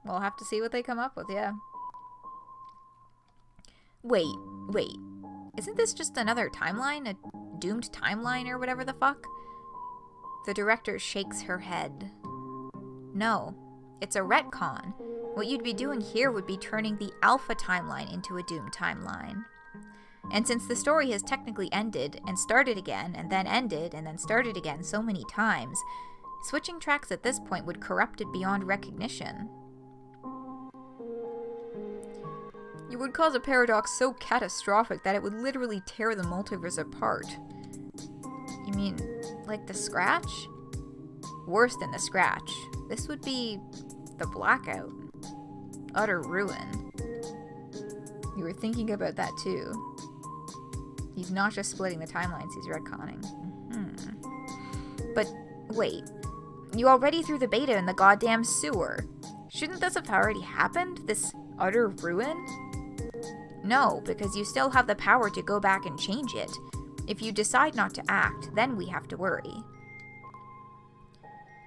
We'll have to see what they come up with, yeah. Wait. Isn't this just another timeline? A doomed timeline or whatever the fuck? The director shakes her head. No, it's a retcon. What you'd be doing here would be turning the alpha timeline into a doomed timeline. And since the story has technically ended, and started again, and then ended, and then started again so many times, switching tracks at this point would corrupt it beyond recognition. You would cause a paradox so catastrophic that it would literally tear the multiverse apart. You mean, like the Scratch? Worse than the Scratch. This would be the Blackout. Utter ruin. You were thinking about that too. He's not just splitting the timelines, he's retconning. But, wait. You already threw the beta in the goddamn sewer. Shouldn't this have already happened? This utter ruin? No, because you still have the power to go back and change it. If you decide not to act, then we have to worry.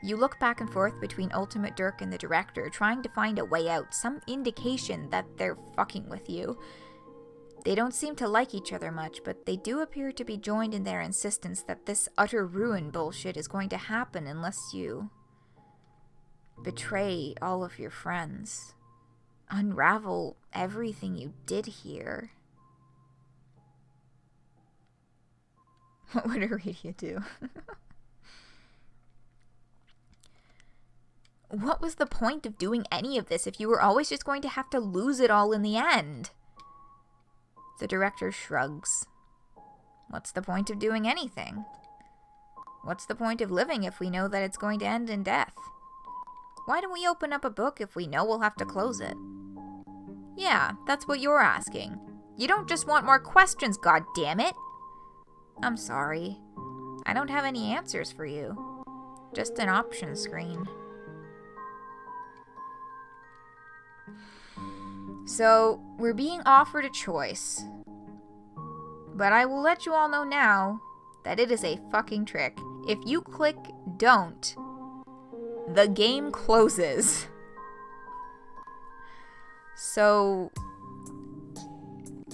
You look back and forth between Ultimate Dirk and the director, trying to find a way out, some indication that they're fucking with you. They don't seem to like each other much, but they do appear to be joined in their insistence that this utter ruin bullshit is going to happen unless you betray all of your friends. Unravel everything you did here. What would Aurelia do? What was the point of doing any of this if you were always just going to have to lose it all in the end? The director shrugs. What's the point of doing anything? What's the point of living if we know that it's going to end in death? Why do we open up a book if we know we'll have to close it? Yeah, that's what you're asking. You don't just want more questions, goddammit! I'm sorry. I don't have any answers for you. Just an option screen. So, we're being offered a choice. But I will let you all know now that it is a fucking trick. If you click don't, the game closes. So,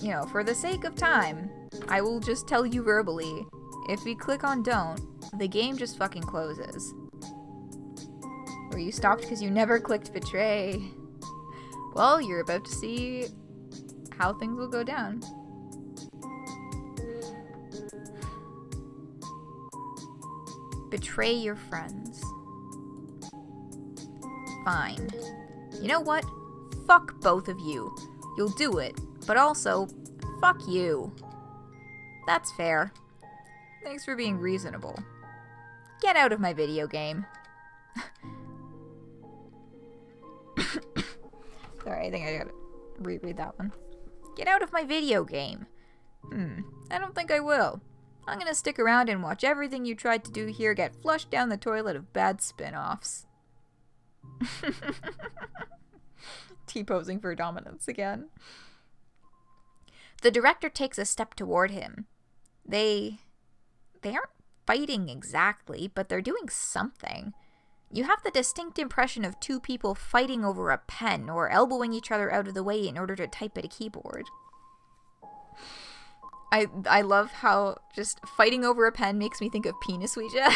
you know, for the sake of time, I will just tell you verbally, if you click on don't, the game just fucking closes. Or you stopped because you never clicked betray. Well, you're about to see how things will go down. Betray your friends. Fine. You know what? Fuck both of you. You'll do it, but also, fuck you. That's fair. Thanks for being reasonable. Get out of my video game. Sorry, I think I gotta reread that one. Get out of my video game. I don't think I will. I'm gonna stick around and watch everything you tried to do here get flushed down the toilet of bad spin-offs. T-posing for dominance again. The director takes a step toward him. They aren't fighting exactly, but they're doing something. You have the distinct impression of two people fighting over a pen or elbowing each other out of the way in order to type at a keyboard. I love how just fighting over a pen makes me think of penis Ouija.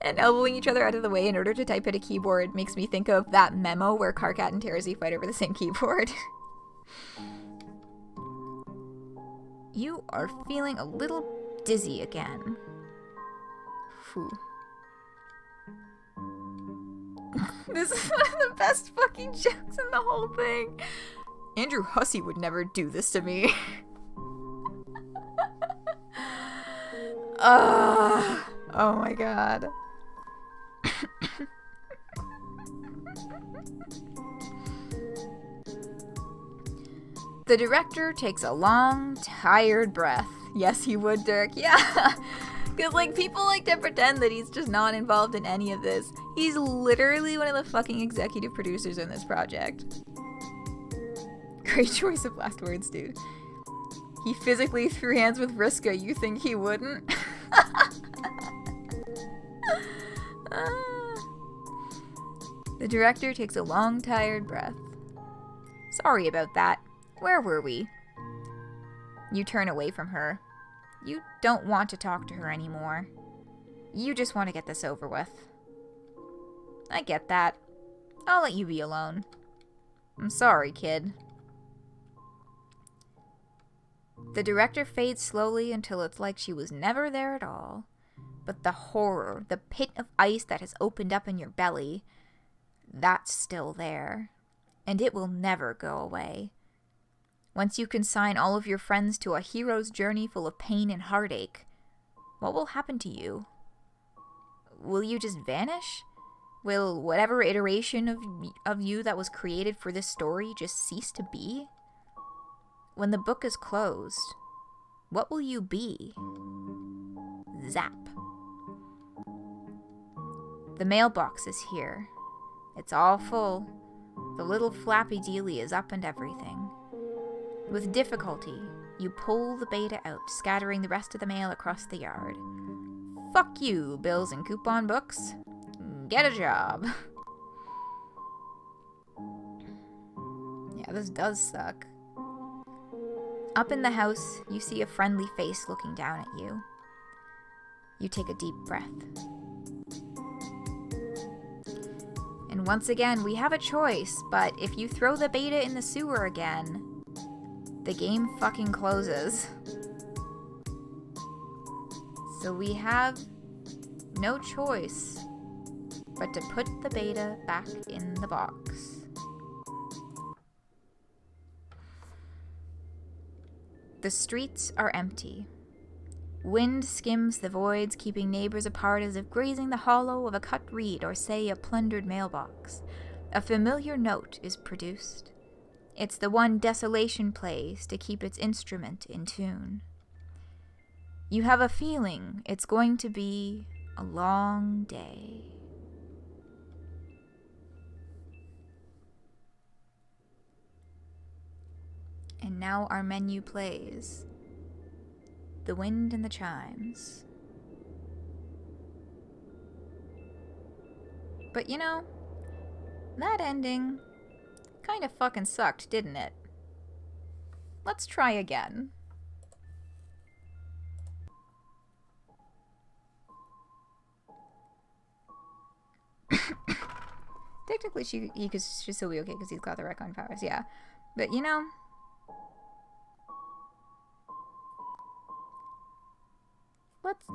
And elbowing each other out of the way in order to type at a keyboard makes me think of that memo where Karkat and Terzi fight over the same keyboard. You are feeling a little dizzy again. Phew. This is one of the best fucking jokes in the whole thing. Andrew Hussey would never do this to me. Oh my god. The director takes a long, tired breath. Yes, he would, Dirk. Yeah. Because, like, people like to pretend that he's just not involved in any of this. He's literally one of the fucking executive producers in this project. Great choice of last words, dude. He physically threw hands with Vriska. You think he wouldn't? The director takes a long, tired breath. Sorry about that. Where were we? You turn away from her. You don't want to talk to her anymore. You just want to get this over with. I get that. I'll let you be alone. I'm sorry, kid. The director fades slowly until it's like she was never there at all. But the horror, the pit of ice that has opened up in your belly, that's still there. And it will never go away. Once you consign all of your friends to a hero's journey full of pain and heartache, what will happen to you? Will you just vanish? Will whatever iteration of you that was created for this story just cease to be? When the book is closed, what will you be? Zap. The mailbox is here. It's all full. The little flappy dealie is up and everything. With difficulty, you pull the beta out, scattering the rest of the mail across the yard. Fuck you, bills and coupon books. Get a job. Yeah, this does suck. Up in the house, you see a friendly face looking down at you. You take a deep breath. And once again, we have a choice, but if you throw the beta in the sewer again, the game fucking closes. So we have no choice but to put the beta back in the box. The streets are empty. Wind skims the voids, keeping neighbors apart as if grazing the hollow of a cut reed or, say, a plundered mailbox. A familiar note is produced. It's the one desolation plays to keep its instrument in tune. You have a feeling it's going to be a long day. And now our menu plays. The wind and the chimes. But you know, that ending kind of fucking sucked, didn't it? Let's try again. Technically, he should still be okay because he's got the recon powers, yeah. But you know,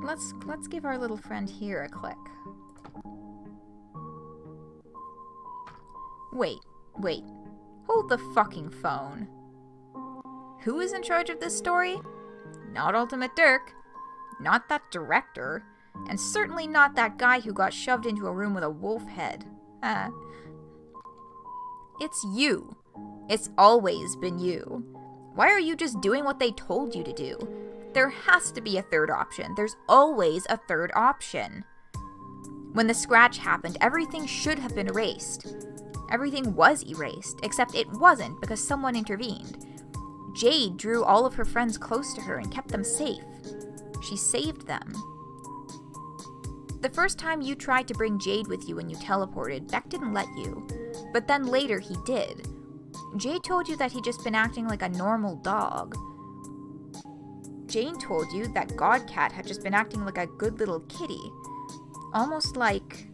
let's give our little friend here a click. Wait. Hold the fucking phone. Who is in charge of this story? Not Ultimate Dirk. Not that director. And certainly not that guy who got shoved into a room with a wolf head. It's you. It's always been you. Why are you just doing what they told you to do? There has to be a third option. There's always a third option. When the scratch happened, everything should have been erased. Everything was erased, except it wasn't because someone intervened. Jade drew all of her friends close to her and kept them safe. She saved them. The first time you tried to bring Jade with you when you teleported, Beck didn't let you. But then later he did. Jade told you that he'd just been acting like a normal dog. Jane told you that Godcat had just been acting like a good little kitty. Almost like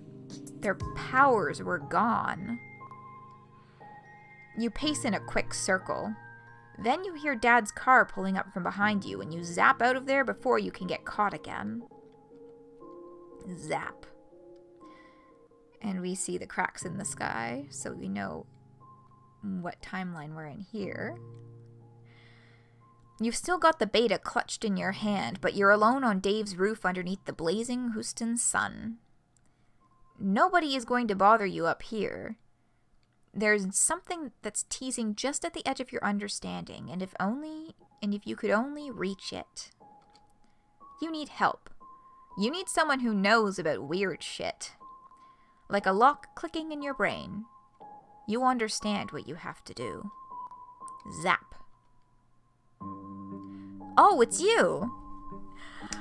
their powers were gone. You pace in a quick circle. Then you hear Dad's car pulling up from behind you, and you zap out of there before you can get caught again. Zap. And we see the cracks in the sky, so we know what timeline we're in here. You've still got the beta clutched in your hand, but you're alone on Dave's roof underneath the blazing Houston sun. Nobody is going to bother you up here. There's something that's teasing just at the edge of your understanding, and if you could only reach it. You need help. You need someone who knows about weird shit. Like a lock clicking in your brain. You understand what you have to do. Zap. Oh, it's you!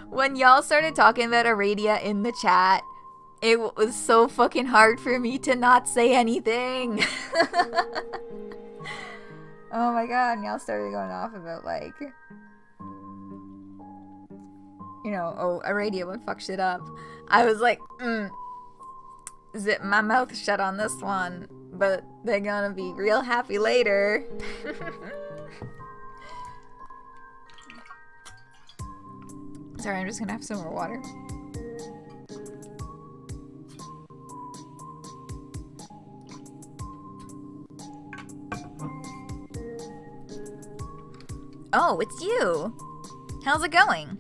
When y'all started talking about Aradia in the chat, it was so fucking hard for me to not say anything. Oh my god, and y'all started going off about, like, you know, oh, Aradia would fuck shit up. I was like, zip my mouth shut on this one, but they're gonna be real happy later. Sorry, I'm just gonna have some more water. Oh, it's you! How's it going?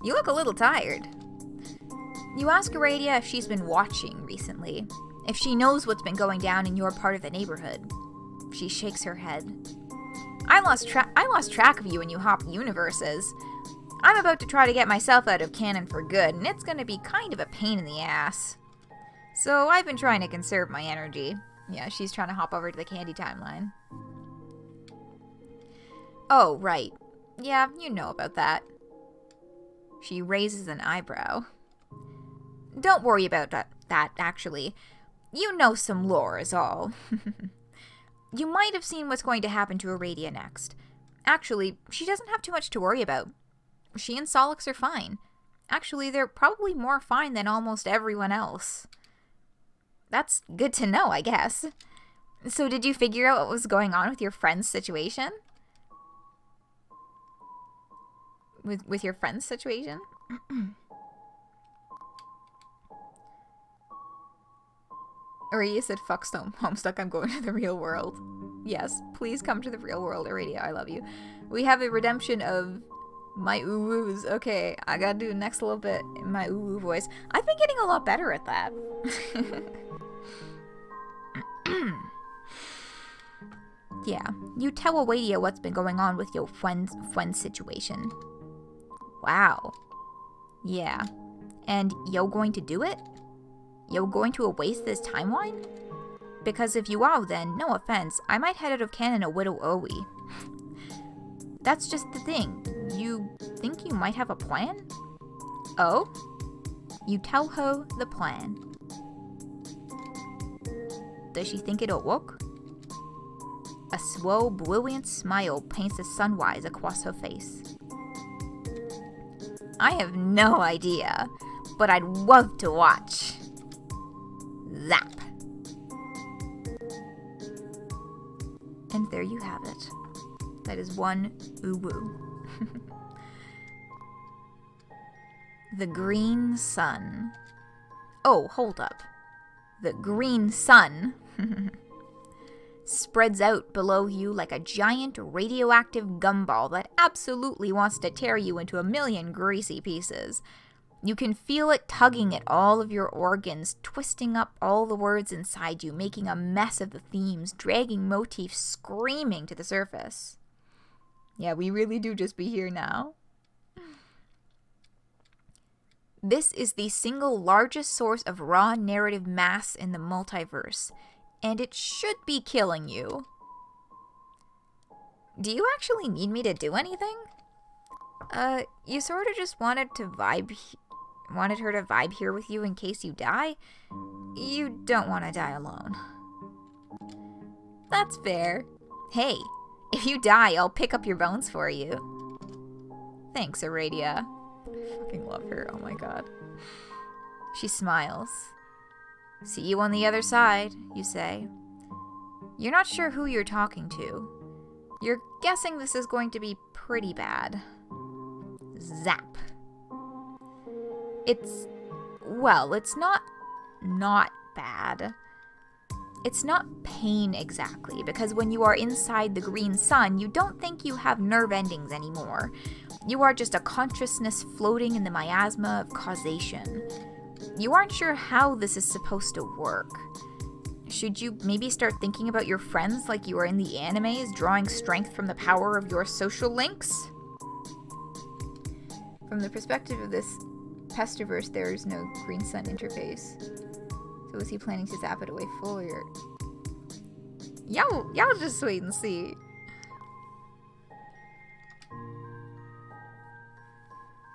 You look a little tired. You ask Aradia if she's been watching recently, if she knows what's been going down in your part of the neighborhood. She shakes her head. I lost track of you when you hopped universes. I'm about to try to get myself out of canon for good, and it's gonna be kind of a pain in the ass. So I've been trying to conserve my energy. Yeah, she's trying to hop over to the candy timeline. Oh, right. Yeah, you know about that. She raises an eyebrow. Don't worry about that, actually. You know some lore is all. You might have seen what's going to happen to Aradia next. Actually, she doesn't have too much to worry about. She and Solix are fine. Actually, they're probably more fine than almost everyone else. That's good to know, I guess. So did you figure out what was going on with your friend's situation? With your friend's situation? Aradia said, fuck Homestuck, I'm going to the real world. Yes, please come to the real world, Aradia, I love you. We have a redemption of my ooh-woos. Okay, I gotta do the next little bit in my ooh-woo voice. I've been getting a lot better at that. Yeah, you tell Aradia what's been going on with your friend's situation. Wow. Yeah. And you're going to do it? You're going to erase this timeline? Because if you are, then, no offense, I might head out of canon a little early. That's just the thing. You think you might have a plan? Oh? You tell her the plan. Does she think it'll work? A slow, brilliant smile paints a sunrise across her face. I have no idea, but I'd love to watch. Zap. And there you have it. That is one uwu. The green sun. Oh, hold up. The green sun spreads out below you like a giant radioactive gumball that absolutely wants to tear you into a million greasy pieces. You can feel it tugging at all of your organs, twisting up all the words inside you, making a mess of the themes, dragging motifs screaming to the surface. Yeah, we really do just be here now. This is the single largest source of raw narrative mass in the multiverse, and it should be killing you. Do you actually need me to do anything? You sort of just wanted her to vibe here with you in case you die? You don't want to die alone. That's fair. Hey, if you die, I'll pick up your bones for you. Thanks, Aradia. I fucking love her, oh my god. She smiles. See you on the other side, you say. You're not sure who you're talking to. You're guessing this is going to be pretty bad. Zap. It's not bad. It's not pain exactly, because when you are inside the green sun, you don't think you have nerve endings anymore. You are just a consciousness floating in the miasma of causation. You aren't sure how this is supposed to work. Should you maybe start thinking about your friends like you are in the animes, drawing strength from the power of your social links? From the perspective of this Pesterverse, there is no green sun interface. So is he planning to zap it away fully, or... Y'all just wait and see.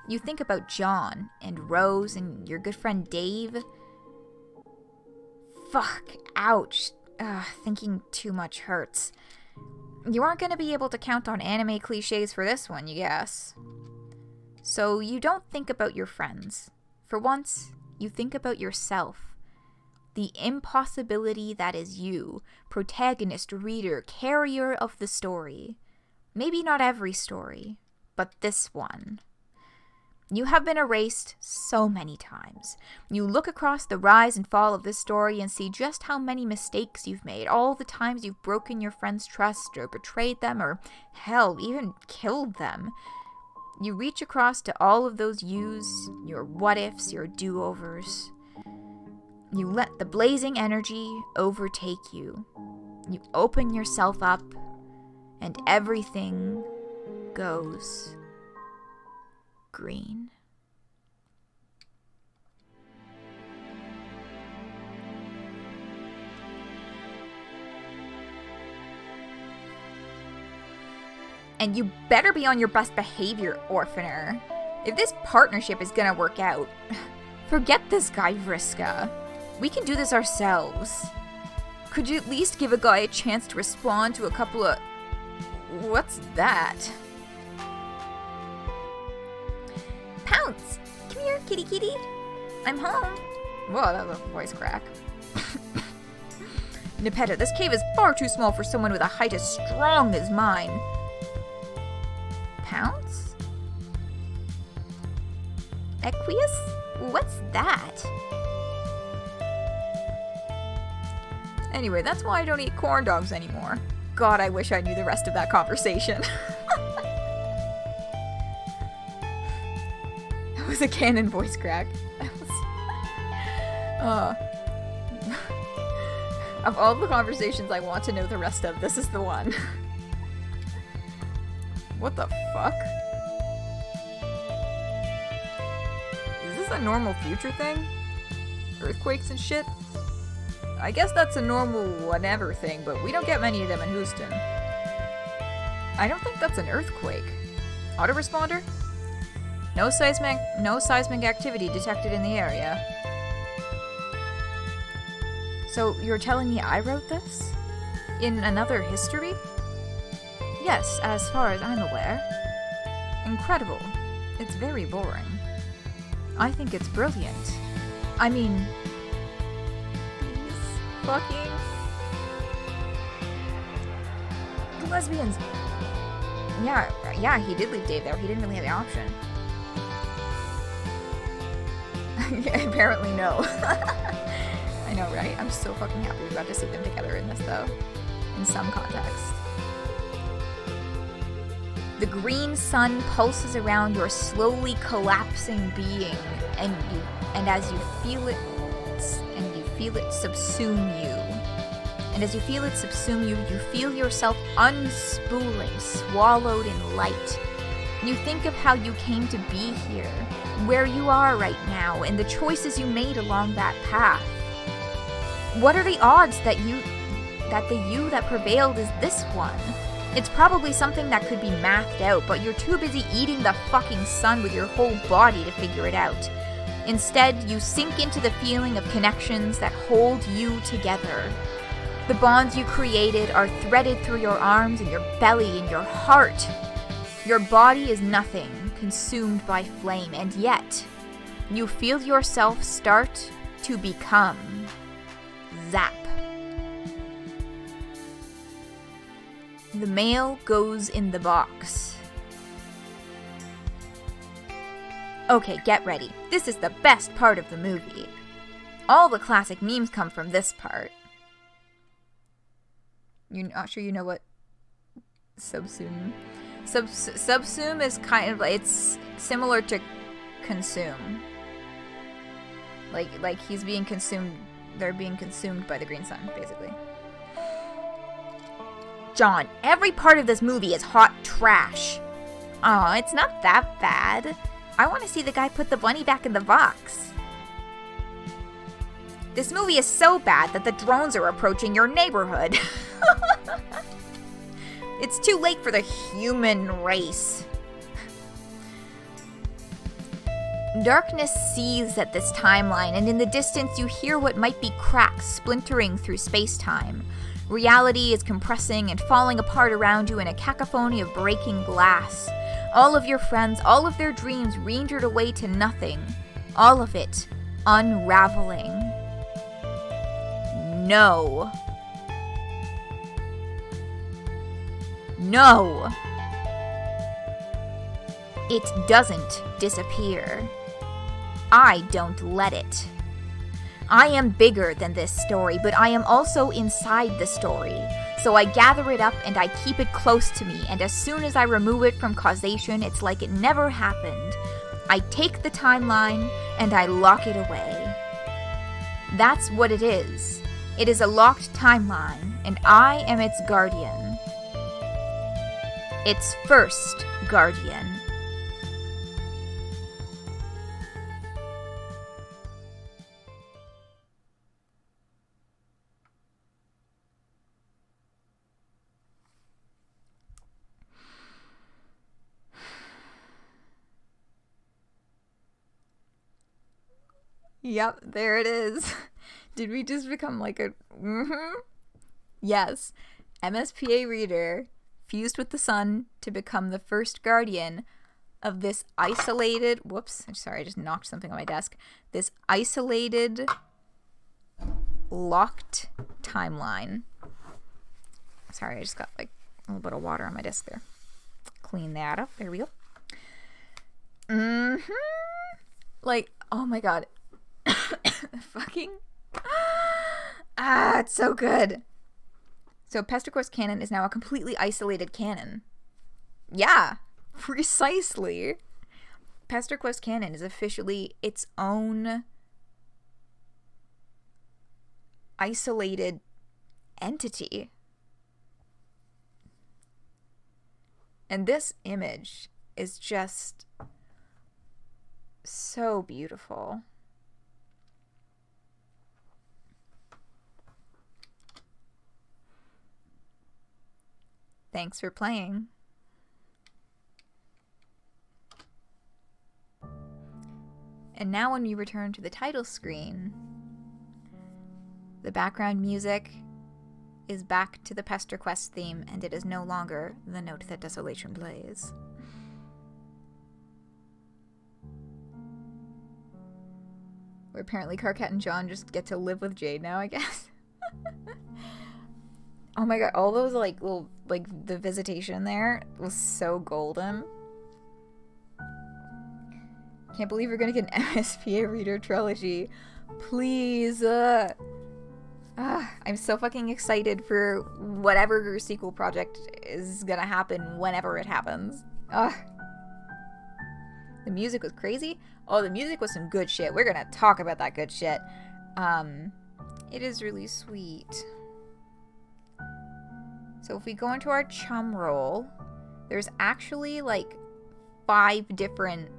You think about John, and Rose, and your good friend Dave. Fuck, ouch. Thinking too much hurts. You aren't gonna be able to count on anime cliches for this one, you guess. So you don't think about your friends. For once, you think about yourself. The impossibility that is you, protagonist, reader, carrier of the story. Maybe not every story, but this one. You have been erased so many times. You look across the rise and fall of this story and see just how many mistakes you've made, all the times you've broken your friends' trust or betrayed them or, hell, even killed them. You reach across to all of those yous, your what-ifs, your do-overs. You let the blazing energy overtake you. You open yourself up, and everything goes green. And you better be on your best behavior, Orphaner. If this partnership is gonna work out, forget this guy, Vriska. We can do this ourselves. Could you at least give a guy a chance to respond to a couple of... What's that? Pounce! Come here, kitty kitty. I'm home. Whoa, that was a voice crack. Nepeta, this cave is far too small for someone with a height as strong as mine. Pounce? Equius? What's that? Anyway, that's why I don't eat corn dogs anymore. God, I wish I knew the rest of that conversation. That was a canon voice crack. Of all the conversations I want to know the rest of, this is the one. What the fuck? Is this a normal future thing? Earthquakes and shit? I guess that's a normal whatever thing, but we don't get many of them in Houston. I don't think that's an earthquake. Autoresponder? No seismic activity detected in the area. So you're telling me I wrote this? In another history? Yes, as far as I'm aware. Incredible. It's very boring. I think it's brilliant. I mean... these fucking... lesbians. Yeah, he did leave Dave there. He didn't really have the option. Yeah, apparently no. I know, right? I'm so fucking happy we got to see them together in this, though. In some context. The green sun pulses around your slowly collapsing being, and as you feel it subsume you. And as you feel it subsume you, you feel yourself unspooling, swallowed in light. You think of how you came to be here, where you are right now, and the choices you made along that path. What are the odds that the you that prevailed is this one? It's probably something that could be mathed out, but you're too busy eating the fucking sun with your whole body to figure it out. Instead, you sink into the feeling of connections that hold you together. The bonds you created are threaded through your arms and your belly and your heart. Your body is nothing, consumed by flame, and yet, you feel yourself start to become. Zap. The mail goes in the box. Okay, get ready. This is the best part of the movie. All the classic memes come from this part. You're not sure you know what subsume? Subsume is kind of, it's similar to consume. Like he's being consumed, they're being consumed by the green sun, basically. John, every part of this movie is hot trash. Aw, it's not that bad. I want to see the guy put the bunny back in the box. This movie is so bad that the drones are approaching your neighborhood. It's too late for the human race. Darkness seethes at this timeline, and in the distance you hear what might be cracks splintering through space-time. Reality is compressing and falling apart around you in a cacophony of breaking glass. All of your friends, all of their dreams rendered away to nothing. All of it unraveling. No. No. It doesn't disappear. I don't let it. I am bigger than this story, but I am also inside the story. So I gather it up and I keep it close to me, and as soon as I remove it from causation, it's like it never happened. I take the timeline and I lock it away. That's what it is. It is a locked timeline, and I am its guardian. Its first guardian. Yep, there it is. Did we just become like a... Mm-hmm? Yes. MSPA Reader fused with the sun to become the first guardian of this isolated... Whoops. Sorry, I just knocked something on my desk. This isolated, locked timeline. Sorry, I just got like a little bit of water on my desk there. Clean that up. There we go. Mm-hmm. Like, oh my god. Fucking It's so good. So Pesterquest canon is now a completely isolated canon. Yeah, precisely. Pesterquest canon is officially its own isolated entity. And this image is just so beautiful. Thanks for playing. And now when we return to the title screen, the background music is back to the Pesterquest theme, and it is no longer the note that desolation plays. Where apparently Carcat and John just get to live with Jade now, I guess. Oh my god, all those little the visitation there was so golden. Can't believe we're gonna get an MSPA Reader trilogy. Please. I'm so fucking excited for whatever sequel project is gonna happen whenever it happens. The music was crazy. Oh, the music was some good shit. We're gonna talk about that good shit. It is really sweet. So if we go into our Chumroll, there's actually 5 different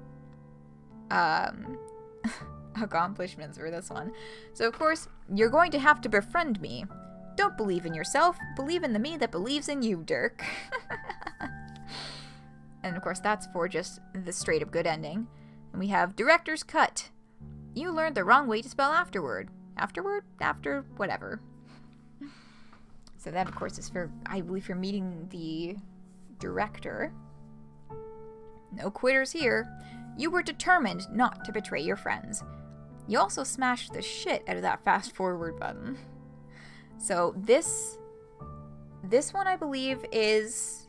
accomplishments for this one. So of course, you're going to have to befriend me. Don't believe in yourself, believe in the me that believes in you, Dirk. And of course, that's for just the straight up good ending. And we have Director's Cut. You learned the wrong way to spell afterward. Afterward? After whatever. So that, of course, is for, I believe, for meeting the director. No quitters here. You were determined not to betray your friends. You also smashed the shit out of that fast forward button. So this one, I believe, is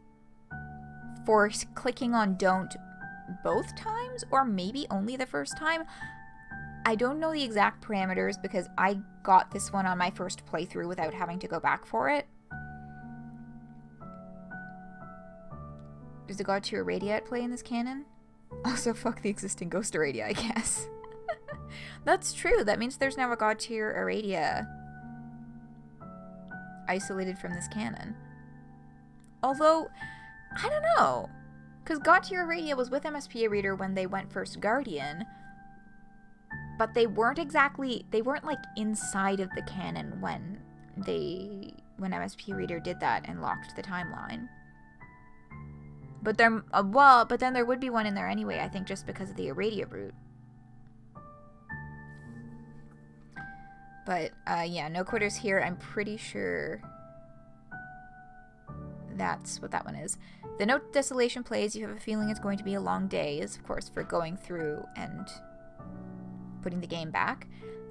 for clicking on don't both times, or maybe only the first time. I don't know the exact parameters because I got this one on my first playthrough without having to go back for it. Does the God Tier Irradiate play in this canon? Also, fuck the existing Ghost Irradia, I guess. That's true. That means there's now a God Tier Irradia isolated from this canon. Although, I don't know. Because God Tier Irradia was with MSPA Reader when they went first Guardian. But they weren't inside of the canon when MSPA Reader did that and locked the timeline. But then there would be one in there anyway, I think, just because of the Irradia route. But, yeah, no quitters here. I'm pretty sure that's what that one is. The note desolation plays, you have a feeling it's going to be a long day, is, of course, for going through and putting the game back.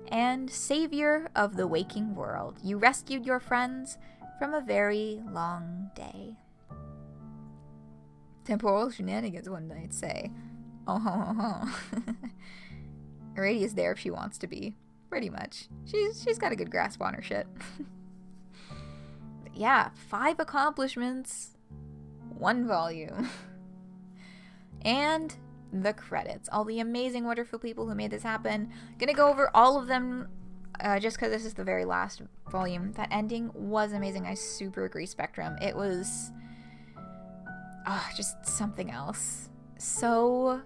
And Savior of the Waking World. You rescued your friends from a very long day. Temporal shenanigans, one might say. Oh ho ho ho. Irradia's there if she wants to be. Pretty much. She's got a good grasp on her shit. Yeah, 5 accomplishments. 1 volume. And the credits. All the amazing, wonderful people who made this happen. Gonna go over all of them just because this is the very last volume. That ending was amazing. I super agree, Spectrum. It was just something else. So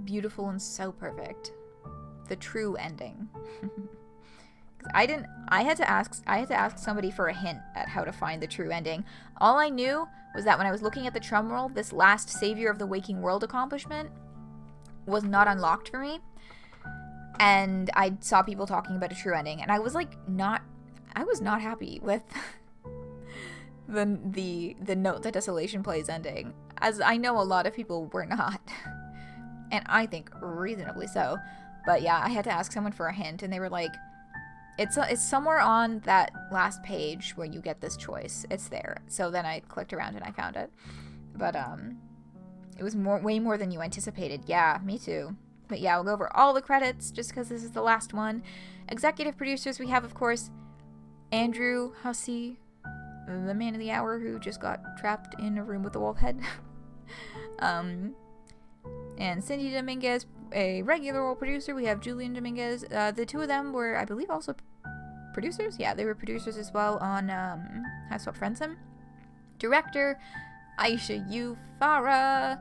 beautiful and so perfect. The true ending. I had to ask somebody for a hint at how to find the true ending. All I knew was that when I was looking at the Chumroll, this last Savior of the Waking World accomplishment was not unlocked for me. And I saw people talking about a true ending, and I was not happy with the note that desolation plays ending, as I know a lot of people were not. And I think reasonably so. But yeah, I had to ask someone for a hint, and they were like, it's somewhere on that last page where you get this choice. It's there. So then I clicked around and I found it. But it was way more than you anticipated. Yeah, me too. But yeah, we'll go over all the credits just because this is the last one. Executive producers, we have, of course, Andrew Hussey, the man of the hour who just got trapped in a room with a wolf head. And Cindy Dominguez, a regular role producer. We have Julian Dominguez. The two of them were, I believe, also producers. Yeah, they were producers as well on How to Swap Friendsome. Director, Aisha U. Farah.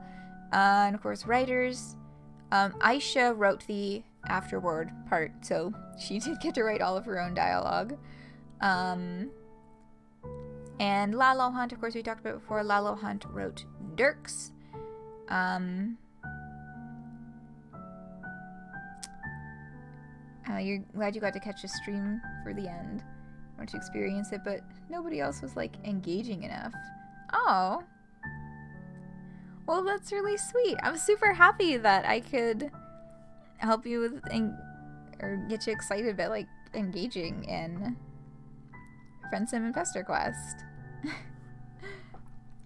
And, of course, writers. Aisha wrote the afterword part, so she did get to write all of her own dialogue. And Lalo Hunt, of course, we talked about before. Lalo Hunt wrote Dirks. You're glad you got to catch a stream for the end. I want to experience it, but nobody else was, like, engaging enough. Oh. Well, that's really sweet. I'm super happy that I could help you with, or get you excited about, like, engaging in Friendsome and Pesterquest.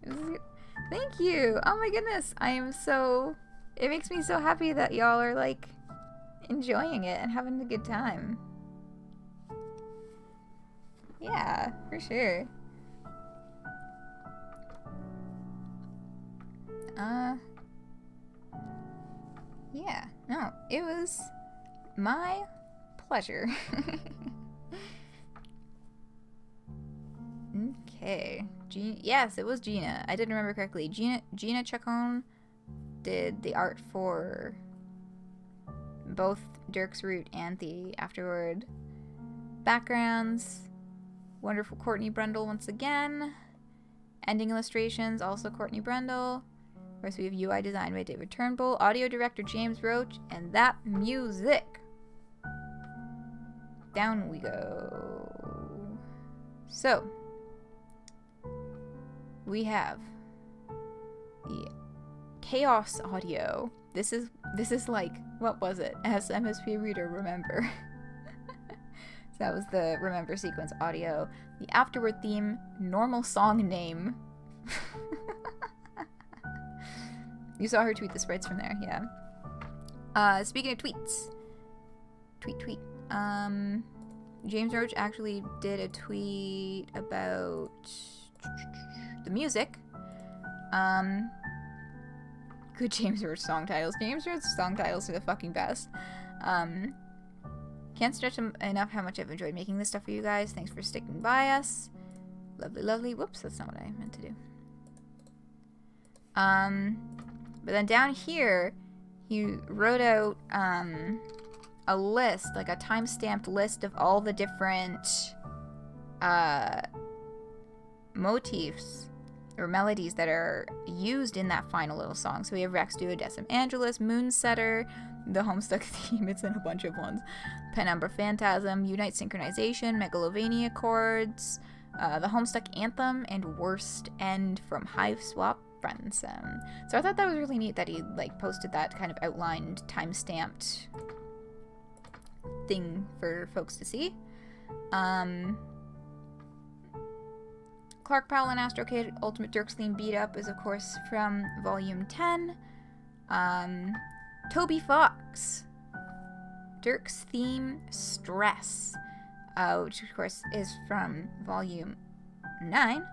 Thank you. Oh my goodness. It makes me so happy that y'all are, like, enjoying it and having a good time. Yeah, for sure. Yeah, no, it was my pleasure. Okay, yes, it was Gina. I didn't remember correctly. Gina Chacon did the art for both Dirk's Root and the Afterword backgrounds. Wonderful Courtney Brundle once again. Ending illustrations, also Courtney Brundle. Of course, we have UI design by David Turnbull, audio director James Roach, and that music. Down we go. So, we have the Chaos audio. This is like, what was it? As MSPA Reader, remember. So that was the Remember sequence audio. The Afterward theme, normal song name. You saw her tweet the sprites from there, yeah. Speaking of tweets. Tweet. James Roach actually did a tweet about the music. Good James Roach song titles. James Roach song titles are the fucking best. Can't stress enough how much I've enjoyed making this stuff for you guys. Thanks for sticking by us. Lovely, lovely. Whoops, that's not what I meant to do. But then down here, he wrote out a list, like a time-stamped list of all the different motifs or melodies that are used in that final little song. So we have Rex Duodecim Angelus, Moonsetter, the Homestuck theme, it's in a bunch of ones, Penumbra Phantasm, Unite Synchronization, Megalovania Chords, the Homestuck Anthem, and Worst End from Hive Swap Friendsome. So I thought that was really neat that he like posted that kind of outlined, time-stamped thing for folks to see. Clark Powell and Astro Kid Ultimate Dirk's Theme Beat Up is, of course, from Volume 10. Toby Fox, Dirk's Theme Stress, which, of course, is from Volume 9.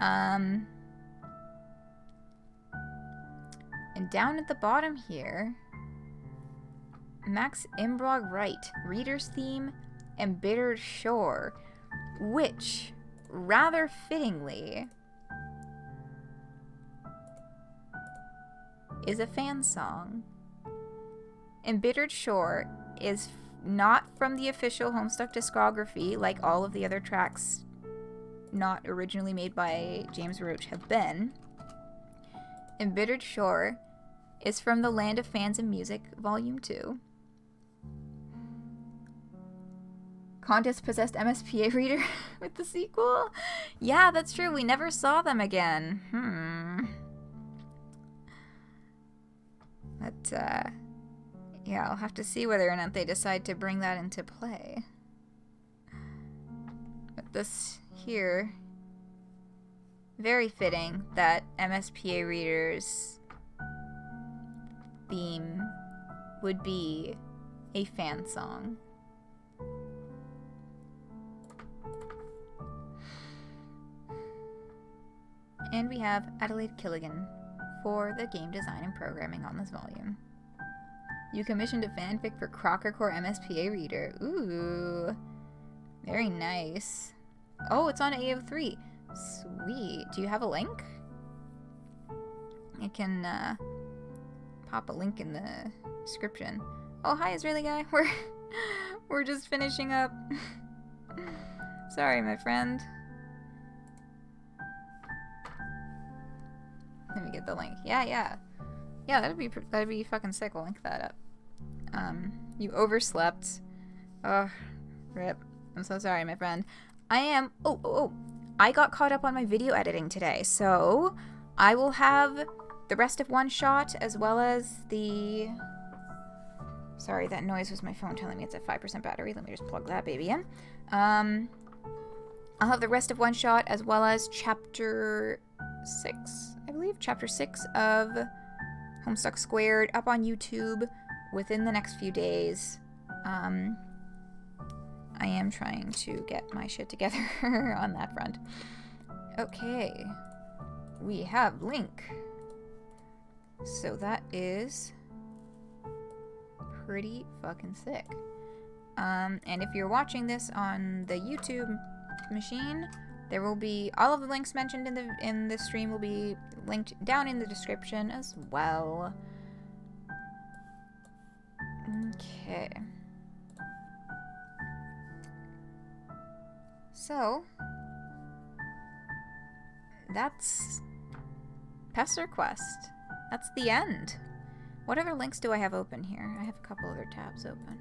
And down at the bottom here, Max Imbrog Wright, Reader's Theme, Embittered Shore, which, rather fittingly, is a fan song. Embittered Shore is not from the official Homestuck discography, like all of the other tracks not originally made by James Roach have been. Embittered Shore is from The Land of Fans and Music, Volume 2. Contest possessed MSPA Reader with the sequel? Yeah, that's true. We never saw them again. But, yeah, I'll have to see whether or not they decide to bring that into play. But this here, very fitting that MSPA Reader's theme would be a fan song. And we have Adelaide Killigan for the game design and programming on this volume. You commissioned a fanfic for Crocker Core MSPA Reader. Ooh. Very nice. Oh, it's on AO3. Sweet. Do you have a link? I can pop a link in the description. Oh, hi, Israeli guy. We're just finishing up. Sorry, my friend. Let me get the link. Yeah, that'd be fucking sick. We'll link that up. You overslept. Oh, rip. I'm so sorry, my friend. I got caught up on my video editing today, so I will have the rest of One Shot as well as the... Sorry, that noise was my phone telling me it's at 5% battery. Let me just plug that baby in. I'll have the rest of One Shot as well as Chapter 6, I believe. Chapter 6 of Homestuck Squared up on YouTube within the next few days. I am trying to get my shit together on that front. Okay. We have Link. So that is pretty fucking sick. And if you're watching this on the YouTube machine, there will be all of the links mentioned in the stream will be linked down in the description as well. Okay. So that's Pesterquest. That's the end. What other links do I have open here? I have a couple other tabs open.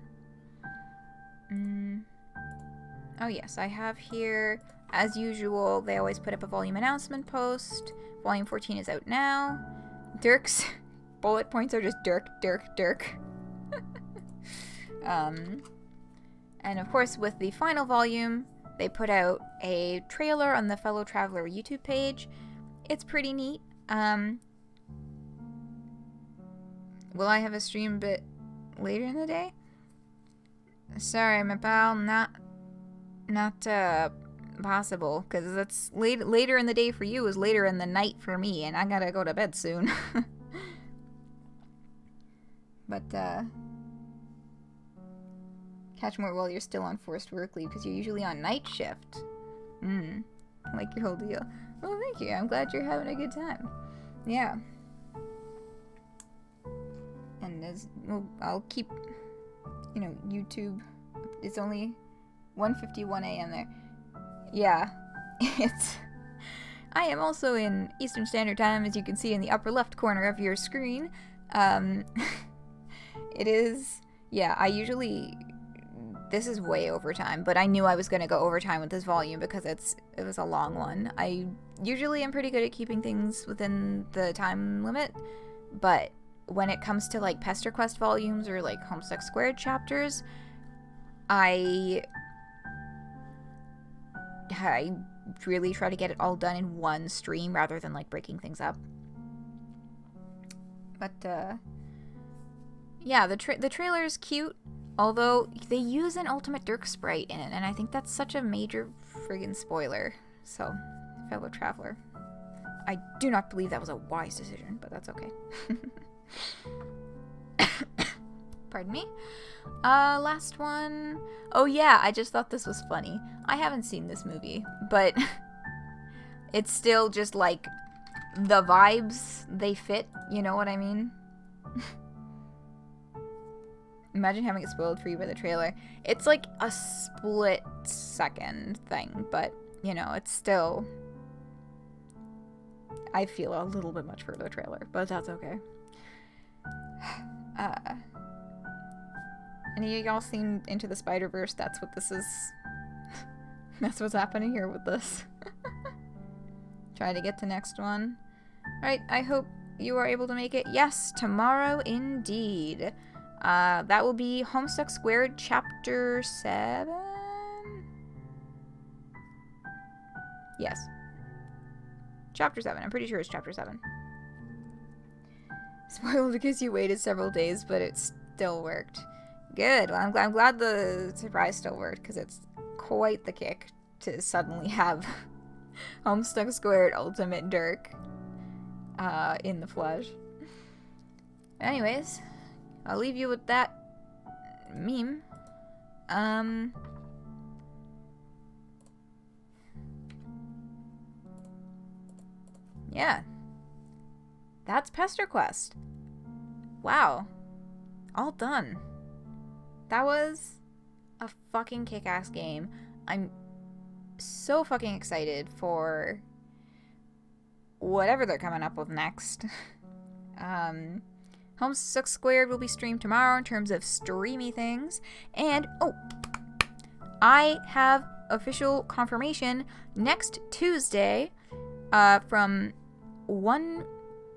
Oh yes, I have here, as usual, they always put up a volume announcement post. Volume 14 is out now. Dirk's bullet points are just Dirk. And of course, with the final volume, they put out a trailer on the Fellow Traveler YouTube page. It's pretty neat. Will I have a stream a bit later in the day? Sorry, my pal, not possible, because that's later in the day for you is later in the night for me, and I gotta go to bed soon. But catch more while you're still on forced work leave, because you're usually on night shift. I like your whole deal. Well, thank you. I'm glad you're having a good time. Yeah. And I'll keep, YouTube. It's only 1:51 a.m. there. Yeah. I am also in Eastern Standard Time, as you can see in the upper left corner of your screen. It is, this is way overtime, but I knew I was going to go overtime with this volume because it was a long one. I usually am pretty good at keeping things within the time limit, but when it comes to like Pesterquest volumes or like Homestuck Squared chapters, I really try to get it all done in one stream rather than like breaking things up. But yeah, the trailer is cute, although they use an Ultimate Dirk sprite in it, and I think that's such a major friggin' spoiler. So, fellow traveler, I do not believe that was a wise decision, but that's okay. Pardon me. Last one. Oh yeah, I just thought this was funny. I haven't seen this movie, but it's still just like the vibes, they fit, you know what I mean? Imagine having it spoiled for you by the trailer. It's like a split second thing, but it's still, I feel a little bit much for the trailer, but that's okay. Any of y'all seen Into the Spider-Verse? That's what this is. That's what's happening here with this. Try to get to next one. Alright, I hope you are able to make it. Yes, tomorrow indeed. That will be Homestuck Squared Chapter 7? Yes. Chapter 7. I'm pretty sure it's Chapter 7. Spoiled because you waited several days, but it's still worked. Good. Well, I'm glad the surprise still worked, because it's quite the kick to suddenly have Homestuck Squared Ultimate Dirk in the flesh. Anyways, I'll leave you with that meme. Yeah. That's Pesterquest. Wow. All done. That was a fucking kick-ass game. I'm so fucking excited for whatever they're coming up with next. Homestuck Squared will be streamed tomorrow in terms of streamy things. And, I have official confirmation next Tuesday from 1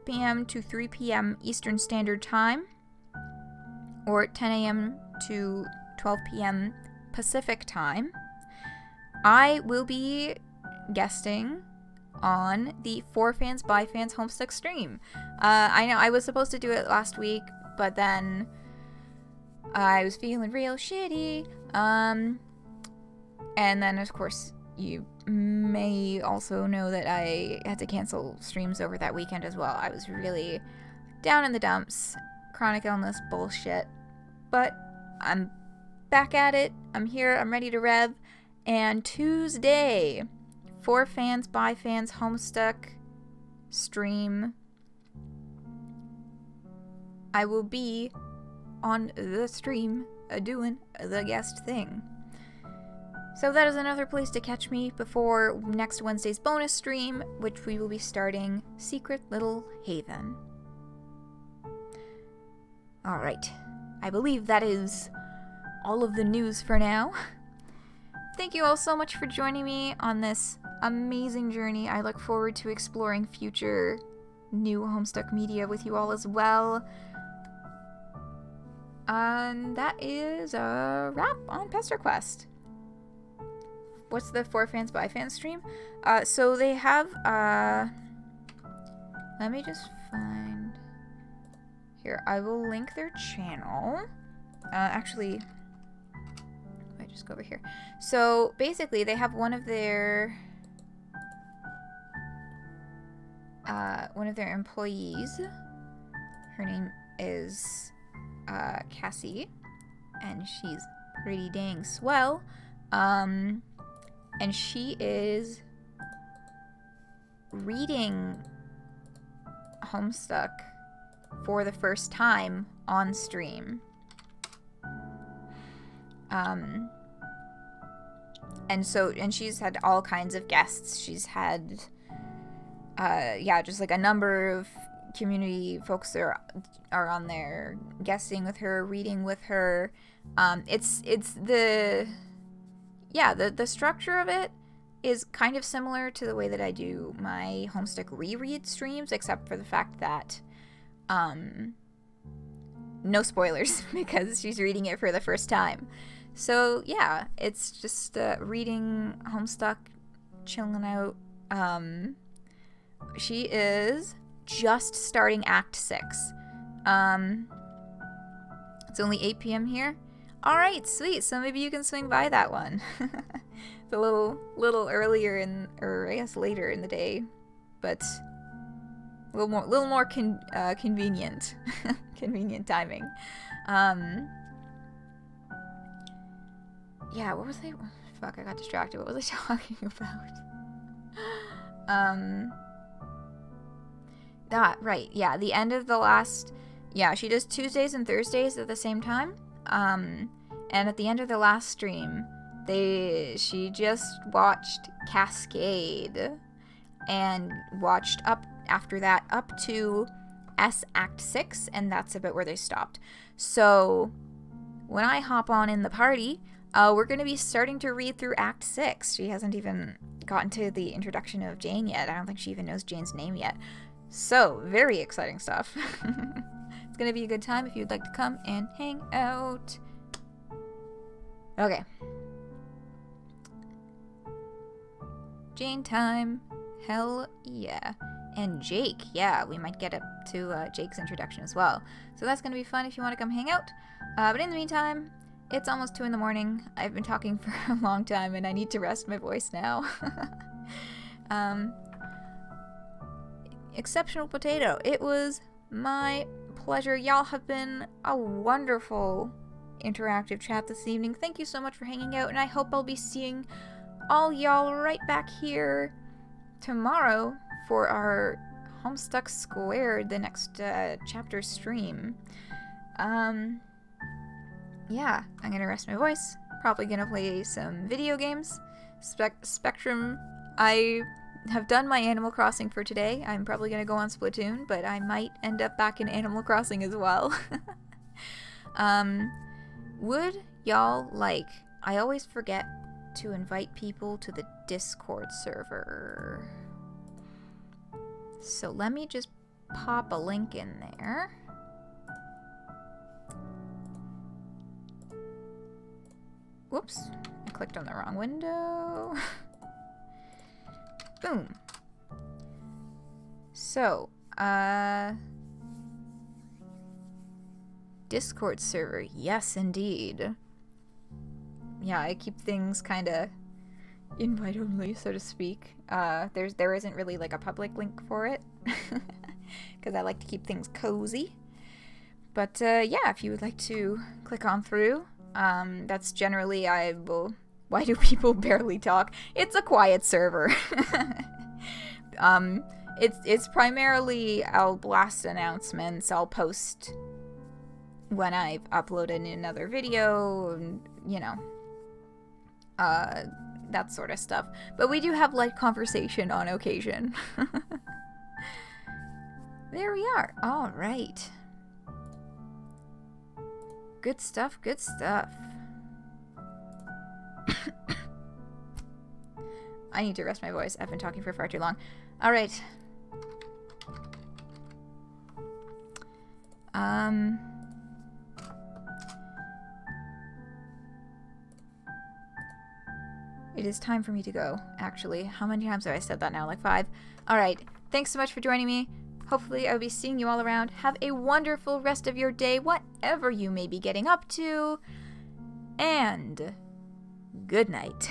p.m. to 3 p.m. Eastern Standard Time, or 10 a.m. to 12 p.m. Pacific Time. I will be guesting on the For Fans by Fans Homestuck stream. I know I was supposed to do it last week, but then I was feeling real shitty. And then, of course, you may also know that I had to cancel streams over that weekend as well. I was really down in the dumps. Chronic illness bullshit. But I'm back at it. I'm here. I'm ready to rev. And Tuesday, For Fans by Fans Homestuck stream, I will be on the stream doing the guest thing. So that is another place to catch me before next Wednesday's bonus stream, which we will be starting Secret Little Haven. Alright, I believe that is all of the news for now. Thank you all so much for joining me on this amazing journey. I look forward to exploring future new Homestuck media with you all as well. And that is a wrap on Pesterquest. What's the For Fans by Fans stream? So they have, let me just find, here, I will link their channel. Actually, I just go over here. So basically they have one of their employees. Her name is Cassie, and she's pretty dang swell. And she is reading Homestuck for the first time on stream. And she's had all kinds of guests. She's had, just like a number of community folks are on there guesting with her, reading with her. The structure of it is kind of similar to the way that I do my Homestuck reread streams, except for the fact that no spoilers because she's reading it for the first time. So yeah, it's just reading Homestuck, chilling out. She is just starting Act 6. It's only 8 p.m. here. Alright, sweet. So maybe you can swing by that one. It's a little earlier or I guess later in the day, but a little more convenient. Convenient timing. Yeah, what was I... Fuck, I got distracted. What was I talking about? Right. Yeah, the end of the last... Yeah, she does Tuesdays and Thursdays at the same time. And at the end of the last stream, she just watched Cascade and watched up after that up to S Act 6, and that's about where they stopped. So when I hop on in the party, we're going to be starting to read through Act 6. She hasn't even gotten to the introduction of Jane yet. I don't think she even knows Jane's name yet. So, very exciting stuff. It's going to be a good time if you'd like to come and hang out. Okay. Jane time. Hell yeah. And Jake, yeah, we might get up to Jake's introduction as well. So that's going to be fun if you want to come hang out. But in the meantime, it's almost 2 in the morning. I've been talking for a long time and I need to rest my voice now. Exceptional Potato, it was my pleasure. Y'all have been a wonderful interactive chat this evening. Thank you so much for hanging out, and I hope I'll be seeing all y'all right back here tomorrow for our Homestuck Squared, the next chapter stream. Yeah, I'm gonna rest my voice. Probably gonna play some video games. Spectrum, I have done my Animal Crossing for today. I'm probably gonna go on Splatoon, but I might end up back in Animal Crossing as well. Would y'all like... I always forget to invite people to the Discord server. So let me just pop a link in there. Whoops, I clicked on the wrong window. Boom. So, Discord server, yes indeed. Yeah, I keep things kinda invite only, so to speak. There isn't really like a public link for it, because I like to keep things cozy. But yeah, if you would like to click on through, that's generally why do people barely talk? It's a quiet server. It's primarily, I'll blast announcements, I'll post when I've uploaded another video, and, you know, that sort of stuff. But we do have light conversation on occasion. There we are. All right. Good stuff, good stuff. I need to rest my voice. I've been talking for far too long. All right. It is time for me to go, actually. How many times have I said that now? Like 5? Alright, thanks so much for joining me. Hopefully I'll be seeing you all around. Have a wonderful rest of your day, whatever you may be getting up to. And good night.